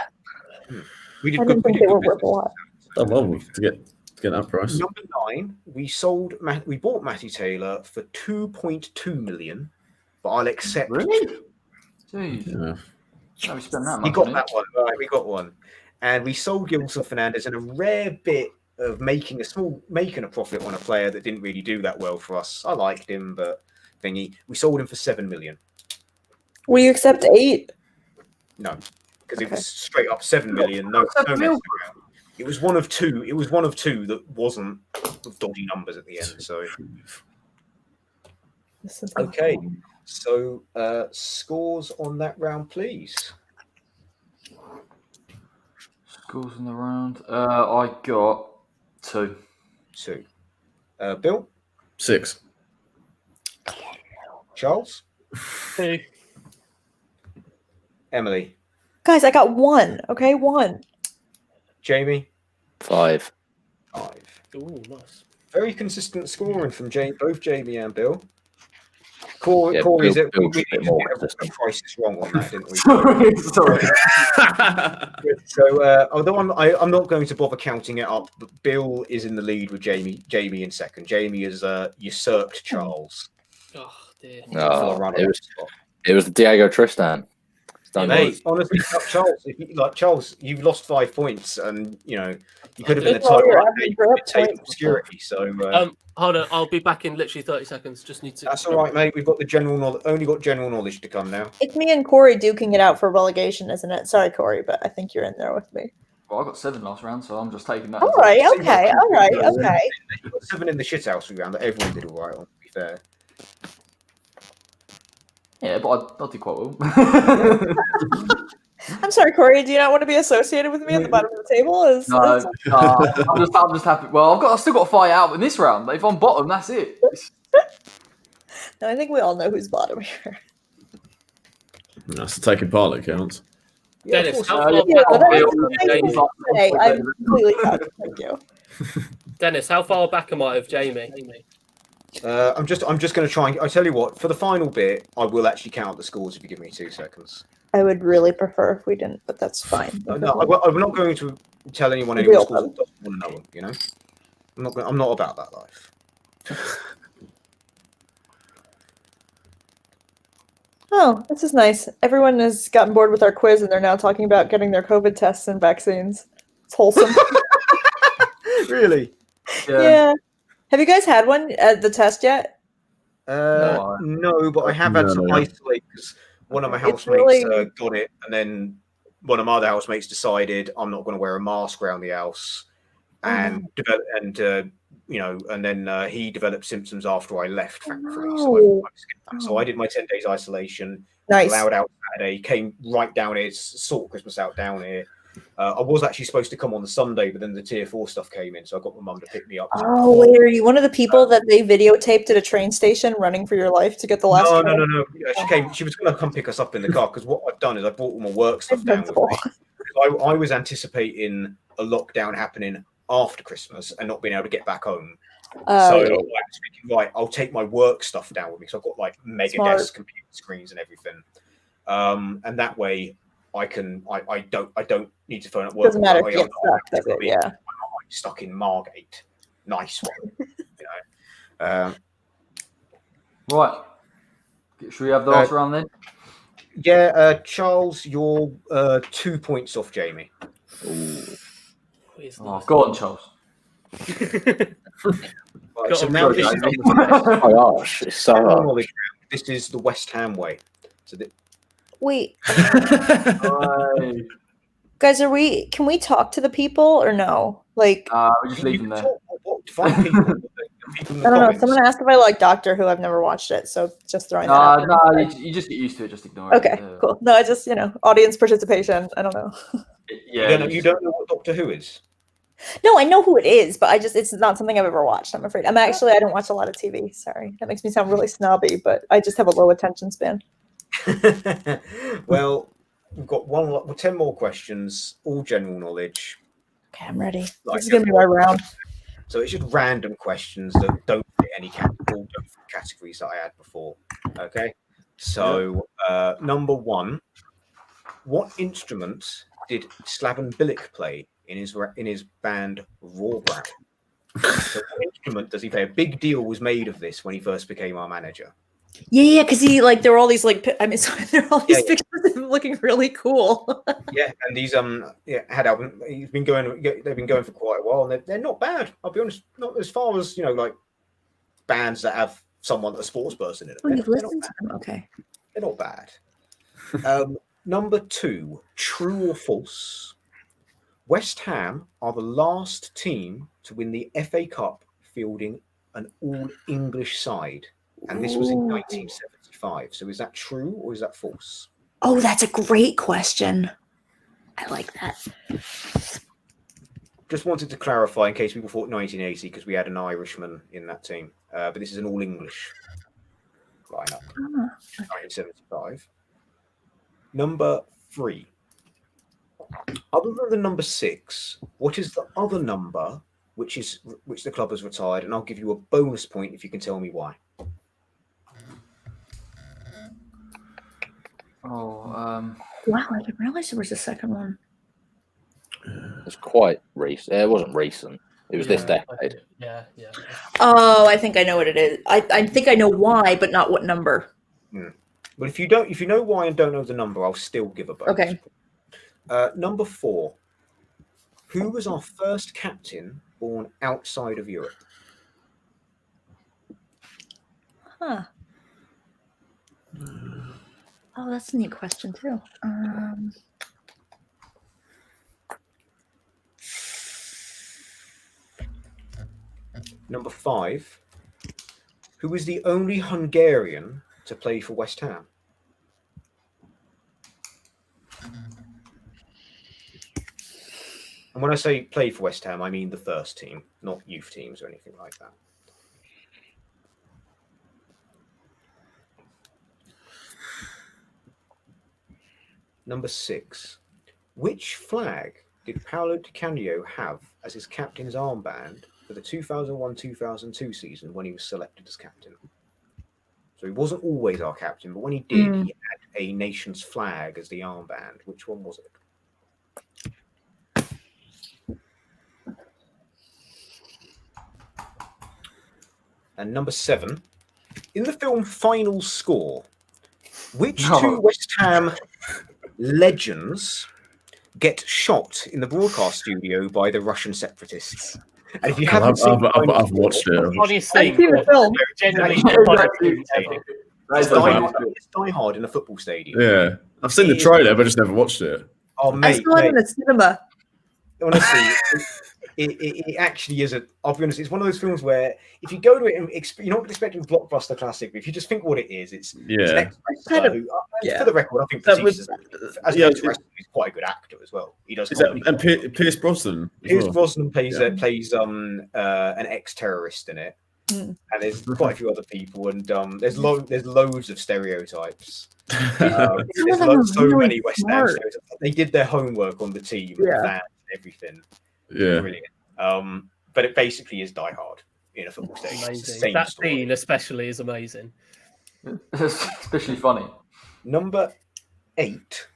Yeah. We I did didn't good. think they were worth a lot. Oh, well, to get that price. Number 9, we bought Matty Taylor for 2.2 million, but I'll accept. Really? Jeez. Yeah. No, we spent that much. We got on that one, right? We got one, and we sold Gilson Fernandez in a rare bit of making a profit on a player that didn't really do that well for us. I liked him, but we sold him for 7 million. Will you accept 8? No, because it was straight up 7 million. No messing around. It was one of two. It was one of 2 that wasn't with dodgy numbers at the end. So okay. So scores on that round, please. Scores in the round. I got 2. 2. Bill? 6. Charles? 2. Emily? Guys, I got 1. Okay, 1. Jamie? 5. 5. Ooh, nice. Very consistent scoring from both Jamie and Bill. Corey, Yeah, Corey, is it? Bill We just a bit did more get a consistent. crisis wrong on that, didn't we? Sorry. So, although I'm not going to bother counting it up, but Bill is in the lead with Jamie. Jamie in second. Jamie has usurped Charles Oh dear. for the No, runner-up spot. it was Diego Tristan. It Mate, was. honestly, Charles, Charles, you've lost 5 points, and you could have been the Well, title you're runner. average You could up take points. obscurity. So Hold on, I'll be back in literally 30 seconds. Just need to. that's all right, mate. We've got the general knowledge. Only got general knowledge to come now. It's me and Corey duking it out for relegation, isn't it? Sorry, Corey, but I think you're in there with me. Well, I got 7 last round, so I'm just taking that. All right, okay, all right, okay. You got 7 in the shithouse round that everyone did all right on. To be fair. Yeah, but I did quite well. I'm sorry, Corey. Do you not want to be associated with me at the bottom of the table? No, I'm just happy. Well, I've still got to fight out in this round. If I'm bottom, that's it. No, I think we all know who's bottom here. That's the taking part that counts. Yeah, Dennis, of how course. far Yeah, back that am is I of Jamie? Hey, I'm completely touched. Thank you. Dennis, how far back am I of Jamie? I'm just going to try and. I tell you what, for the final bit, I will actually count the scores if you give me 2 seconds. I would really prefer if we didn't, but that's fine. No, I'm not going to tell anyone any Real scores them. that doesn't want to know them. You know, I'm not about that life. Oh, this is nice. Everyone has gotten bored with our quiz and they're now talking about getting their COVID tests and vaccines. It's wholesome. Really? Yeah. Have you guys had one at the test yet? No, but I have had to No. isolate because one of my It's housemates really- got it, and then one of my other housemates decided I'm not going to wear a mask around the house, and and then he developed symptoms after I left. Thankfully, so I did my 10 days isolation. Nice. Allowed out Saturday, came right down here, sort Christmas out down here. I was actually supposed to come on the Sunday, but then the tier 4 stuff came in, so I got my mum to pick me up. Oh, wait, are you one of the people that they videotaped at a train station running for your life to get the last train? No. Yeah, she was going to come pick us up in the car because what I've done is I brought all my work stuff down with me. I was anticipating a lockdown happening after Christmas and not being able to get back home. So I was thinking, right, I'll take my work stuff down with me. So I've got like mega desk computer screens and everything, and that way I don't need to phone up work. Doesn't matter if you get stuck, does it? Yeah. I'm stuck in Margate. Nice one. Right. Should we have the last round then? Yeah, Charles, you're 2 points off Jamie. Oh, go on, Charles. Right, so now this is, Oh my gosh, it's so hard. this is the West Ham way. So Wait, guys, can we talk to the people or no? Like, we just leave them there. Find people, people in the I don't know. comments. Someone asked if I like Doctor Who. I've never watched it, so just throwing that out No, there. you just get used to it. Just ignore it. Okay, cool. No, I just, audience participation. I don't know. Yeah, You don't know what Doctor Who is? No, I know who it is, but it's not something I've ever watched, I'm afraid. I don't watch a lot of TV. Sorry. That makes me sound really snobby, but I just have a low attention span. Well, we've got 10 more questions, all general knowledge. Okay, I'm ready. This is going to be my round. So it's just random questions that don't fit any categories that I had before. Okay. So number 1, what instrument did Slaven Bilic play in his band Rawbrow? So what instrument does he play? A big deal was made of this when he first became our manager. Yeah, because there were all these there are all these pictures of him looking really cool. Yeah, and these had album. They've been going for quite a while, and they're not bad. I'll be honest, not as far as like bands that have a sports person in it. Oh, you've listened to them, okay? They're not bad. Number 2, true or false? West Ham are the last team to win the FA Cup fielding an all-English side. And this was in 1975. So is that true or is that false? Oh, that's a great question. I like that. Just wanted to clarify in case people thought 1980 because we had an Irishman in that team. But this is an all-English lineup. 1975. Number 3. Other than the number 6, what is the other number which the club has retired? And I'll give you a bonus point if you can tell me why. Wow, I didn't realize there was a second one. It's quite recent. It wasn't recent. It was this decade. Yeah. Oh, I think I know what it is. I think I know why, but not what number. But if you know why and don't know the number, I'll still give a bonus. Okay. Number 4. Who was our first captain born outside of Europe? Huh. Oh, that's a neat question too. Number 5. Who was the only Hungarian to play for West Ham? And when I say play for West Ham, I mean the first team, not youth teams or anything like that. Number 6. Which flag did Paolo Di Canio have as his captain's armband for the 2001-2002 season when he was selected as captain? So he wasn't always our captain, but when he did, he had a nation's flag as the armband. Which one was it? And number 7. In the film Final Score, which two West Ham legends get shot in the broadcast studio by the Russian separatists? And if you haven't seen I've watched it. Honestly, I've seen the film. It's Die Hard in a football stadium. Yeah, I've seen the trailer, but just never watched it. Oh, I mate, saw it in the cinema. honestly, it actually is I'll be honest, it's one of those films where if you go to it and you're not expecting blockbuster classic, but if you just think what it is, it's an ex-wrestler who, for the record, I think Batista as an ex-wrestler, he's quite a good actor as well. He does. And Pierce Brosnan. Brosnan plays an ex-terrorist in it, and there's quite a few other people, and there's loads of stereotypes. There's so many West Ham stereotypes. They did their homework on the team, the fans, and everything. Yeah, brilliant. But it basically is Die Hard in a football stadium. Amazing. That scene especially is amazing. Especially funny. Number 8.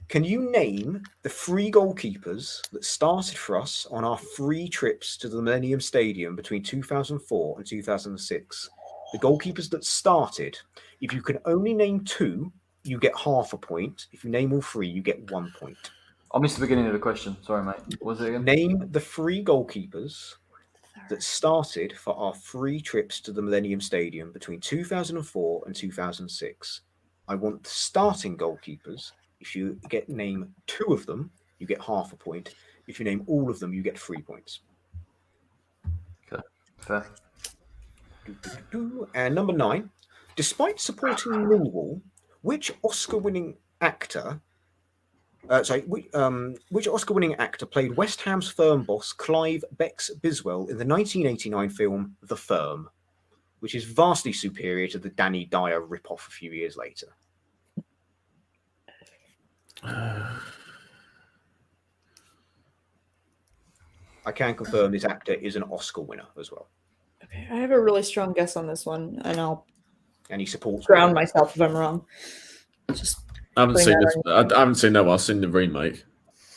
Can you name the 3 goalkeepers that started for us on our 3 trips to the Millennium Stadium between 2004 and 2006? The goalkeepers that started. If you can only name 2, you get half a point. If you name all 3, you get 1 point. I missed the beginning of the question. Sorry, mate. What was it again? Name the 3 goalkeepers that started for our 3 trips to the Millennium Stadium between 2004 and 2006. I want the starting goalkeepers. If you name 2 of them, you get half a point. If you name all of them, you get 3 points. Okay, fair. And number 9. Despite supporting Millwall, which Oscar-winning actor which Oscar-winning actor played West Ham's firm boss Clive Bex Biswell in the 1989 film The Firm, which is vastly superior to the Danny Dyer rip-off a few years later? I can confirm this actor is an Oscar winner as well. Okay, I have a really strong guess on this one, and he supports ground myself if I'm wrong. I haven't seen this. I haven't seen that one. I've seen the remake.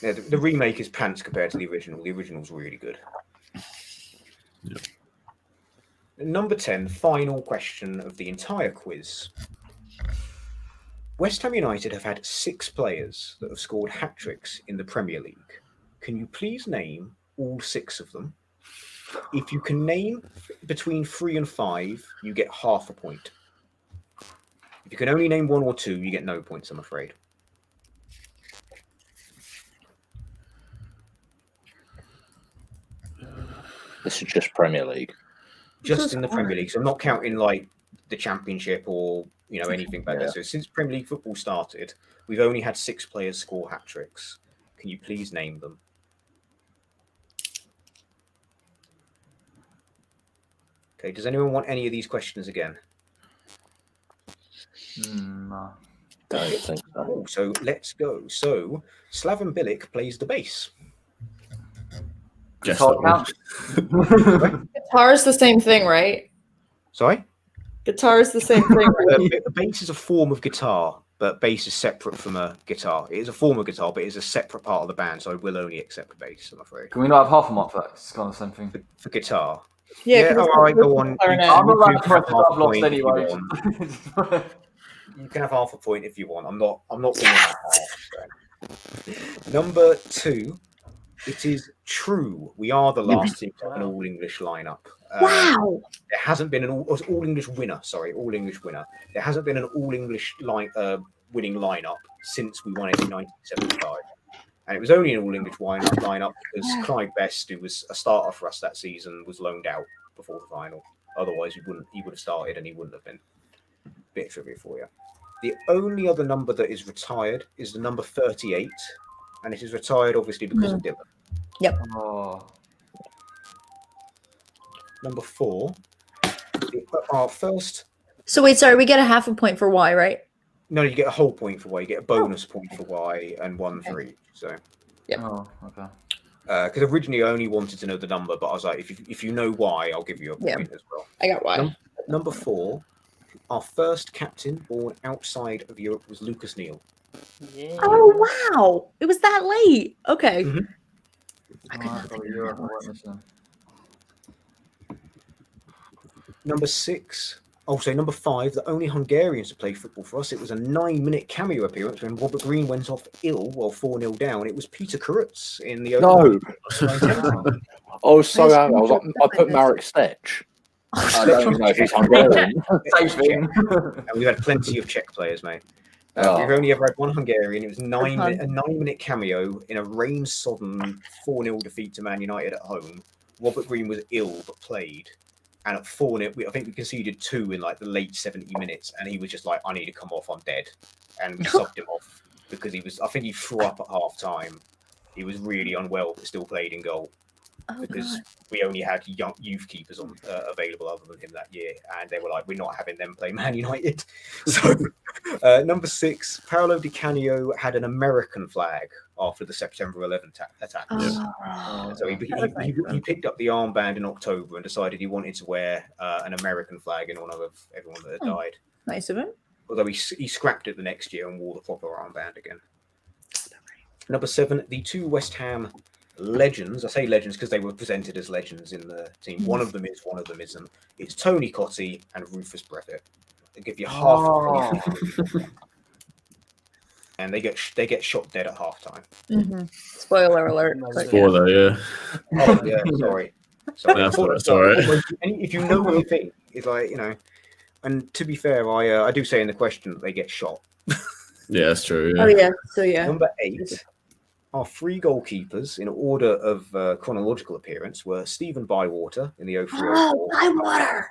Yeah, the remake is pants compared to the original. The original's really good. Yeah. Number 10, final question of the entire quiz. West Ham United have had 6 players that have scored hat-tricks in the Premier League. Can you please name all 6 of them? If you can name between 3 and 5, you get half a point. If you can only name 1 or 2, you get no points, I'm afraid. This is just Premier League. Just in the Premier League. So I'm not counting like the Championship or anything better. So since Premier League football started, we've only had 6 players score hat-tricks. Can you please name them? Okay, does anyone want any of these questions again? No. Don't think so. So let's go. So Slaven Bilic plays the bass. Guess Guitar is the same thing, right? Sorry? Guitar is the same thing. The bass is a form of guitar. but bass is separate from a guitar. It is a form of guitar, but it is a separate part of the band, so I will only accept bass, I'm afraid. Can we not have half a mark for that? It's kind of the same thing. For guitar. Yeah, Yeah, all right, go on. clarinet. I'm not You that can have impressed. half a I've lost point if you anyway. want. You can have half a point if you want. I'm not going to have half. So. Number 2. It is true. We are the last team to have an all-English lineup. Wow. There hasn't been an all-English winner. Sorry, all-English winner. There hasn't been an all-English winning lineup since we won it in 1975. And it was only an all-English lineup because Clyde Best, who was a starter for us that season, was loaned out before the final. Otherwise, he would have started and he wouldn't have been. Bit of trivia for you. The only other number that is retired is the number 38, and it is retired obviously because of Dylan. Yep. Oh. Number 4. Our first. So wait, sorry, we get a half a point for Y, right? No, you get a whole point for Y. You get a bonus point for Y and 1 for each. So. Yep. Oh, okay. Because originally I only wanted to know the number, but I was like, if you know Y, I'll give you a point as well. I got Y. Number 4. Our first captain born outside of Europe was Lucas Neal. Yeah. Oh wow! It was that late. Okay. Mhm. I could not think of Europe, that I one. won't listen. Number 6. Number 5. The only Hungarians to play football for us. It was a 9-minute cameo appearance when Robert Green went off ill while 4-0 down. It was Peter Kurutz in the No. opening. I was so happy. I was like, I put Marek Stech. I don't even know if he's Hungarian. Same thing. And we've had plenty of Czech players, mate. Oh. We've only ever had one Hungarian. It was a 9-minute cameo in a rain-sodden 4-0 defeat to Man United at home. Robert Green was ill but played. And at 4-0, I think we conceded 2 in like the late 70 minutes. And he was just like, I need to come off, I'm dead. And we subbed him off because I think he threw up at half time. He was really unwell but still played in goal. Because we only had youth keepers on available other than him that year, and they were like, "We're not having them play Man United." So, number 6, Paolo Di Canio had an American flag after the September 11th attacks. So he picked up the armband in October and decided he wanted to wear an American flag in honor of everyone that had died. Nice of him. Although he scrapped it the next year and wore the proper armband again. Number 7, the 2 West Ham legends. I say legends because they were presented as legends in the team. One of them is, one of them isn't. It's Tony Cottee and Rufus Breffett. They give you half a point. And they get shot dead at halftime. Spoiler alert. Spoiler, yeah. Oh yeah, sorry. That's all right. If you know what you think, it's like, you know. And to be fair, I do say in the question that they get shot. Yeah, that's true. Yeah. Oh yeah. So yeah. Number 8. Our 3 goalkeepers in order of chronological appearance were Stephen Bywater in the 03-04. Bywater.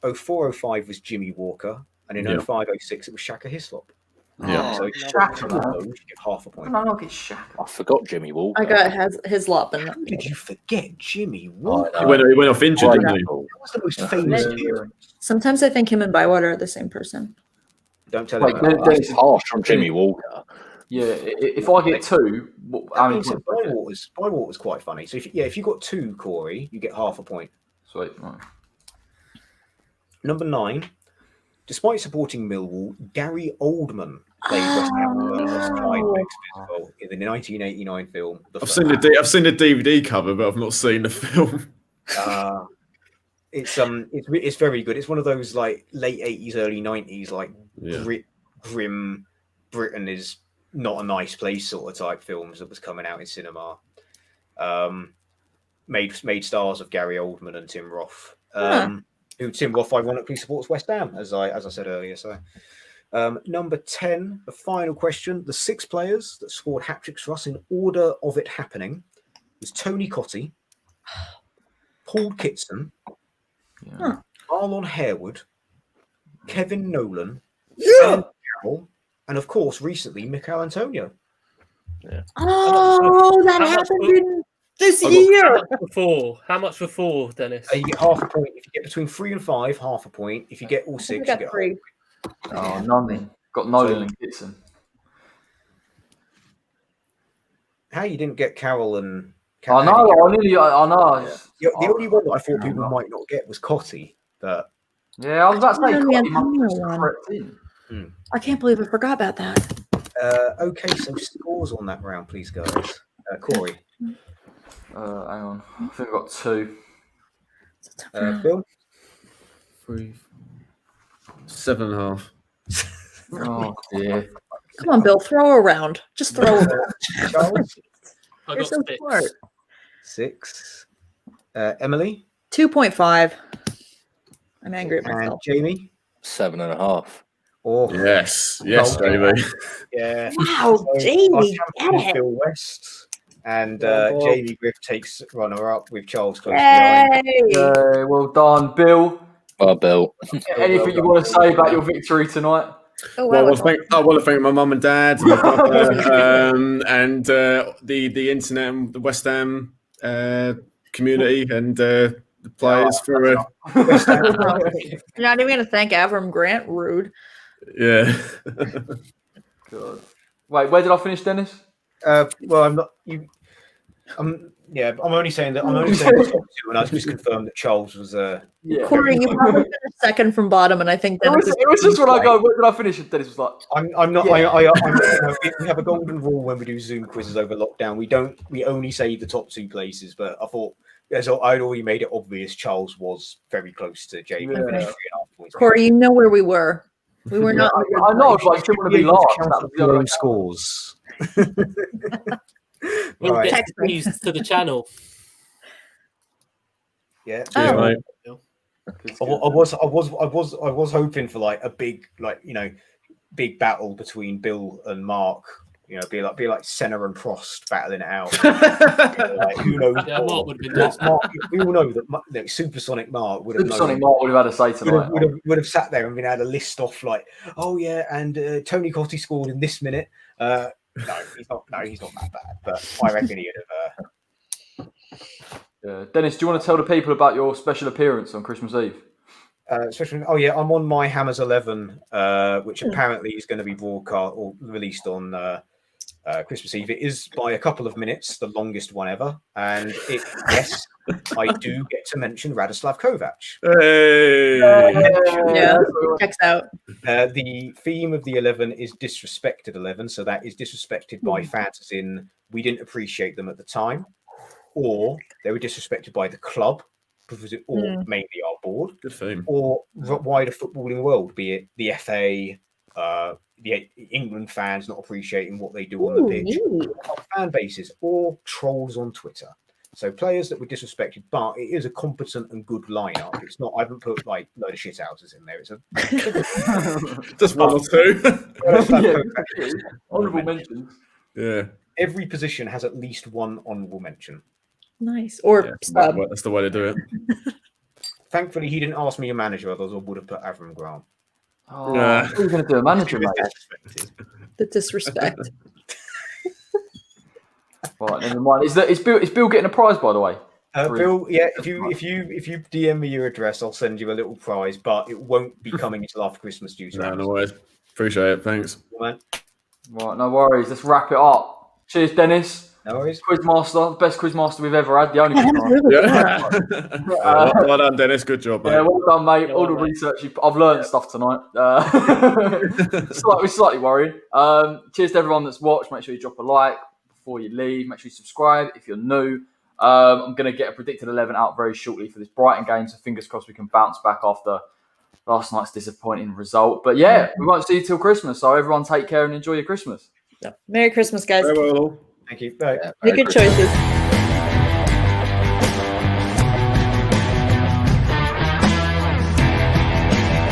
04-05 was Jimmy Walker, and in 05-06 it was Shaka Hislop. Yeah. So Shaka, you get half a point. No, get Shaka. I forgot Jimmy Walker. I got his lop in How that. did you forget Jimmy Walker? He went off injured, didn't he? That was the most famous appearance. Sometimes I think him and Bywater are the same person. Don't tell Wait, him that. That's harsh from Jimmy Walker. Yeah, if I get 2, how many points? Bywater's quite funny. So if you got 2, Corey, you get half a point. Sweet. Right. Number 9. Despite supporting Millwall, Gary Oldman played West Ham in the 1989 film. I've seen the DVD cover, but I've not seen the film. It's very good. It's one of those like late 80s, early 90s, like grim Britain is not a nice place sort of type films that was coming out in cinema. Made stars of Gary Oldman and Tim Roth. Who Tim Roth ironically supports West Ham, as I said earlier. So, number 10, the final question: the 6 players that scored hat tricks for us in order of it happening was Tony Cottee, Paul Kitson, Marlon Harewood, Kevin Nolan, Alan Carroll, and of course, recently Mikel Antonio. Yeah. Oh, that happened in this year. How much for 4, Dennis? You get half a point if you get between 3 and 5. Half a point if you get all 6. You get 3. Oh, none. Got Nolan and Kitson. How you didn't get Carroll and? I know. I know. The only one that I thought people might not get was Cottee, but yeah, I was about to say Only Cottee Antonio must one. correct in. I can't believe I forgot about that. Okay, so scores on that round, please, guys. Corey. Hang on. I think I've got 2. Bill. 3, 7.5. Oh, dear. Come on, Bill, throw around. Just throw around. Charles. I You're got so 6. smart. 6. Emily. 2.5. I'm angry at And myself. Jamie. 7.5. Oh, Yes, Oh, Jamie. yeah. Wow, So Jamie, our champion is get it. Bill West, and Well, Jamie Griff takes runner-up with Charles close behind. Yay. Yeah, well done, Bill. Well, Bill. Anything you want to say about your victory tonight? Oh, Well, wow. I want to thank my mum and dad, and my brother, and the internet and the West Ham community and the players for West Ham. You're not even going to thank Avram Grant. Rude. yeah. God. Wait, where did I finish, Dennis? Well, I'm not. I'm only saying that. I'm only saying the top 2, and I just confirmed that Charles was. Yeah. Corey, you probably finished second from bottom, and I think It was just when I go, where did I finish? And Dennis was like, I'm not. Yeah. We have a golden rule when we do Zoom quizzes over lockdown. We only say the top 2 places, but I thought. So I'd already made it obvious Charles was very close to Jamie. Yeah. 3.5 points. Corey, you know where we were. We were not. I know, but I didn't want to be last. That was the Your other own scores. We'll Right. get views to the channel. Yeah. Oh. Mate. I was hoping for like a big big battle between Bill and Mark. Be like Senna and Prost battling it out. Who knows? Yeah, more. Mark would have been good. Mark, we all know that Supersonic Mark would have Supersonic known. Mark would have had a say tonight. Would have sat there and been able to list off like, oh yeah, and Tony Cotti scored in this minute. No, he's not. No, he's not that bad. But I reckon he'd have. Dennis, do you want to tell the people about your special appearance on Christmas Eve? Especially, I'm on my Hammers 11, which apparently is going to be broadcast or released on Christmas Eve. It is by a couple of minutes, the longest one ever. And yes, I do get to mention Radoslav Kovac. Hey. Yeah, checks out. The theme of the 11 is disrespected 11. So that is disrespected by fans, as in we didn't appreciate them at the time, or they were disrespected by the club, or mainly our board, Good theme. or wider footballing world, be it the FA, the England fans not appreciating what they do on the pitch, fan bases, or trolls on Twitter. So players that were disrespected, but it is a competent and good lineup. It's not. I haven't put like a load of shit houses in there. It's a Just 1 or 2. Honourable mentions. Yeah. Every position has at least one honourable mention. Nice. Or sub. That's the way to do it. Thankfully, he didn't ask me a manager, otherwise I would have put Avram Grant. Oh, what are you going to do? A manager, mate? The disrespect. Right, never mind. Is Bill getting a prize, by the way? Bill, yeah. If you DM me your address, I'll send you a little prize, but it won't be coming until after Christmas due to No worries. Appreciate it. Thanks. Man. Right, no worries. Let's wrap it up. Cheers, Dennis. No worries. Quizmaster, the best quizmaster we've ever had. The only quizmaster. Yeah. Well done, Dennis. Good job, mate. Yeah, well done, mate. All the research I've learned stuff tonight. Slightly worrying. Cheers to everyone that's watched. Make sure you drop a like before you leave. Make sure you subscribe if you're new. I'm going to get a predicted 11 out very shortly for this Brighton game, so fingers crossed we can bounce back after last night's disappointing result. But yeah, we won't see you till Christmas, so everyone take care and enjoy your Christmas. Merry Christmas, guys. Very well. Thank you. Bye. Make good choices.